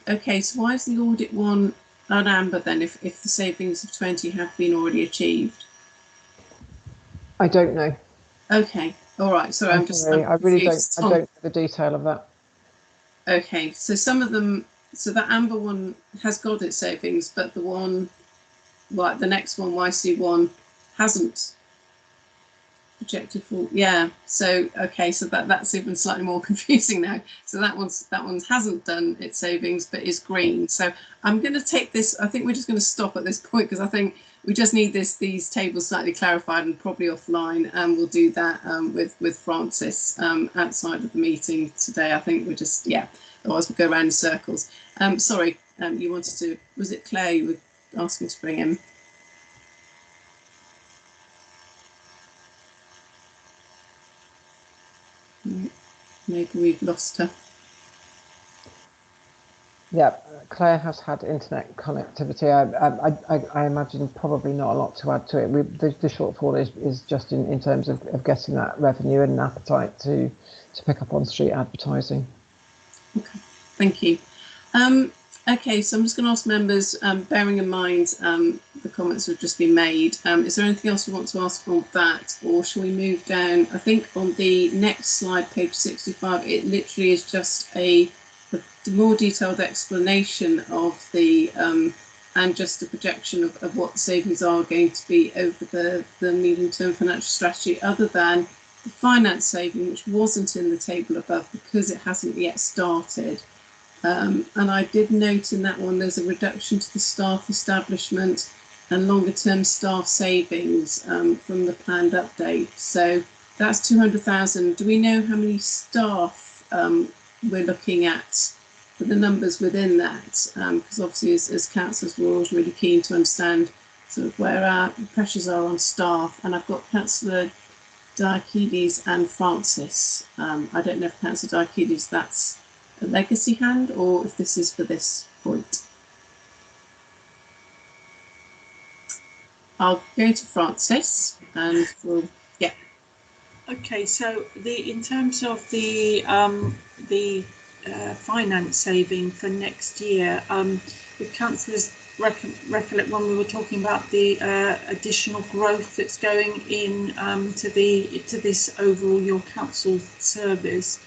okay, so why is the audit one at amber then if the savings of 20 have been already achieved? I don't know. Okay. All right, sorry, I really don't know the detail of that. Okay, so some of them so that amber one has got its savings, but the one, well, the next one, YC1, hasn't projected for. Yeah. So okay, so that's even slightly more confusing now. So that one's hasn't done its savings, but is green. So I'm going to take this. I think we're just going to stop at this point because I think we just need these tables slightly clarified, and probably offline, and we'll do that with Francis outside of the meeting today. I think we're just, yeah. Otherwise, we'll go around in circles. Sorry, you wanted to, was it Claire you were asking to bring in? Maybe we've lost her. Yeah, Claire has had internet connectivity. I imagine probably not a lot to add to it. The shortfall is just in terms of getting that revenue and an appetite to pick up on street advertising. Okay, thank you. Okay, so I'm just going to ask members, bearing in mind the comments have just been made, is there anything else you want to ask on that, or shall we move down? I think on the next slide, page 65, it literally is just a more detailed explanation of the and just a projection of what the savings are going to be over the medium-term financial strategy, other than the finance saving, which wasn't in the table above because it hasn't yet started. And I did note in that one there's a reduction to the staff establishment and longer term staff savings from the planned update. So that's 200,000. Do we know how many staff we're looking at for the numbers within that? Because obviously as councillors we're always really keen to understand sort of where our pressures are on staff. And I've got Councillor Diakides and Francis. I don't know if Councillor Diakides, that's a legacy hand, or if this is for this point. I'll go to Francis and we'll, yeah. Okay, so in terms of the finance saving for next year, the councillors recollect when we were talking about the additional growth that's going in to this overall your council service.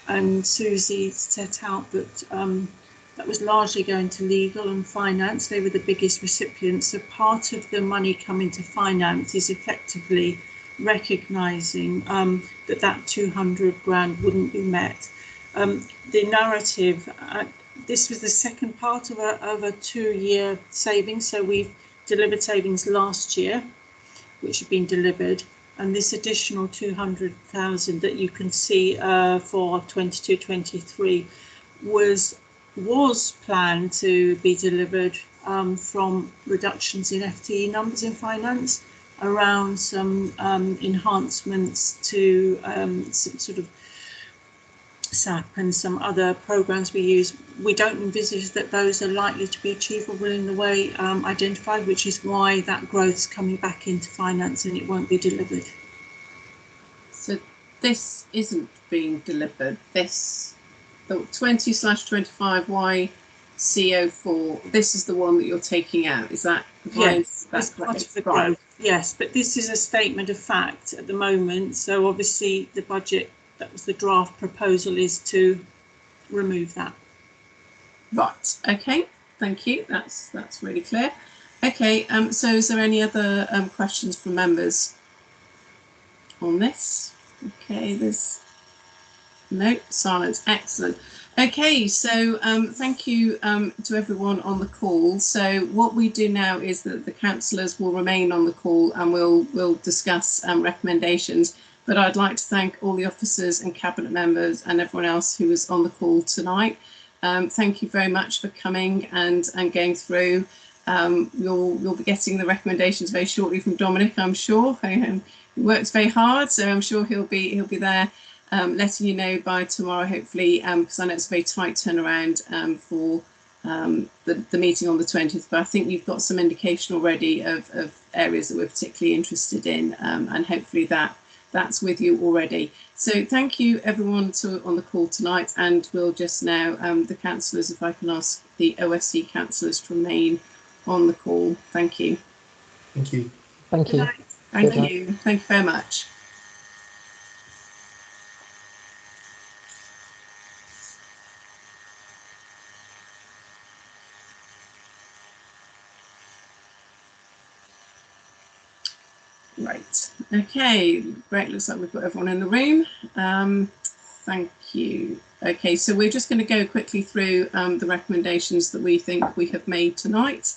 And Susie set out that that was largely going to legal and finance. They were the biggest recipients. So part of the money coming to finance is effectively recognising that 200 grand wouldn't be met. The narrative, this was the second part of a 2-year savings. So we've delivered savings last year, which have been delivered. And this additional 200,000 that you can see for 22-23 was planned to be delivered from reductions in FTE numbers in finance, around some enhancements to some sort of SAP and some other programs we use. We don't envisage that those are likely to be achievable in the way identified, which is why that growth's coming back into finance and it won't be delivered. So this isn't being delivered. This, the 20/25 YCO4, this is the one that you're taking out. Is that? Yes, that's part of the growth. Yes, but this is a statement of fact at the moment. So obviously the budget, that was the draft proposal, is to remove that. Right. Okay. Thank you. That's really clear. Okay. So is there any other questions from members on this? Okay. There's no silence. Excellent. Okay. So thank you to everyone on the call. So what we do now is that the councillors will remain on the call and we'll discuss recommendations. But I'd like to thank all the officers and cabinet members and everyone else who was on the call tonight. Thank you very much for coming and going through. You'll be getting the recommendations very shortly from Dominic, I'm sure. He works very hard, so I'm sure he'll be there, letting you know by tomorrow, hopefully, because I know it's a very tight turnaround for the meeting on the 20th. But I think you've got some indication already of areas that we're particularly interested in, and hopefully that's with you already. So thank you everyone on the call tonight, and we'll just now, the councillors, if I can ask the OSC councillors to remain on the call. Thank you. Thank you. Thank you. Thank you. Thank you very much. Right. Okay. Great. Looks like we've got everyone in the room. Thank you. Okay, so we're just going to go quickly through the recommendations that we think we have made tonight,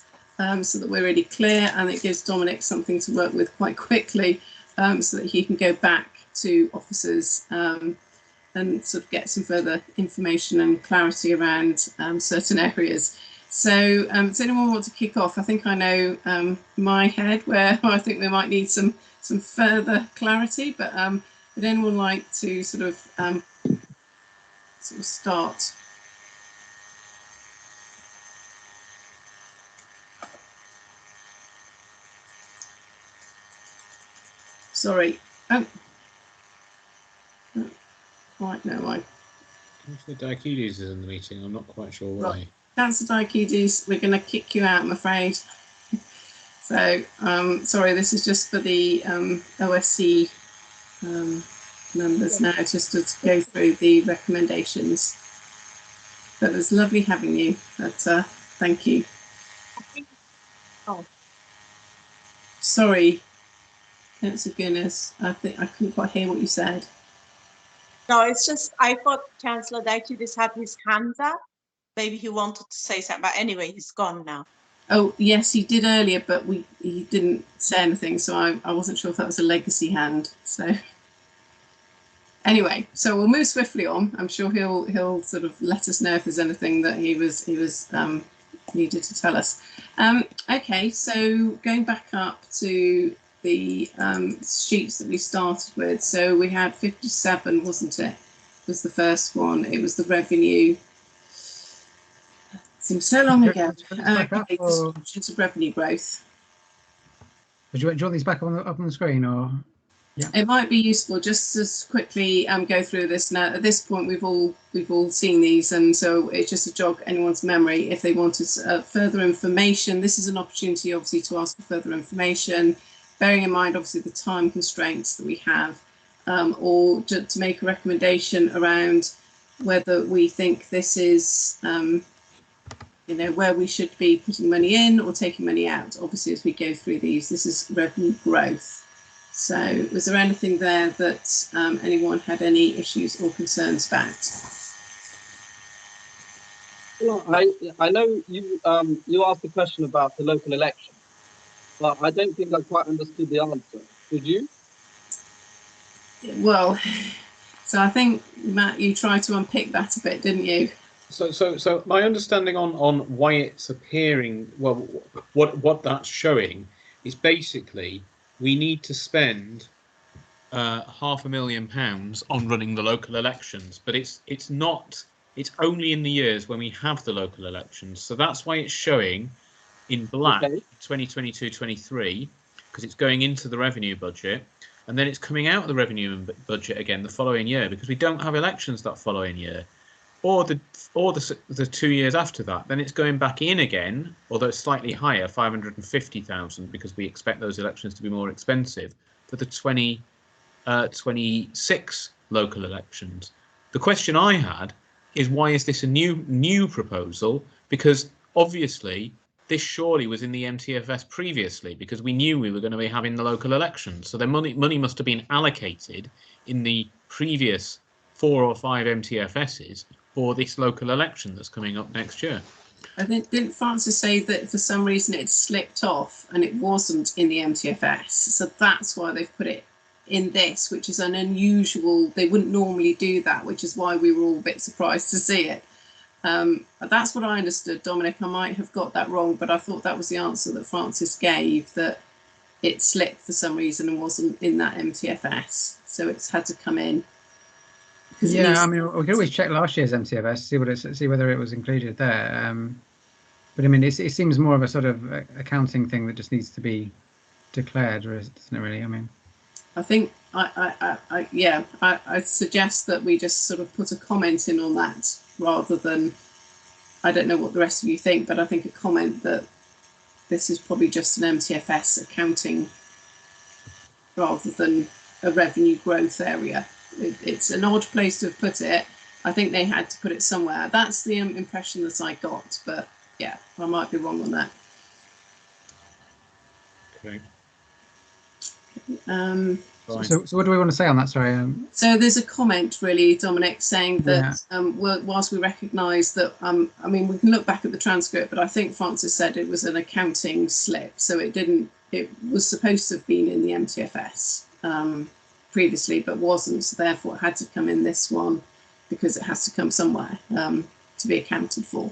so that we're really clear, and it gives Dominic something to work with quite quickly, so that he can go back to officers and sort of get some further information and clarity around certain areas. So does anyone want to kick off? I think I know my head where I think we might need some further clarity, but would anyone like to sort of start? Sorry. Oh. Right, no, Councillor Diakides is in the meeting. I'm not quite sure why. Right. Councillor Diakides, we're going to kick you out, I'm afraid. So, sorry, this is just for the OSC members now, just to go through the recommendations. But it was lovely having you. But thank you. Oh. Sorry, Councillor Guinness. I think I couldn't quite hear what you said. No, it's just I thought Councillor Diakides had his hands up. Maybe he wanted to say something, but anyway, he's gone now. Oh yes, he did earlier, but he didn't say anything, so I wasn't sure if that was a legacy hand. So anyway, so we'll move swiftly on. I'm sure he'll sort of let us know if there's anything that he was needed to tell us. Okay, so going back up to the sheets that we started with. So we had 57, wasn't it? Was the first one. It was the revenue. Seems so long ago. Okay, descriptions of revenue growth. Do you want these back up on the screen, or? Yeah. It might be useful just to quickly go through this. Now, at this point, we've all seen these, and so it's just to jog anyone's memory if they wanted further information. This is an opportunity, obviously, to ask for further information, bearing in mind, obviously, the time constraints that we have, or to make a recommendation around whether we think this is, you know, where we should be putting money in or taking money out. Obviously, as we go through these, this is revenue growth. So was there anything there that anyone had any issues or concerns about? Well, I know you you asked a question about the local election, but I don't think I quite understood the answer. Did you? Well, so I think, Matt, you tried to unpick that a bit, didn't you? So my understanding on why it's appearing, well, what that's showing is basically we need to spend £500,000 on running the local elections, but it's only in the years when we have the local elections. So that's why it's showing in black, okay, 2022-23, because it's going into the revenue budget, and then it's coming out of the revenue budget again the following year, because we don't have elections that following year, or the 2 years after that. Then it's going back in again, although it's slightly higher, 550,000, because we expect those elections to be more expensive for the 2026 local elections. The question I had is, why is this a new proposal? Because obviously this surely was in the MTFS previously, because we knew we were going to be having the local elections. So the money must have been allocated in the previous 4 or 5 MTFSs for this local election that's coming up next year. I think, didn't Francis say that for some reason it slipped off and it wasn't in the MTFS? So that's why they've put it in this, which is an unusual, they wouldn't normally do that, which is why we were all a bit surprised to see it. That's what I understood, Dominic. I might have got that wrong, but I thought that was the answer that Francis gave, that it slipped for some reason and wasn't in that MTFS. So it's had to come in. Yeah, I mean, we could always check last year's MTFS, see whether it was included there. But I mean, it seems more of a sort of accounting thing that just needs to be declared, or doesn't it really? I mean, I think I suggest that we just sort of put a comment in on that, rather than, I don't know what the rest of you think, but I think a comment that this is probably just an MTFS accounting rather than a revenue growth area. It's an odd place to have put it. I think they had to put it somewhere. That's the impression that I got, but yeah, I might be wrong on that. Okay. So what do we want to say on that? Sorry. So there's a comment, really, Dominic, saying that whilst we recognise that, I mean, we can look back at the transcript, but I think Francis said it was an accounting slip, so it didn't. It was supposed to have been in the MTFS previously, but wasn't. So therefore, it had to come in this one because it has to come somewhere to be accounted for.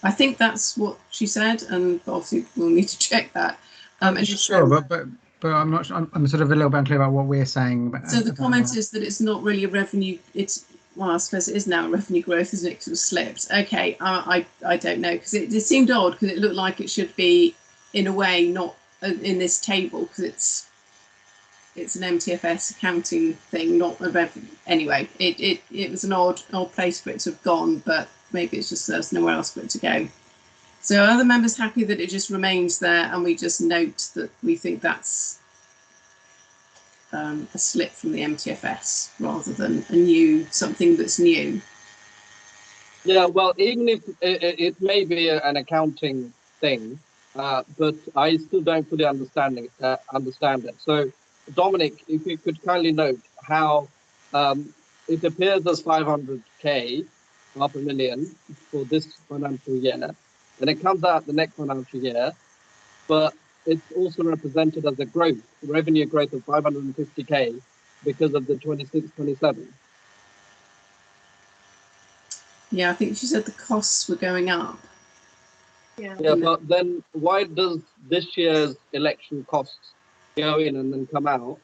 I think that's what she said, and obviously we'll need to check that. And sure, but I'm not. I'm sort of a little bit unclear about what we're saying. So the comment is that it's not really a revenue. It's, well, I suppose it is now a revenue growth, isn't it? Because it was slipped. Okay, I don't know, because it seemed odd, because it looked like it should be in a way not in this table, because it's an MTFS accounting thing, not a revenue. Anyway, it was an odd place for it to have gone, but maybe it's just there's nowhere else for it to go. So are the members happy that it just remains there, and we just note that we think that's a slip from the MTFS rather than something that's new? Yeah, well, even if it may be an accounting thing, but I still don't fully understand it. So, Dominic, if you could kindly note how it appears as 500k, $500,000 for this financial year, and it comes out the next financial year, but it's also represented as a revenue growth of 550k because of the 26-27. Yeah, I think she said the costs were going up. Yeah, but then why does this year's election costs go in and then come out?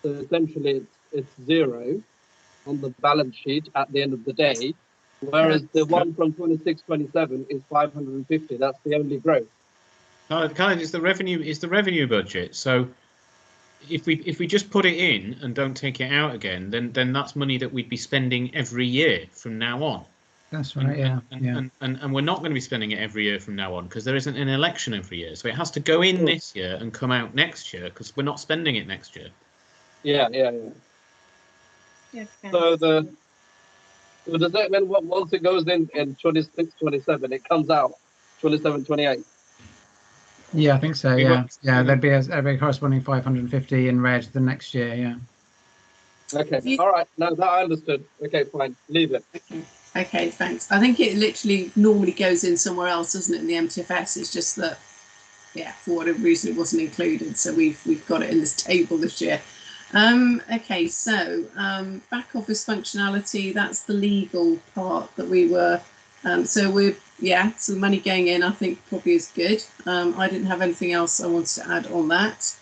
So essentially it's zero on the balance sheet at the end of the day, whereas the one from 26-27 is 550. That's the only growth. Kind of is the revenue budget. So if we just put it in and don't take it out again, then that's money that we'd be spending every year from now on. That's right. And we're not going to be spending it every year from now on, because there isn't an election every year. So it has to go in this year and come out next year, because we're not spending it next year. Yeah. So does that mean once it goes in 26-27, it comes out 27-28? Yeah, I think so. Yeah, there'd be a corresponding 550 in red the next year. Yeah. Okay. All right. No, that I understood. Okay, fine. Leave it. Okay, thanks. I think it literally normally goes in somewhere else, doesn't it? In the MTFS, it's just that, yeah, for whatever reason, it wasn't included. So we've got it in this table this year. Okay, so back office functionality, that's the legal part that we were. So the money going in, I think probably is good. I didn't have anything else I wanted to add on that.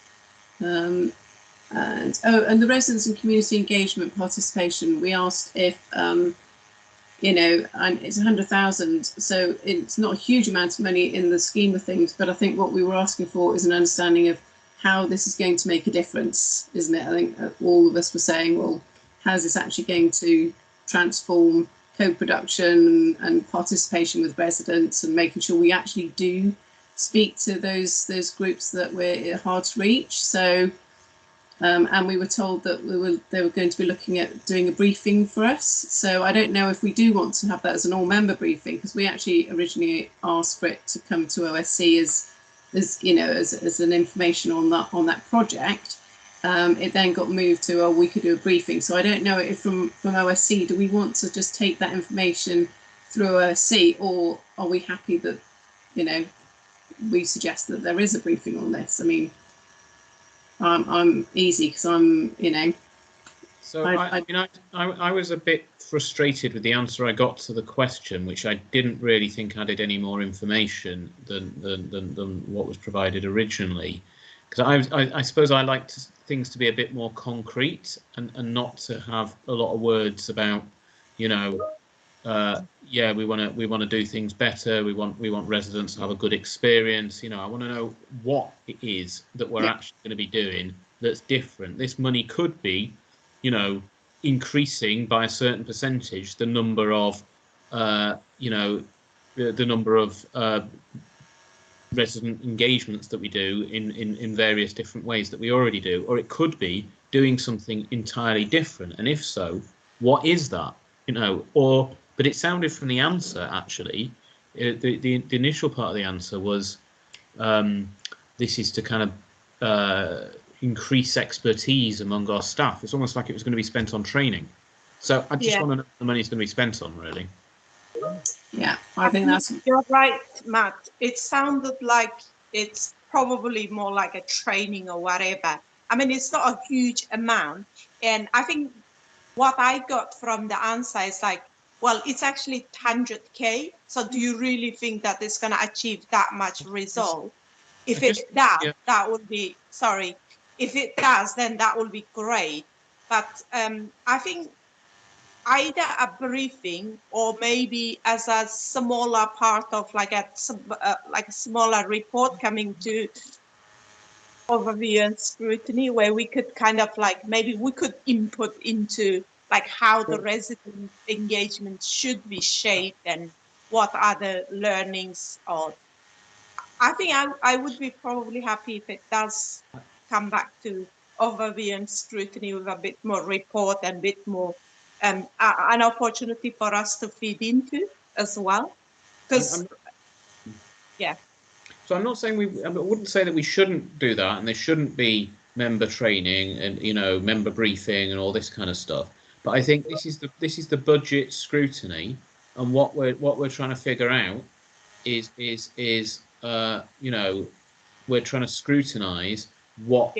And the residents and community engagement participation, we asked if, and it's 100,000, so it's not a huge amount of money in the scheme of things, but I think what we were asking for is an understanding of how this is going to make a difference, isn't it? I think all of us were saying, well, how's this actually going to transform co-production and participation with residents, and making sure we actually do speak to those groups that we're hard to reach. So, and we were told that they were going to be looking at doing a briefing for us. So I don't know if we do want to have that as an all-member briefing, because we actually originally asked for it to come to OSC as an information on that project. It then got moved to, we could do a briefing. So I don't know if from OSC, do we want to just take that information through OSC, or are we happy that, we suggest that there is a briefing on this? I mean, I'm easy because I'm, So I was a bit frustrated with the answer I got to the question, which I didn't really think added any more information than what was provided originally, because I suppose I like things to be a bit more concrete and not to have a lot of words about, we want to do things better. We want residents to have a good experience. I want to know what it is that we're actually going to be doing that's different. This money could be, increasing by a certain percentage the number of, the number of resident engagements that we do in various different ways that we already do, or it could be doing something entirely different. And if so, what is that? But it sounded from the answer, actually, the initial part of the answer was, this is to kind of increase expertise among our staff. It's almost like it was going to be spent on training. So I just want to know what the money's going to be spent on, really. Yeah, I think that's... You're right, Matt. It sounded like it's probably more like a training or whatever. I mean, it's not a huge amount. And I think what I got from the answer is like, well, it's actually 100K. So do you really think that it's going to achieve that much result? If it does, that would be, sorry, if it does, then that will be great. But I think either a briefing or maybe as a smaller part of like a smaller report coming to overview and scrutiny, where we could kind of like, maybe we could input into like how the resident engagement should be shaped and what are the learnings. Or I think I would be probably happy if it does come back to overview and scrutiny with a bit more report and a bit more an opportunity for us to feed into as well. Because yeah. So I'm not saying I wouldn't say that we shouldn't do that, and there shouldn't be member training and member briefing and all this kind of stuff. But I think this is the budget scrutiny, and what we're trying to figure out is we're trying to scrutinise what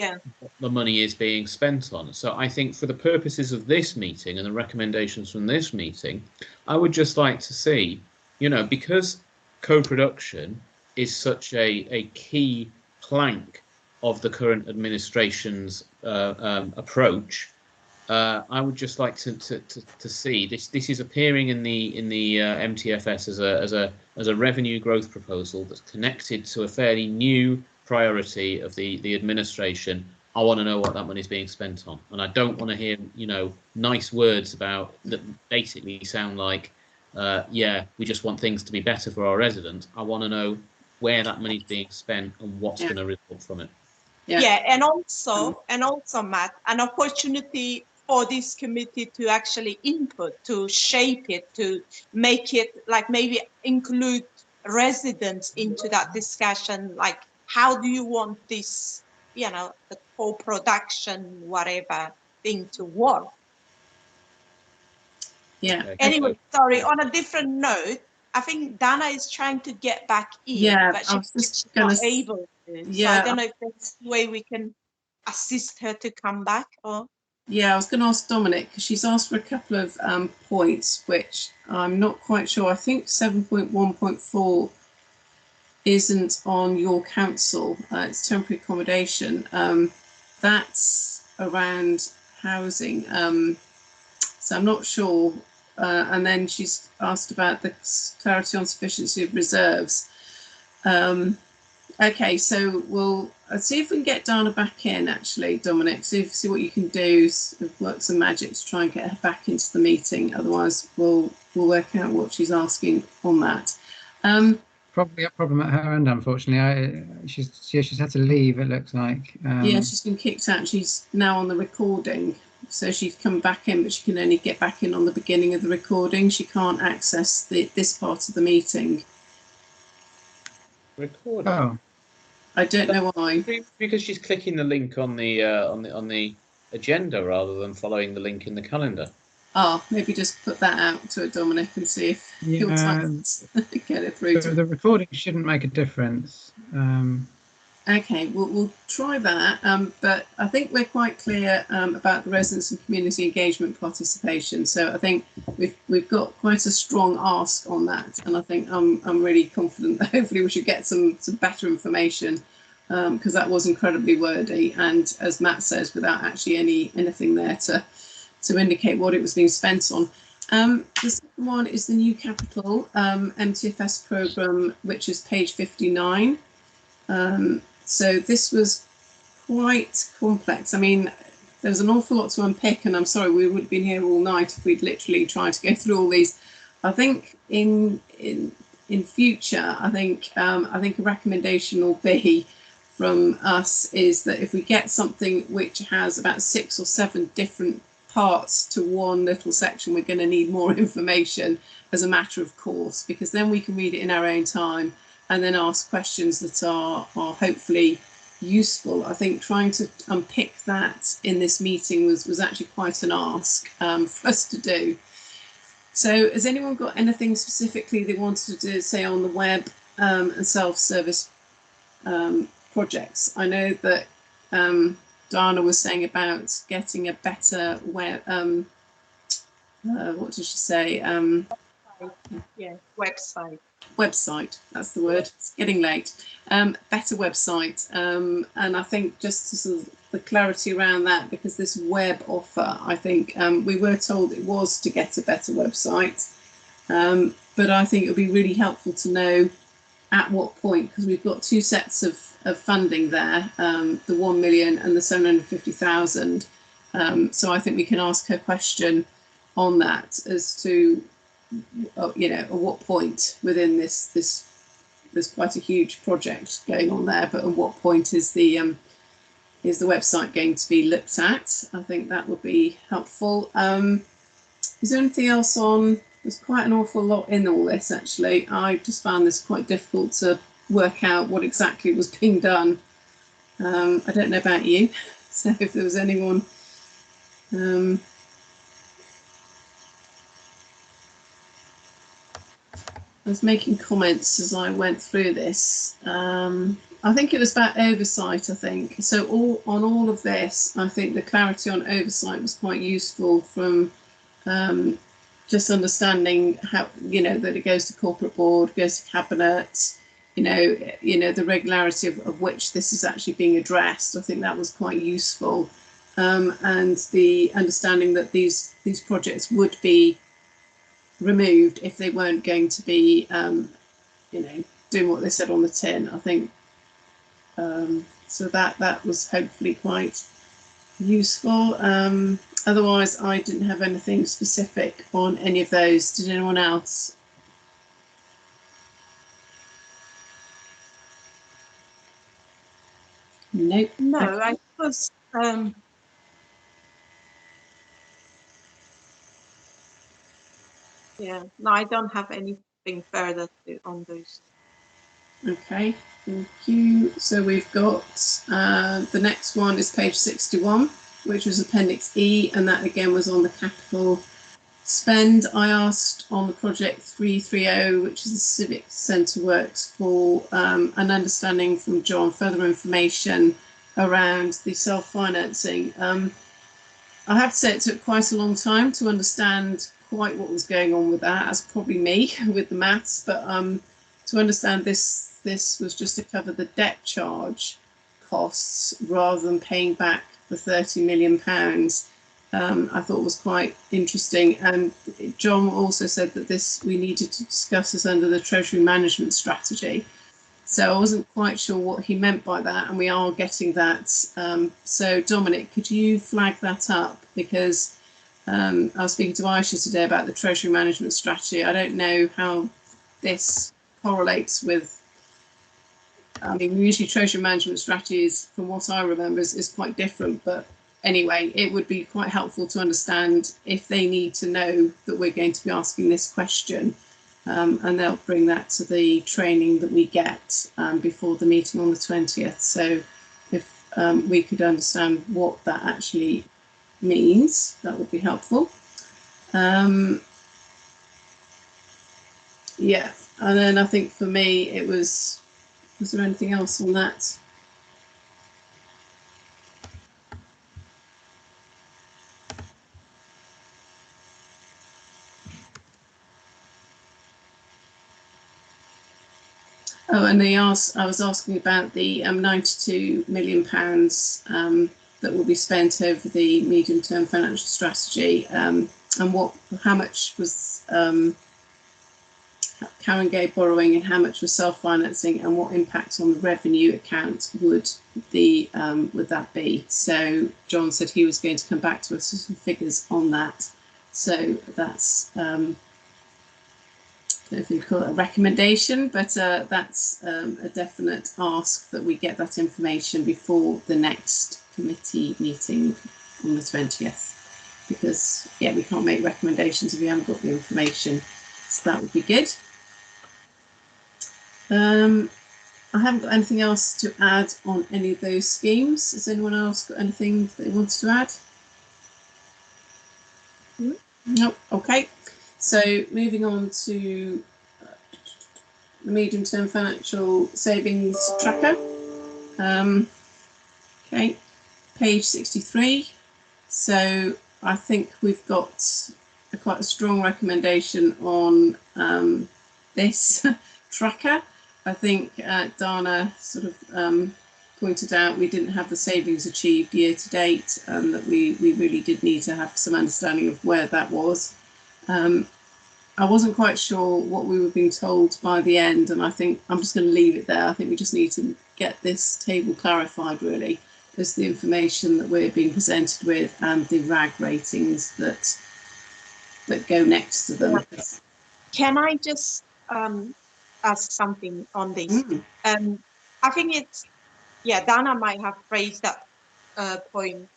the money is being spent on. So I think for the purposes of this meeting and the recommendations from this meeting, I would just like to see, because co-production is such a key plank of the current administration's approach, I would just like to see this is appearing in the MTFS as a revenue growth proposal that's connected to a fairly new priority of the administration. I want to know what that money is being spent on, and I don't want to hear nice words about that basically sound like we just want things to be better for our residents. I want to know where that money is being spent and what's going to result from it. Yeah, and also Matt, an opportunity for this committee to actually input, to shape it, to make it like maybe include residents into that discussion. Like, how do you want this, the co-production, whatever thing to work? Yeah. Anyway, sorry, on a different note, I think Dana is trying to get back in, but she's not able to. Yeah. So I don't know if there's a way we can assist her to come back or. Yeah, I was going to ask Dominic, because she's asked for a couple of points, which I'm not quite sure. I think 7.1.4 isn't on your council. It's temporary accommodation. That's around housing. So I'm not sure. And then she's asked about the clarity on sufficiency of reserves. Okay, so we'll see if we can get Dana back in, actually, Dominic. See what you can do, work some magic to try and get her back into the meeting. Otherwise, we'll work out what she's asking on that. Probably a problem at her end, unfortunately. She's had to leave, it looks like. Yeah, she's been kicked out. She's now on the recording. So she's come back in, but she can only get back in on the beginning of the recording. She can't access this part of the meeting. Recording? Oh. I don't know why. Because she's clicking the link on the agenda rather than following the link in the calendar. Oh, maybe just put that out to Dominic and see if he'll get it through. The recording shouldn't make a difference. Okay, we'll try that, but I think we're quite clear about the residents and community engagement participation. So I think we've got quite a strong ask on that, and I think I'm really confident that hopefully we should get some better information, because that was incredibly wordy, and as Matt says, without actually anything there to indicate what it was being spent on. The second one is the new capital MTFS programme, which is page 59. So this was quite complex. I mean, there's an awful lot to unpick, and I'm sorry we would have been here all night if we'd literally tried to go through all these. I think in future, I think a recommendation will be from us is that if we get something which has about 6 or 7 different parts to one little section, we're going to need more information as a matter of course, because then we can read it in our own time and then ask questions that are hopefully useful. I think trying to unpick that in this meeting was actually quite an ask for us to do. So has anyone got anything specifically they wanted to do, say, on the web and self-service projects? I know that Diana was saying about getting a better web, what did she say? Yeah, website. Website, that's the word. It's getting late. Better website, and I think just to sort of the clarity around that, because this web offer, I think we were told it was to get a better website, but I think it would be really helpful to know at what point, because we've got two sets of funding there, the 1 million and the 750,000. So I think we can ask her question on that as to, you know, at what point within this there's quite a huge project going on there, but at what point is the website going to be looked at? I think that would be helpful. Is there anything else on? There's quite an awful lot in all this, actually. I just found this quite difficult to work out what exactly was being done. I don't know about you, so if there was anyone. I was making comments as I went through this. I think it was about oversight, I think. So on all of this, I think the clarity on oversight was quite useful from just understanding how, you know, that it goes to corporate board, goes to cabinet, you know, the regularity of which this is actually being addressed. I think that was quite useful. And the understanding that these projects would be removed if they weren't going to be, you know, doing what they said on the tin. I think so that was hopefully quite useful. Otherwise, I didn't have anything specific on any of those. Did anyone else? Nope. No, I suppose. Yeah, no, I don't have anything further on those. Okay, thank you. So we've got the next one is page 61, which was Appendix E, and that again was on the capital spend. I asked on the project 330, which is the Civic Centre works, for an understanding from John, further information around the self-financing. I have to say it took quite a long time to understand quite what was going on with that, as probably me with the maths, but to understand this was just to cover the debt charge costs rather than paying back the £30 million. I thought was quite interesting. And John also said that we needed to discuss this under the Treasury Management Strategy. So I wasn't quite sure what he meant by that, and we are getting that. So Dominic, could you flag that up? Because I was speaking to Aisha today about the Treasury Management Strategy. I don't know how this correlates with, I mean, usually Treasury Management Strategies, from what I remember, is quite different. But anyway, it would be quite helpful to understand if they need to know that we're going to be asking this question. And they'll bring that to the training that we get before the meeting on the 20th. So if we could understand what that actually means, that would be helpful. Yeah, and then I think for me it was there anything else on that? Oh, and I was asking about the £92 million that will be spent over the medium-term financial strategy, and how much was Carringay borrowing and how much was self-financing, and what impact on the revenue account would that be? So John said he was going to come back to us with some figures on that. So that's I don't know if you call it a recommendation, but that's a definite ask that we get that information before the next committee meeting on the 20th, because yeah, we can't make recommendations if we haven't got the information, so that would be good. I haven't got anything else to add on any of those schemes. Has anyone else got anything they wanted to add? No. Okay. So moving on to the medium-term financial savings tracker. Okay, page 63. So I think we've got quite a strong recommendation on this tracker. I think Dana sort of pointed out we didn't have the savings achieved year to date, and that we really did need to have some understanding of where that was. I wasn't quite sure what we were being told by the end, and I think I'm just going to leave it there. I think we just need to get this table clarified, really, as the information that we're being presented with and the RAG ratings that go next to them. Can I just ask something on this? I think it's, yeah, Dana might have raised that point.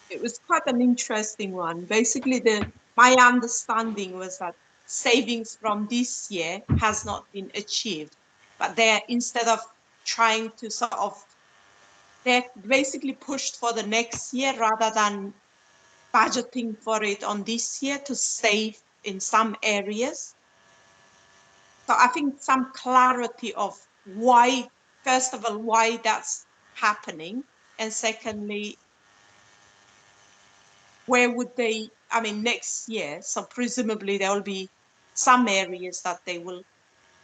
It was quite an interesting one. Basically, my understanding was that savings from this year has not been achieved, but they're, instead of trying to sort of, they're basically pushed for the next year rather than budgeting for it on this year to save in some areas. So I think some clarity of why, first of all, why that's happening, and secondly, where would they, I mean, next year, so presumably there will be some areas that they will,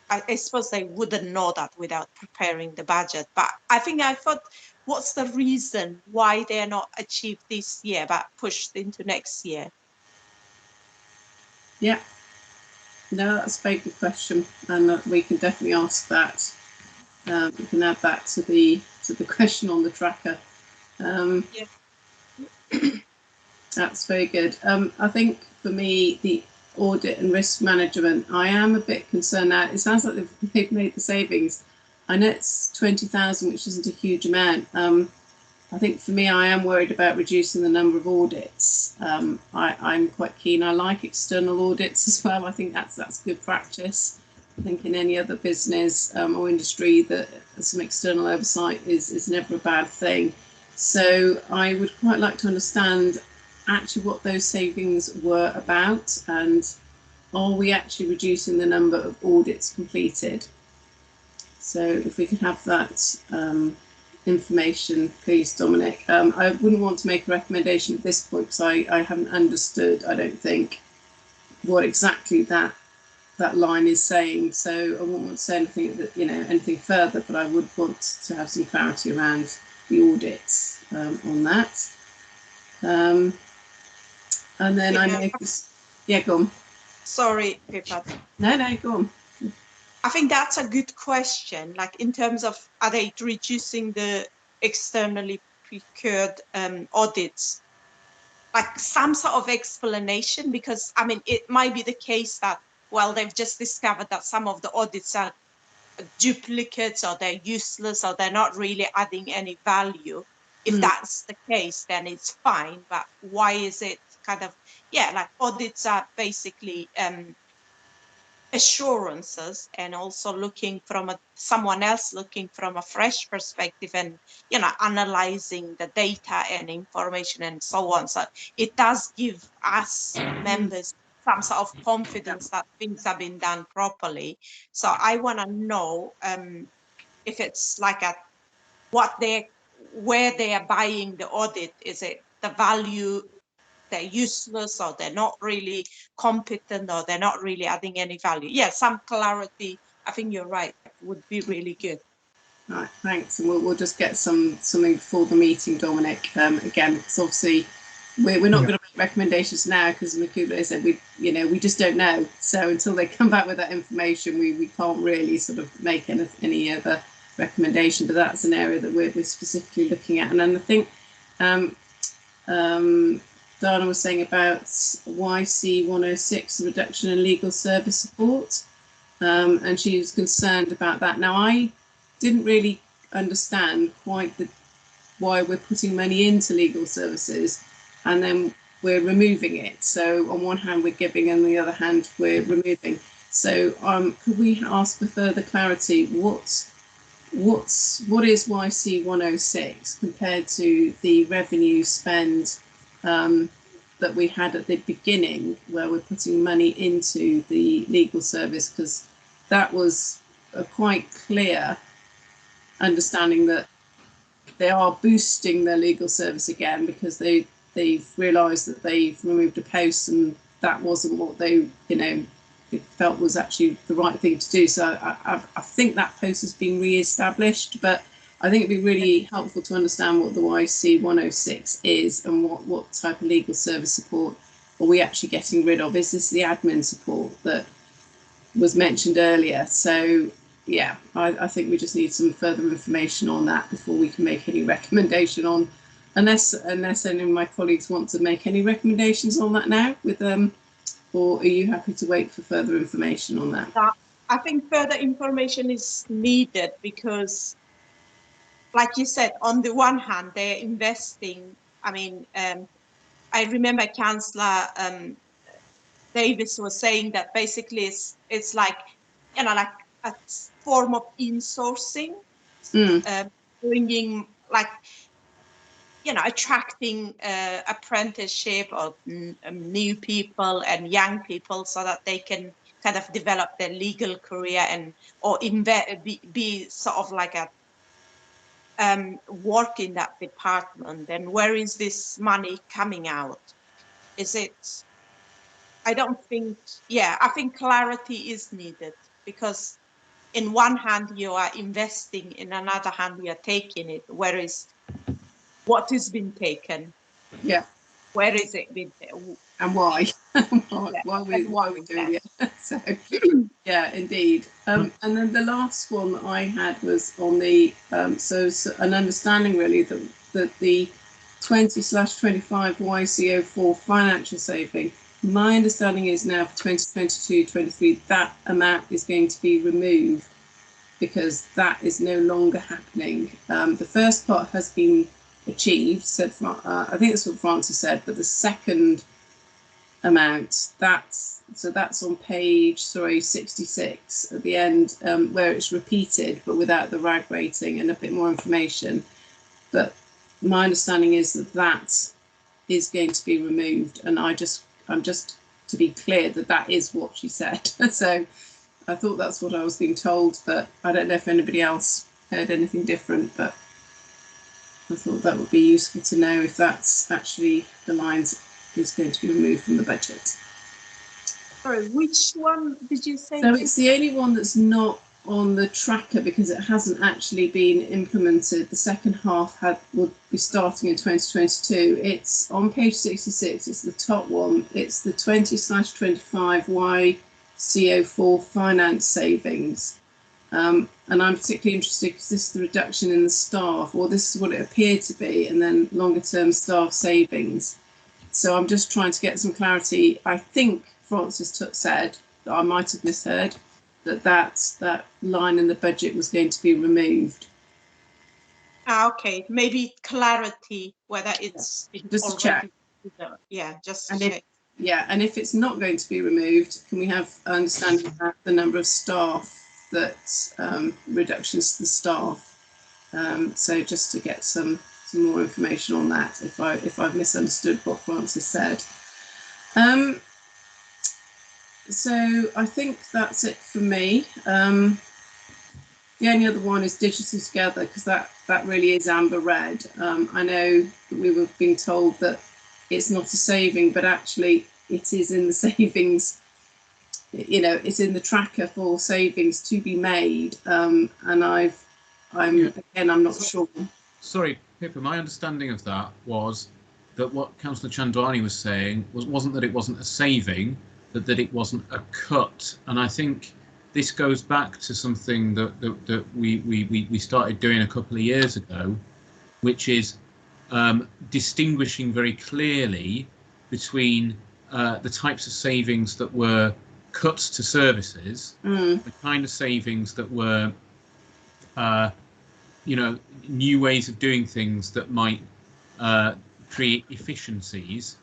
I suppose they wouldn't know that without preparing the budget. But I thought, what's the reason why they're not achieved this year but pushed into next year? Yeah, no, that's a very good question, and we can definitely ask that. We can add that to the question on the tracker. Yeah. That's very good. I think for me, the audit and risk management, I am a bit concerned now. It sounds like they've made the savings. I know it's 20,000, which isn't a huge amount. I think for me, I am worried about reducing the number of audits. I'm quite keen. I like external audits as well. I think that's good practice. I think in any other business or industry that some external oversight is never a bad thing. So I would quite like to understand actually what those savings were about, and are we actually reducing the number of audits completed? So if we could have that information, please, Dominic. I wouldn't want to make a recommendation at this point because I haven't understood, I don't think, what exactly that line is saying. So I wouldn't want to say anything that, anything further, but I would want to have some clarity around the audits on that. And then I know this, yeah, go on. Sorry, Pippa. No, go on. I think that's a good question. Like, in terms of, are they reducing the externally procured audits? Like some sort of explanation, because I mean, it might be the case that, well, they've just discovered that some of the audits are duplicates, or they're useless, or they're not really adding any value. If that's the case, then it's fine. But why is it kind of, yeah, like audits are basically assurances, and also looking from someone else looking from a fresh perspective, and analyzing the data and information and so on. So it does give us members some sort of confidence that things have been done properly. So I want to know if it's like where they are buying the audit. Is it the value? They're useless, or they're not really competent, or they're not really adding any value? Yeah, some clarity, I think you're right, would be really good. Right, thanks. And we'll just get something before the meeting, Dominic, again, because obviously we're not going to make recommendations now, because Makula said we just don't know. So until they come back with that information, we can't really sort of make any other recommendation. But that's an area that we're specifically looking at. And then I think Dana was saying about YC 106, the reduction in legal service support, and she was concerned about that. Now, I didn't really understand quite why we're putting money into legal services and then we're removing it. So on one hand we're giving, and on the other hand we're removing. So could we ask for further clarity? What what is YC 106 compared to the revenue spend that we had at the beginning, where we're putting money into the legal service, because that was a quite clear understanding that they are boosting their legal service again, because they've realised that they've removed a post and that wasn't what they felt was actually the right thing to do. So I think that post has been re-established, but I think it'd be really helpful to understand what the YC 106 is and what type of legal service support are we actually getting rid of. Is this the admin support that was mentioned earlier? So yeah, I think we just need some further information on that before we can make any recommendation on, unless any of my colleagues want to make any recommendations on that now with them, or are you happy to wait for further information on that? I think further information is needed because, like you said, on the one hand, they're investing. I mean, I remember Councillor Davis was saying that basically it's like, like a form of insourcing, bringing, like, attracting apprenticeship or new people and young people so that they can kind of develop their legal career or be sort of like a work in that department. And where is this money coming out? Is it? I don't think. Yeah, I think clarity is needed, because in one hand you are investing, in another hand you are taking it. Where is what has been taken? Yeah. Where is it been, and why? why we doing it? So yeah, indeed. And then the last one that I had was on the so an understanding really that the 20/25 YCO4 financial saving. My understanding is now for 2022-23 that amount is going to be removed, because that is no longer happening. The first part has been achieved, said I think that's what Francis said, but the second amount, that's on page 66 at the end, where it's repeated but without the RAG rating and a bit more information. But my understanding is that is going to be removed, and I'm just to be clear that is what she said. So I thought that's what I was being told, but I don't know if anybody else heard anything different, but I thought that would be useful to know if that's actually the lines is going to be removed from the budget. Sorry, which one did you say? So it's the only one that's not on the tracker because it hasn't actually been implemented. The second half will be starting in 2022. It's on page 66. It's the top one. It's the 20/25 YCO4 finance savings. And I'm particularly interested because this is the reduction in the staff, or this is what it appeared to be, and then longer term staff savings. So I'm just trying to get some clarity. I think Francis said, that I might have misheard, that line in the budget was going to be removed. Okay, maybe clarity whether it's just to check. Yeah, just to check. Yeah, and if it's not going to be removed, can we have understanding about the number of staff that reductions to the staff? So just to get some more information on that, if I've misunderstood what Francis said. So I think that's it for me. The only other one is Digital Together, because that really is amber red. I know that we were being told that it's not a saving, but actually it is in the savings. It's in the tracker for savings to be made, and I'm not sure. Sorry, Pippa, my understanding of that was that what Councillor Chandwani was saying wasn't that it wasn't a saving, but that it wasn't a cut. And I think this goes back to something that we started doing a couple of years ago, which is distinguishing very clearly between the types of savings that were cuts to services, the kind of savings that were new ways of doing things that might create efficiencies,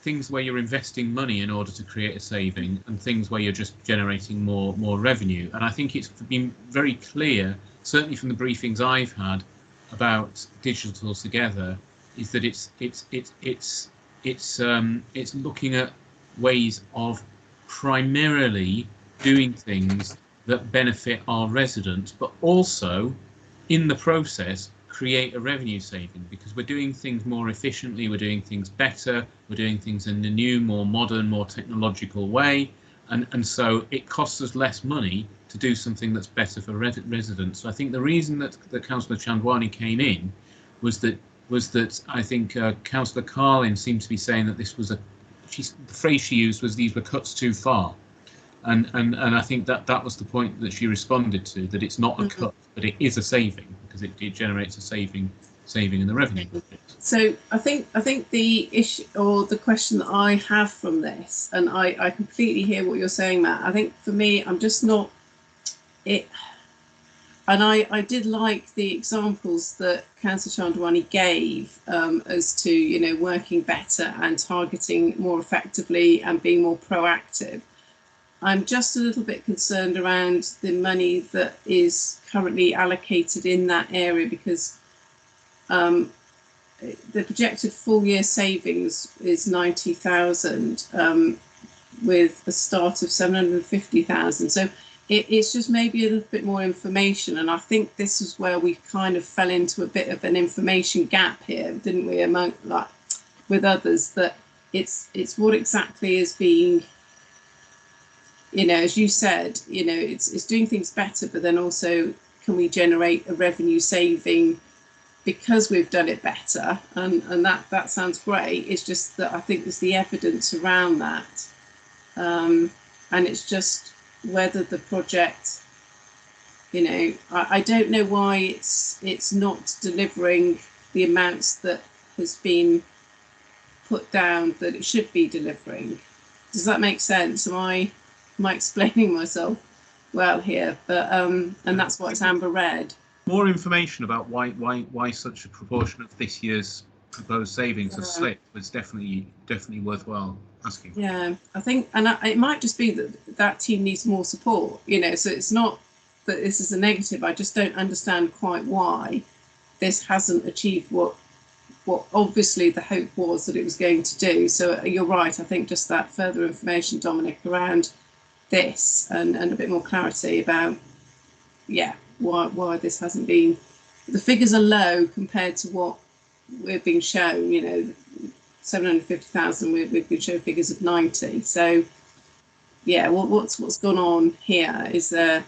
things where you're investing money in order to create a saving, and things where you're just generating more revenue. And I think it's been very clear certainly from the briefings I've had about digital together, is that it's looking at ways of primarily doing things that benefit our residents, but also in the process create a revenue saving, because we're doing things more efficiently, we're doing things better, we're doing things in the new, more modern, more technological way, and so it costs us less money to do something that's better for residents. So I think the reason that Councillor Chandwani came in was that I think Councillor Carlin seemed to be saying that this was the phrase she used was these were cuts too far. And I think that was the point that she responded to, that it's not a cut, but it is a saving, because it generates a saving in the revenue budget. So I think the issue or the question that I have from this, and I completely hear what you're saying, Matt. I think for me, I'm just not it. And I did like the examples that Councillor Chandwani gave as to, you know, working better and targeting more effectively and being more proactive. I'm just a little bit concerned around the money that is currently allocated in that area, because the projected full year savings is 90,000 with a start of 750,000. So it's just maybe a little bit more information, and I think this is where we kind of fell into a bit of an information gap here, didn't we, among like with others, that it's what exactly is being, you know, as you said, you know, it's doing things better, but then also can we generate a revenue saving because we've done it better, and that sounds great. It's just that I think there's the evidence around that, and it's just whether the project, you know, I don't know why it's not delivering the amounts that has been put down that it should be delivering. Does that make sense? Am I explaining myself well here? But and that's why it's amber red. More information about why such a proportion of this year's proposed savings are slipped was definitely worthwhile asking. Yeah, I think, and it might just be that team needs more support, you know, so it's not that this is a negative. I just don't understand quite why this hasn't achieved what obviously the hope was that it was going to do. So you're right, I think just that further information, Dominic, around this and a bit more clarity about, yeah, why this hasn't been. The figures are low compared to what we're being shown, you know, 750,000, we've been shown figures of 90. So yeah, what's gone on here? Is there,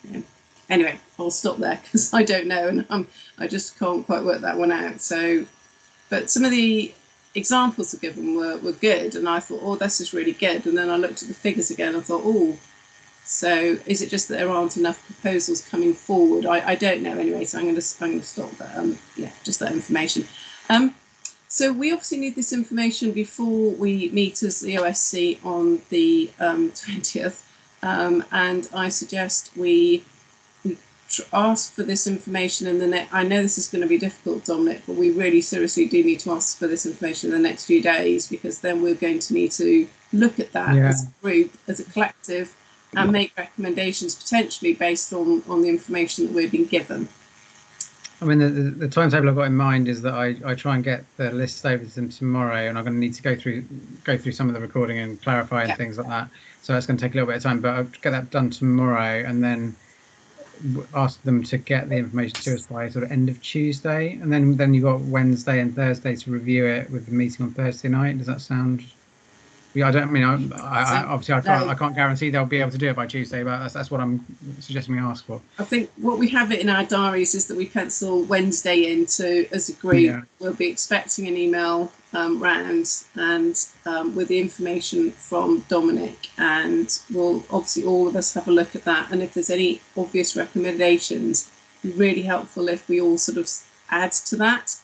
you know, anyway, I'll stop there because I don't know, and I just can't quite work that one out. So, but some of the examples are given were good, and I thought, oh, this is really good. And then I looked at the figures again and thought, oh, so is it just that there aren't enough proposals coming forward? I don't know anyway, so I'm going to stop there. Yeah, just that information. So we obviously need this information before we meet as the OSC on the 20th, and I suggest we ask for this information in the next. I know this is going to be difficult, Dominic, but we really seriously do need to ask for this information in the next few days, because then we're going to need to look at that as a group, as a collective, and make recommendations potentially based on the information that we've been given. I mean, the timetable I've got in mind is that I try and get the list over to them tomorrow, and I'm going to need to go through some of the recording and clarify and things like that. So that's going to take a little bit of time, but I'll get that done tomorrow, and then ask them to get the information to us by sort of end of Tuesday, and then you've got Wednesday and Thursday to review it with the meeting on Thursday night. Does that sound? Yeah, I don't mean I obviously I can't guarantee they'll be able to do it by Tuesday, but that's what I'm suggesting we ask for. I think what we have it in our diaries is that we pencil Wednesday into as a group. Yeah. We'll be expecting an email round and with the information from Dominic, and we'll obviously all of us have a look at that. And if there's any obvious recommendations, it'd be really helpful if we all sort of add to that.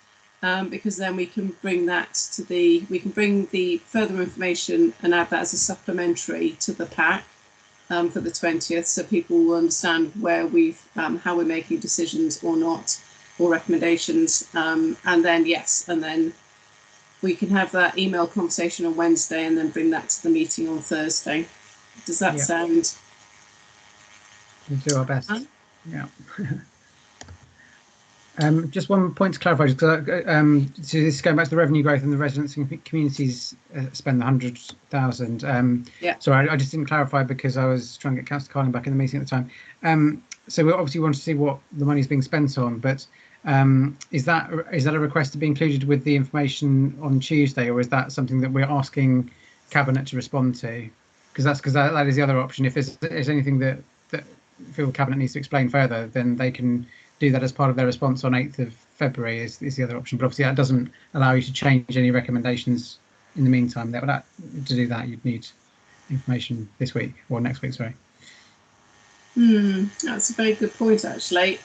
Because then we can bring that to we can bring the further information and add that as a supplementary to the pack for the 20th, so people will understand where how we're making decisions or not, or recommendations, and then we can have that email conversation on Wednesday and then bring that to the meeting on Thursday. Does that sound? We'll do our best. Yeah. Just one point to clarify, so this is going back to the revenue growth and the residents and communities spend the 100,000. Yeah. So I just didn't clarify because I was trying to get Councillor Carlin back in the meeting at the time. So we obviously want to see what the money is being spent on, but is that a request to be included with the information on Tuesday, or is that something that we're asking Cabinet to respond to? Because that is the other option. If there's anything that feel Cabinet needs to explain further, then they can do that as part of their response on 8th of February is the other option. But obviously that doesn't allow you to change any recommendations in the meantime. To do that, you'd need information this week or next week, sorry. That's a very good point, actually.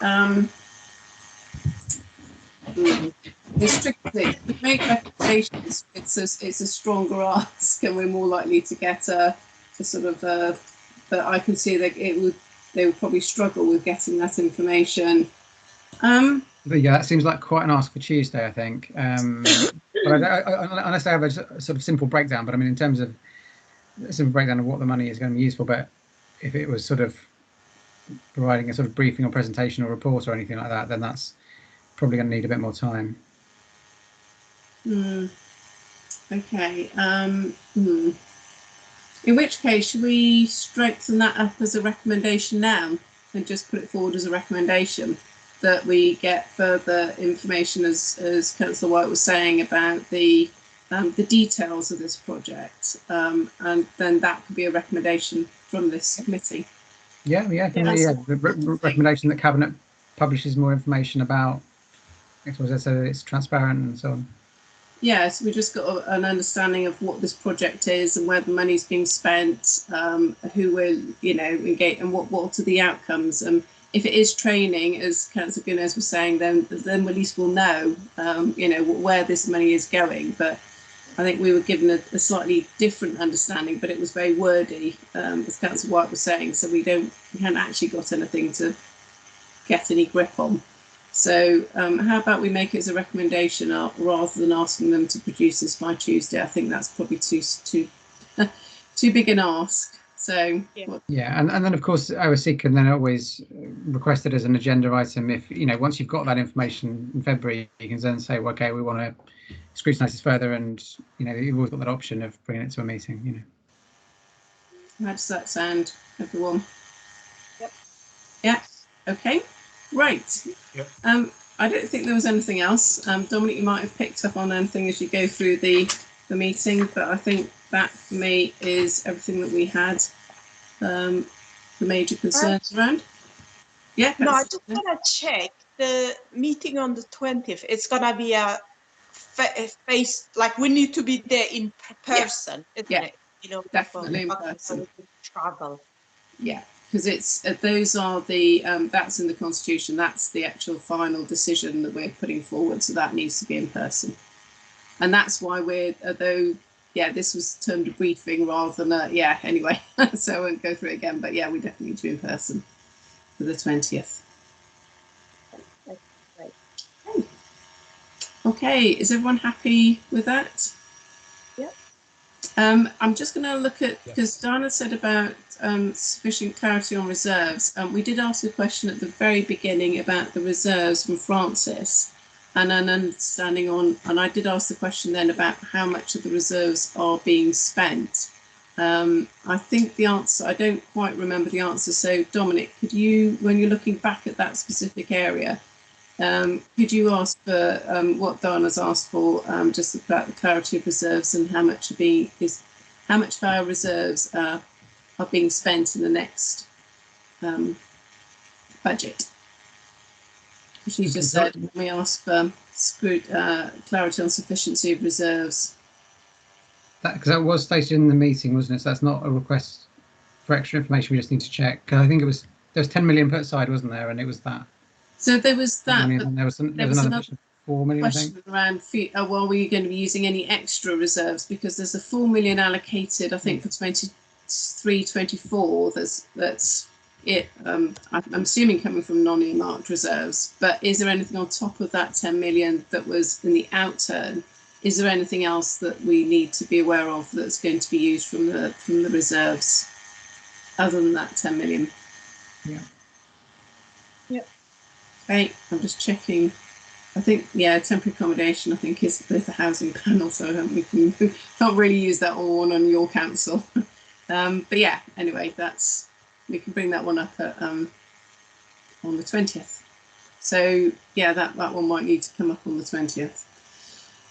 It's tricky. If we make recommendations, it's a stronger ask, and we're more likely to get a sort of. But I can see that they would probably struggle with getting that information. But yeah, that seems like quite an ask for Tuesday, I think. But unless I have a sort of simple breakdown, but I mean, in terms of a simple breakdown of what the money is going to be used for, but if it was sort of providing a sort of briefing or presentation or report or anything like that, then that's probably going to need a bit more time. Okay. In which case, should we strengthen that up as a recommendation now and just put it forward as a recommendation that we get further information, as Councillor White was saying, about the details of this project, and then that could be a recommendation from this committee. The recommendation that Cabinet publishes more information about, as I said, it's transparent and so on. Yes, we just got an understanding of what this project is and where the money's being spent, who we're, engaged, and what are the outcomes. If it is training, as Councillor Gunners was saying, then at least we'll know, where this money is going. But I think we were given a slightly different understanding, but it was very wordy, as Councillor White was saying. So we haven't actually got anything to get any grip on. So how about we make it as a recommendation rather than asking them to produce this by Tuesday? I think that's probably too big an ask. So yeah, and then of course OSC can then always request it as an agenda item if once you've got that information in February, you can then say, well, okay, we want to scrutinise this further, and you've always got that option of bringing it to a meeting. How does that sound, everyone? Yep. Yeah. Okay. Right. Yep. I don't think there was anything else. Dominic, you might have picked up on anything as you go through the meeting, but I think that for me is everything that we had. The major concerns around. Yeah. No, I just want to check the meeting on the 20th. It's gonna be a face, like we need to be there in person, isn't it? Definitely in person. Travel. Yeah. Because it's those are the that's in the Constitution. That's the actual final decision that we're putting forward. So that needs to be in person, and that's why this was termed a briefing rather than anyway. So I won't go through it again. But yeah, we definitely need to be in person for the 20th. Right. Okay, is everyone happy with that? Yep. I'm just going to look at, because Dana said about sufficient clarity on reserves. We did ask a question at the very beginning about the reserves from Francis and an understanding on, and I did ask the question then about how much of the reserves are being spent. I think the answer, I don't quite remember the answer. So Dominic, could you, when you're looking back at that specific area, could you ask for what Dana's asked for, just about the clarity of reserves and how much of our reserves are being spent in the next budget? She just said, let me ask for clarity on sufficiency of reserves. Because that was stated in the meeting, wasn't it? So that's not a request for extra information. We just need to check. Because I think there was 10 million put aside, wasn't there? And it was that. So there was that. There was another 4 million question around. Well, were you going to be using any extra reserves? Because there's a 4 million allocated, I think, for 23-24. That's it. I'm assuming coming from non-earmarked reserves. But is there anything on top of that 10 million that was in the outturn? Is there anything else that we need to be aware of that's going to be used from the reserves, other than that 10 million? Yeah. Yep. Okay, I'm just checking. I think, yeah, temporary accommodation, I think, is with the housing panel, so we can't really use that all on your council. But yeah, anyway, we can bring that one up on the 20th. So yeah, that one might need to come up on the 20th.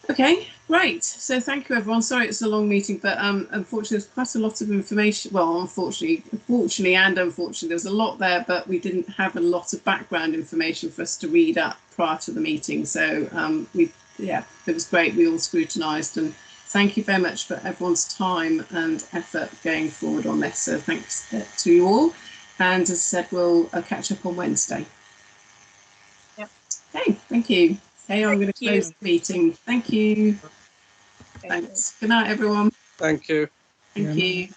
Okay, right. So thank you, everyone. Sorry it's a long meeting, but unfortunately there's quite a lot of information. Well, fortunately and unfortunately, there's a lot there, but we didn't have a lot of background information for us to read up prior to the meeting. So it was great. We all scrutinised, and thank you very much for everyone's time and effort going forward on this. So thanks to you all. And as I said, we'll catch up on Wednesday. Yep. Okay, thank you. Okay, I'm going to close the meeting. Thank you. Thanks. Good night, everyone. Thank you. Thank you.